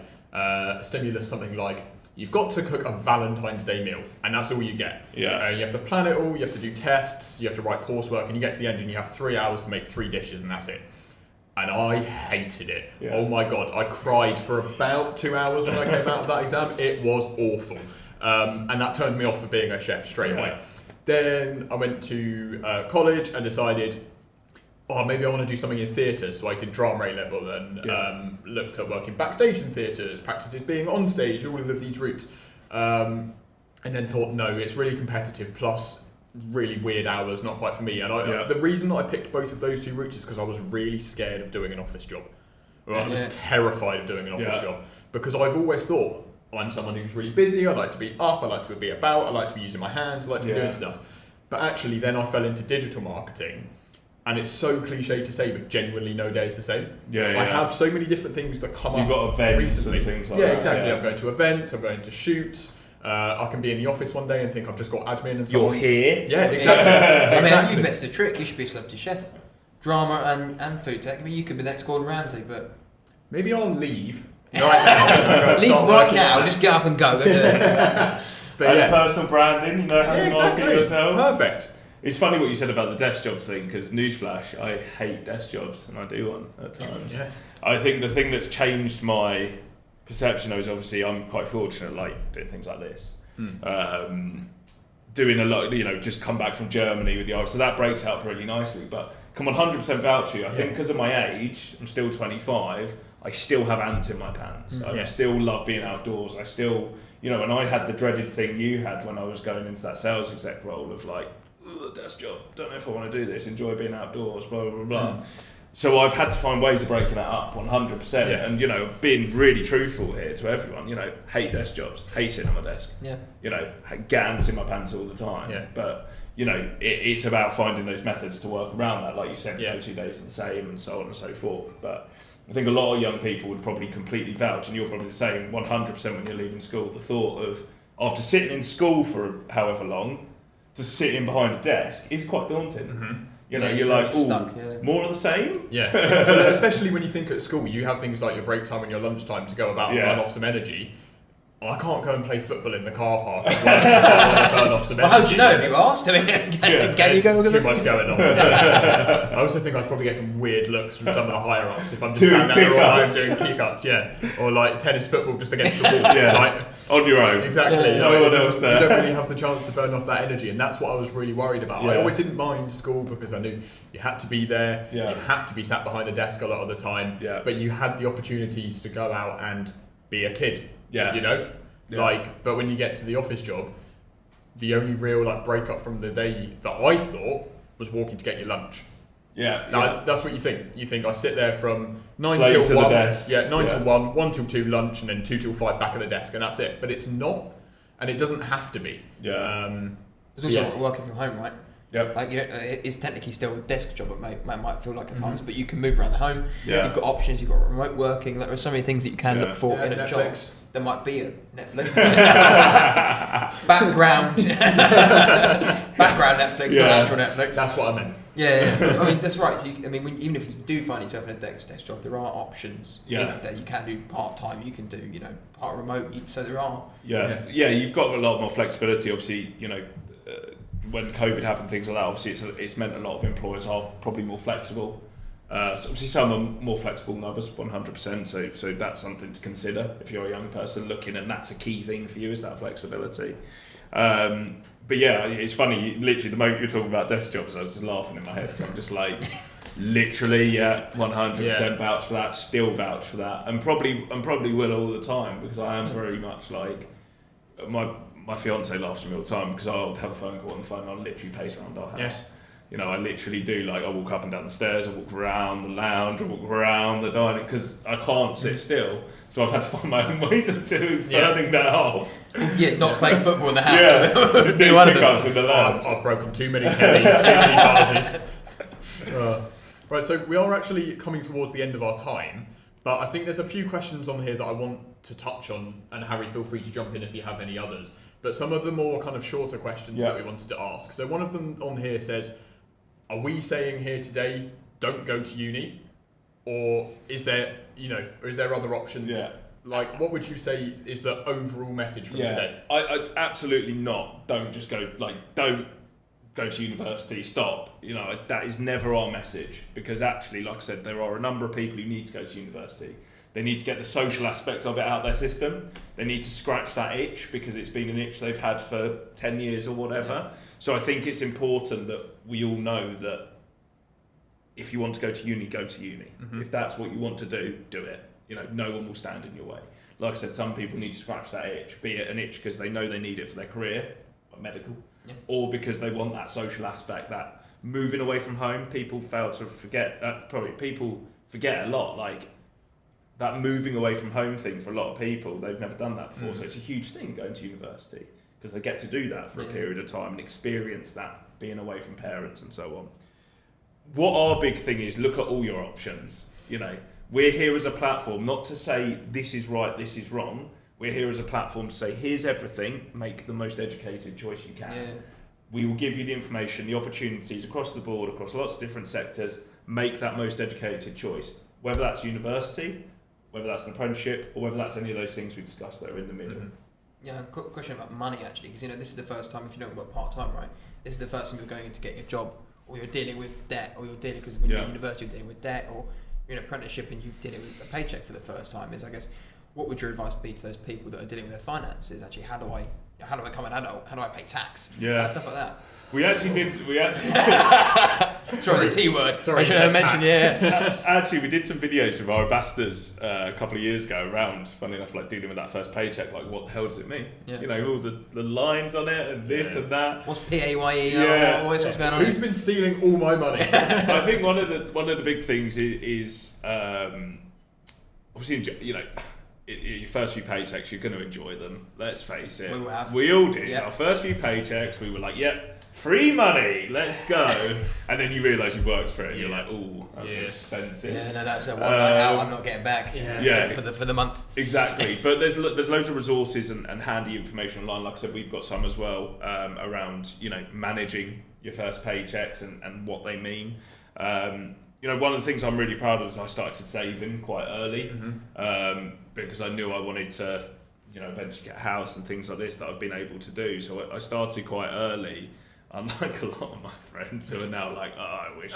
S12: stimulus, something like you've got to cook a Valentine's Day meal, and that's all you get.
S7: Yeah.
S12: You have to plan it all. You have to do tests. You have to write coursework, and you get to the end and you have 3 hours to make 3 dishes, and that's it. And I hated it.
S7: Yeah.
S12: Oh my God, I cried for about 2 hours when I came out of that exam. It was awful. And that turned me off for being a chef straight away. Then I went to college and decided, maybe I want to do something in theatre. So I did drama A level and looked at working backstage in theatres, practiced being on stage, all of these routes. And then thought, no, it's really competitive, plus really weird hours, not quite for me. And the reason that I picked both of those 2 routes is because I was really scared of doing an office job. I was terrified of doing an office job because I've always thought I'm someone who's really busy. I like to be up. I like to be about. I like to be using my hands. I like to be doing stuff. But actually, then I fell into digital marketing, and it's so cliche to say, but genuinely no day is the same. I have so many different things that come up.
S7: You've got events
S12: recently.
S7: and things like that.
S12: Yeah, exactly. I'm going to events. I'm going to shoots. I can be in the office one day and think I've just got admin and so
S7: You're
S12: on.
S7: here.
S12: Yeah, exactly.
S9: I mean, you've missed a trick. You should be a celebrity chef. Drama and food tech. I mean, you could be the next Gordon Ramsay, but...
S12: Maybe I'll leave.
S9: Leave right now. Just get up and go. Go do it.
S7: But personal branding, you know how to market yourself.
S12: Perfect.
S7: It's funny what you said about the desk jobs thing, because newsflash, I hate desk jobs, and I do one at times.
S12: Yeah.
S7: I think the thing that's changed my perception is obviously I'm quite fortunate, like doing things like this. doing a lot, just come back from Germany with the Irish, so that breaks out really nicely. But can 100% vouch for you. I think because of my age, I'm still 25. I still have ants in my pants. I still love being outdoors. I still, and I had the dreaded thing you had when I was going into that sales exec role of like, desk job. Don't know if I want to do this. Enjoy being outdoors. Blah blah blah. So I've had to find ways of breaking that up 100%. And being really truthful here to everyone. Hate desk jobs. Hate sitting on my desk. Get ants in my pants all the time. But it's about finding those methods to work around that. Like you said, no 2 days are the same, and so on and so forth. But I think a lot of young people would probably completely vouch, and you're probably the same 100% when you're leaving school. The thought of after sitting in school for however long, to sitting behind a desk is quite daunting. You're like,
S9: stuck,
S7: more of the same?
S12: Yeah. But especially when you think at school, you have things like your break time and your lunchtime to go about and run off some energy. I can't go and play football in the car park. Burn off some energy.
S9: Well, how do you know if you asked? Can you go?
S12: Too much going on. I also think I'd probably get some weird looks from some of the higher ups if I'm just standing there all home doing kick-ups, or like tennis football just against the wall. Like,
S7: on your own.
S12: Exactly.
S7: No one else there.
S12: You don't really have the chance to burn off that energy, and that's what I was really worried about. I always didn't mind school because I knew you had to be there, you had to be sat behind a desk a lot of the time, but you had the opportunities to go out and be a kid. But when you get to the office job, the only real break up from the day that I thought was walking to get your lunch. That's what you think. You think I sit there from 9
S7: Slave
S12: till
S7: to
S12: 1.
S7: The desk.
S12: 9 till 1, 1 till 2 lunch, and then 2 till 5 back at the desk, and that's it. But it's not, and it doesn't have to be.
S9: There's also working from home, right? Like it's technically still a desk job. It might feel like at times, but you can move around the home. You've got options. You've got remote working. There are so many things that you can look for in a
S12: Netflix.
S9: job. There might be a Netflix background Netflix, not actual Netflix.
S12: That's what I meant.
S9: I mean that's right. So even if you do find yourself in a desk job, there are options. That you can do part time. You can do part remote. So there are.
S7: You've got a lot more flexibility. Obviously, when COVID happened, things like that. Obviously, it's meant a lot of employers are probably more flexible. So obviously some are more flexible than others, 100%. So that's something to consider if you're a young person looking, and that's a key thing for you, is that flexibility. But it's funny. Literally, the moment you're talking about desk jobs, I was just laughing in my head. I'm just like, literally, 100% vouch for that. Still vouch for that, and probably will all the time, because I am very much like my fiance laughs at me all the time because I'll have a phone call on the phone and I'll literally pace around our house. I literally do, I walk up and down the stairs, I walk around the lounge, I walk around the dining, because I can't sit still. So I've had to find my own ways of burning that off.
S9: Not playing football in the house.
S7: Just doing kick-ups in the lounge.
S12: I've broken too many tellies, too many vases. Right, so we are actually coming towards the end of our time, but I think there's a few questions on here that I want to touch on, and Harry, feel free to jump in if you have any others. But some of the more kind of shorter questions that we wanted to ask. So one of them on here says, are we saying here today, don't go to uni? Or is there, other options? Like, what would you say is the overall message from today?
S7: I absolutely not. Don't just go, don't go to university, stop. That is never our message, because actually, like I said, there are a number of people who need to go to university. They need to get the social aspect of it out of their system. They need to scratch that itch, because it's been an itch they've had for 10 years or whatever. So I think it's important that we all know that if you want to go to uni, go to uni. If that's what you want to do, do it. No one will stand in your way. Like I said, some people need to scratch that itch, be it an itch because they know they need it for their career, like medical, or because they want that social aspect, that moving away from home. People fail to forget, people forget a lot, that moving away from home thing for a lot of people. They've never done that before, so it's a huge thing going to university, because they get to do that for a period of time and experience that, being away from parents and so on. What our big thing is, look at all your options. We're here as a platform, not to say this is right, this is wrong. We're here as a platform to say, here's everything, make the most educated choice you can. We will give you the information, the opportunities across the board, across lots of different sectors. Make that most educated choice, whether that's university, whether that's an apprenticeship, or whether that's any of those things we discussed that are in the middle.
S9: Yeah, got a question about money actually, because this is the first time, if you don't work part-time, right, this is the first time you're going to get your job, or you're dealing with debt, or you're dealing, because when you're at university you're dealing with debt, or you're in an apprenticeship and you're dealing with a paycheck for the first time. Is, I guess, what would your advice be to those people that are dealing with their finances? Actually, how do I how do I become an adult? How do I pay tax?
S7: Yeah.
S9: Stuff like that.
S7: We actually
S9: Sorry, the T word. Sorry, I should have mentioned. Yeah.
S7: Actually, we did some videos with our ambassadors a couple of years ago around, funny enough, like dealing with that first paycheck. Like, what the hell does it mean?
S9: Yeah.
S7: You know, all the lines on it and this and that.
S9: What's PAYE?
S7: Yeah.
S9: What's going on?
S12: Who's been stealing all my money?
S7: I think one of the big things is obviously, you know, your first few paychecks, you're going to enjoy them. Let's face it. We all did. Yep. Our first few paychecks, we were like, yep. Free money, let's go. And then you realise you've worked for it and you're like, ooh, that's expensive.
S9: Yeah, no, that's one night out I'm not getting back for the month.
S7: Exactly. But there's loads of resources and handy information online. Like I said, we've got some as well around, you know, managing your first paychecks and what they mean. You know, one of the things I'm really proud of is I started saving quite early because I knew I wanted to, you know, eventually get a house and things like this that I've been able to do. So I started quite early. Unlike a lot of my friends who are now like, oh, I wish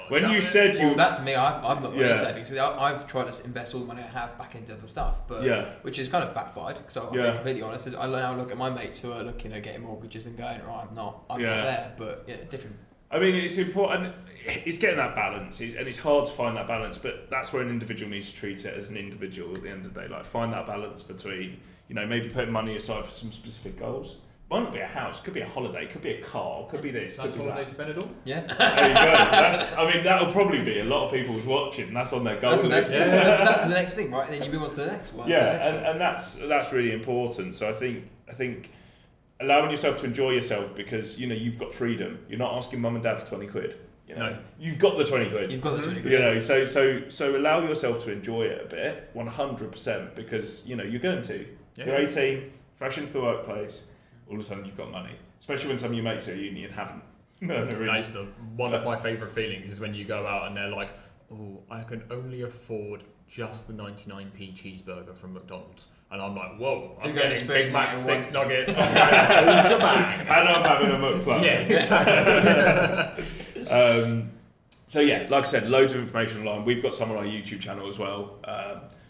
S7: when you said you...
S9: Well, that's me. I'm not really saving. So I've tried to invest all the money I have back into the stuff, but which is kind of backfired. Because I'm being completely honest. I now look at my mates who are looking at getting mortgages and going, right, I'm not there, but different.
S7: I mean, it's important. It's getting that balance, and it's hard to find that balance. But that's where an individual needs to treat it as an individual. At the end of the day, like find that balance between, you know, maybe putting money aside for some specific goals. Might not be a house, could be a holiday, could be a car, could be this, could be
S12: holiday
S7: that.
S12: to Benidorm?
S9: Yeah.
S7: There you go. I mean, that'll probably be a lot of people who's watching. That's on their goal list.
S9: That's the next thing, right? And then you move on to the next one.
S7: And that's really important. So I think allowing yourself to enjoy yourself because, you know, you've got freedom. You're not asking mum and dad for 20 quid. You know, you've got the 20 quid.
S9: You've got the 20 quid.
S7: You know, so allow yourself to enjoy it a bit, 100%, because, you know, you're going to. Yeah. You're 18, fresh into the workplace. All of a sudden you've got money, especially when some of your mates are at uni and haven't.
S12: That's one of my favourite feelings is when you go out and they're like, oh, I can only afford just the 99p cheeseburger from McDonald's. And I'm like, whoa, I'm getting Big Mac 6 nuggets, I'm going
S7: and I'm having a McFlurry.
S12: Yeah, exactly.
S7: So yeah, like I said, loads of information online. We've got some on our YouTube channel as well.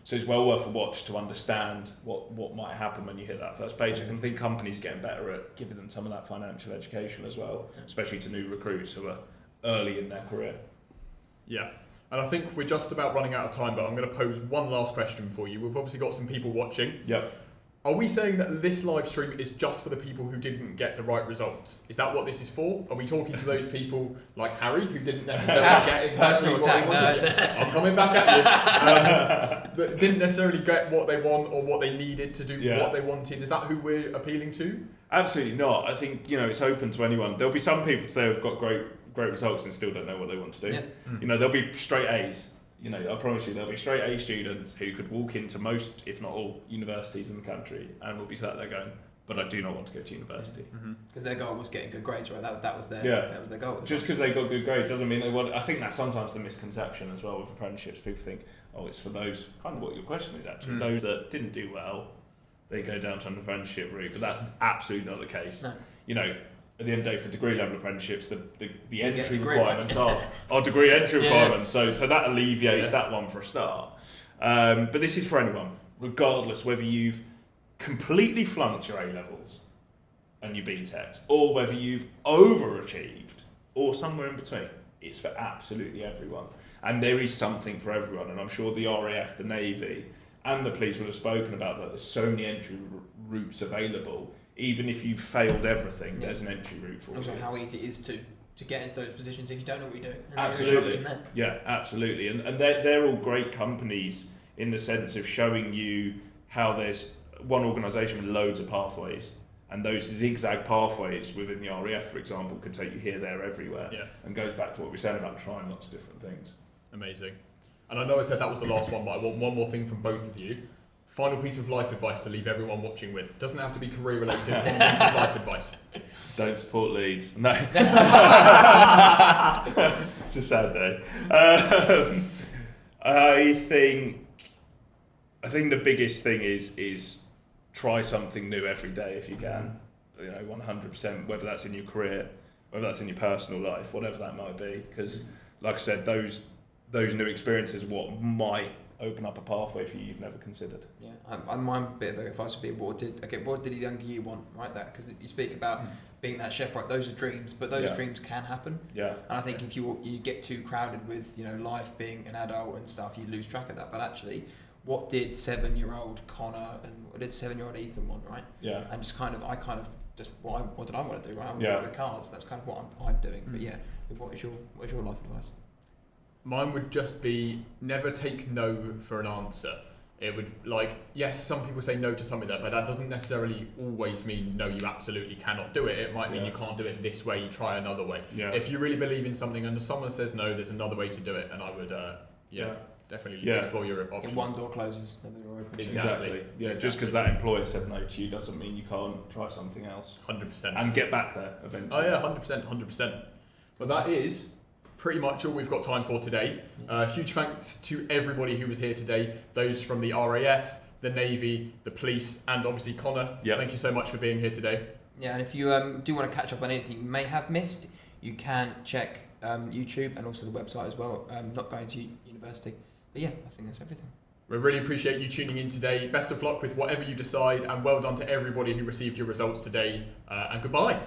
S7: So it's well worth a watch to understand what might happen when you hit that first paycheck. And I think companies are getting better at giving them some of that financial education as well, especially to new recruits who are early in their career.
S12: Yeah, and I think we're just about running out of time, but I'm going to pose one last question for you. We've obviously got some people watching.
S7: Yep.
S12: Are we saying that this live stream is just for the people who didn't get the right results? Is that what this is for? Are we talking to those people like Harry who didn't necessarily get exactly what they wanted? I'm coming back at you. But didn't necessarily get what they want or what they needed to do what they wanted. Is that who we're appealing to?
S7: Absolutely not. I think, you know, it's open to anyone. There'll be some people today who've got great results and still don't know what they want to do. Yeah. You know, there'll be straight A's. You know, I promise you, there'll be straight A students who could walk into most, if not all, universities in the country and will be sat there going, but I do not want to go to university.
S9: Because their goal was getting good grades, right? That was their goal.
S7: Just because they got good grades doesn't mean they want. I think that's sometimes the misconception as well with apprenticeships. People think, oh, it's for those, kind of what your question is actually, those that didn't do well, they go down to an apprenticeship route, but that's absolutely not the case. No. You know, at the end of the day, for degree level apprenticeships, the entry requirements are degree entry requirements. So that alleviates that one for a start. But this is for anyone, regardless whether you've completely flunked your A levels and your BTECs, or whether you've overachieved, or somewhere in between. It's for absolutely everyone, and there is something for everyone. And I'm sure the RAF, the Navy, and the police would have spoken about that. There's so many entry routes available. Even if you've failed everything, there's an entry route for you.
S9: Also, how easy it is to get into those positions if you don't know what you're doing. And
S7: absolutely. Yeah, absolutely. And they're all great companies in the sense of showing you how there's one organisation with loads of pathways, and those zigzag pathways within the RAF, for example, could take you here, there, everywhere. Yeah. And goes back to what we said about trying lots of different things.
S12: Amazing. And I know I said that was the last one, but I want one more thing from both of you. Final piece of life advice to leave everyone watching with. Doesn't have to be career related. One piece of life advice.
S7: Don't support Leeds. No. It's a sad day. I think the biggest thing is try something new every day if you can. You know, 100%. Whether that's in your career, whether that's in your personal life, whatever that might be. Because, like I said, those new experiences are what might open up a pathway for you you've never considered.
S9: Yeah, my bit of advice would be what did the younger you want, right? That because you speak about being that chef, right? Those are dreams, but those dreams can happen.
S7: Yeah.
S9: And I think if you get too crowded with life being an adult and stuff, you lose track of that. But actually, what did 7-year-old Connor and what did 7-year-old Ethan want, right?
S7: Yeah.
S9: And what did I want to do, right? I want
S7: Yeah.
S9: to work the cars. That's kind of what I'm doing. But yeah, what is your life advice?
S12: Mine would just be never take no for an answer. It would yes, some people say no to something but that doesn't necessarily always mean no, you absolutely cannot do it. It might mean you can't do it this way, you try another way. Yeah. If you really believe in something and someone says no, there's another way to do it, and I would definitely explore your options.
S9: If one door closes, another door opens.
S12: Exactly.
S7: Yeah, just because that employer said no to you doesn't mean you can't try something else.
S12: 100%.
S7: And get back there eventually.
S12: Oh yeah, 100%. But that is pretty much all we've got time for today. Huge thanks to everybody who was here today, those from the RAF, the Navy, the police, and obviously Connor. Yep. Thank you so much for being here today.
S9: Yeah, and if you do want to catch up on anything you may have missed, you can check YouTube and also the website as well. Not going to university. But yeah, I think that's everything.
S12: We really appreciate you tuning in today. Best of luck with whatever you decide, and well done to everybody who received your results today. And goodbye.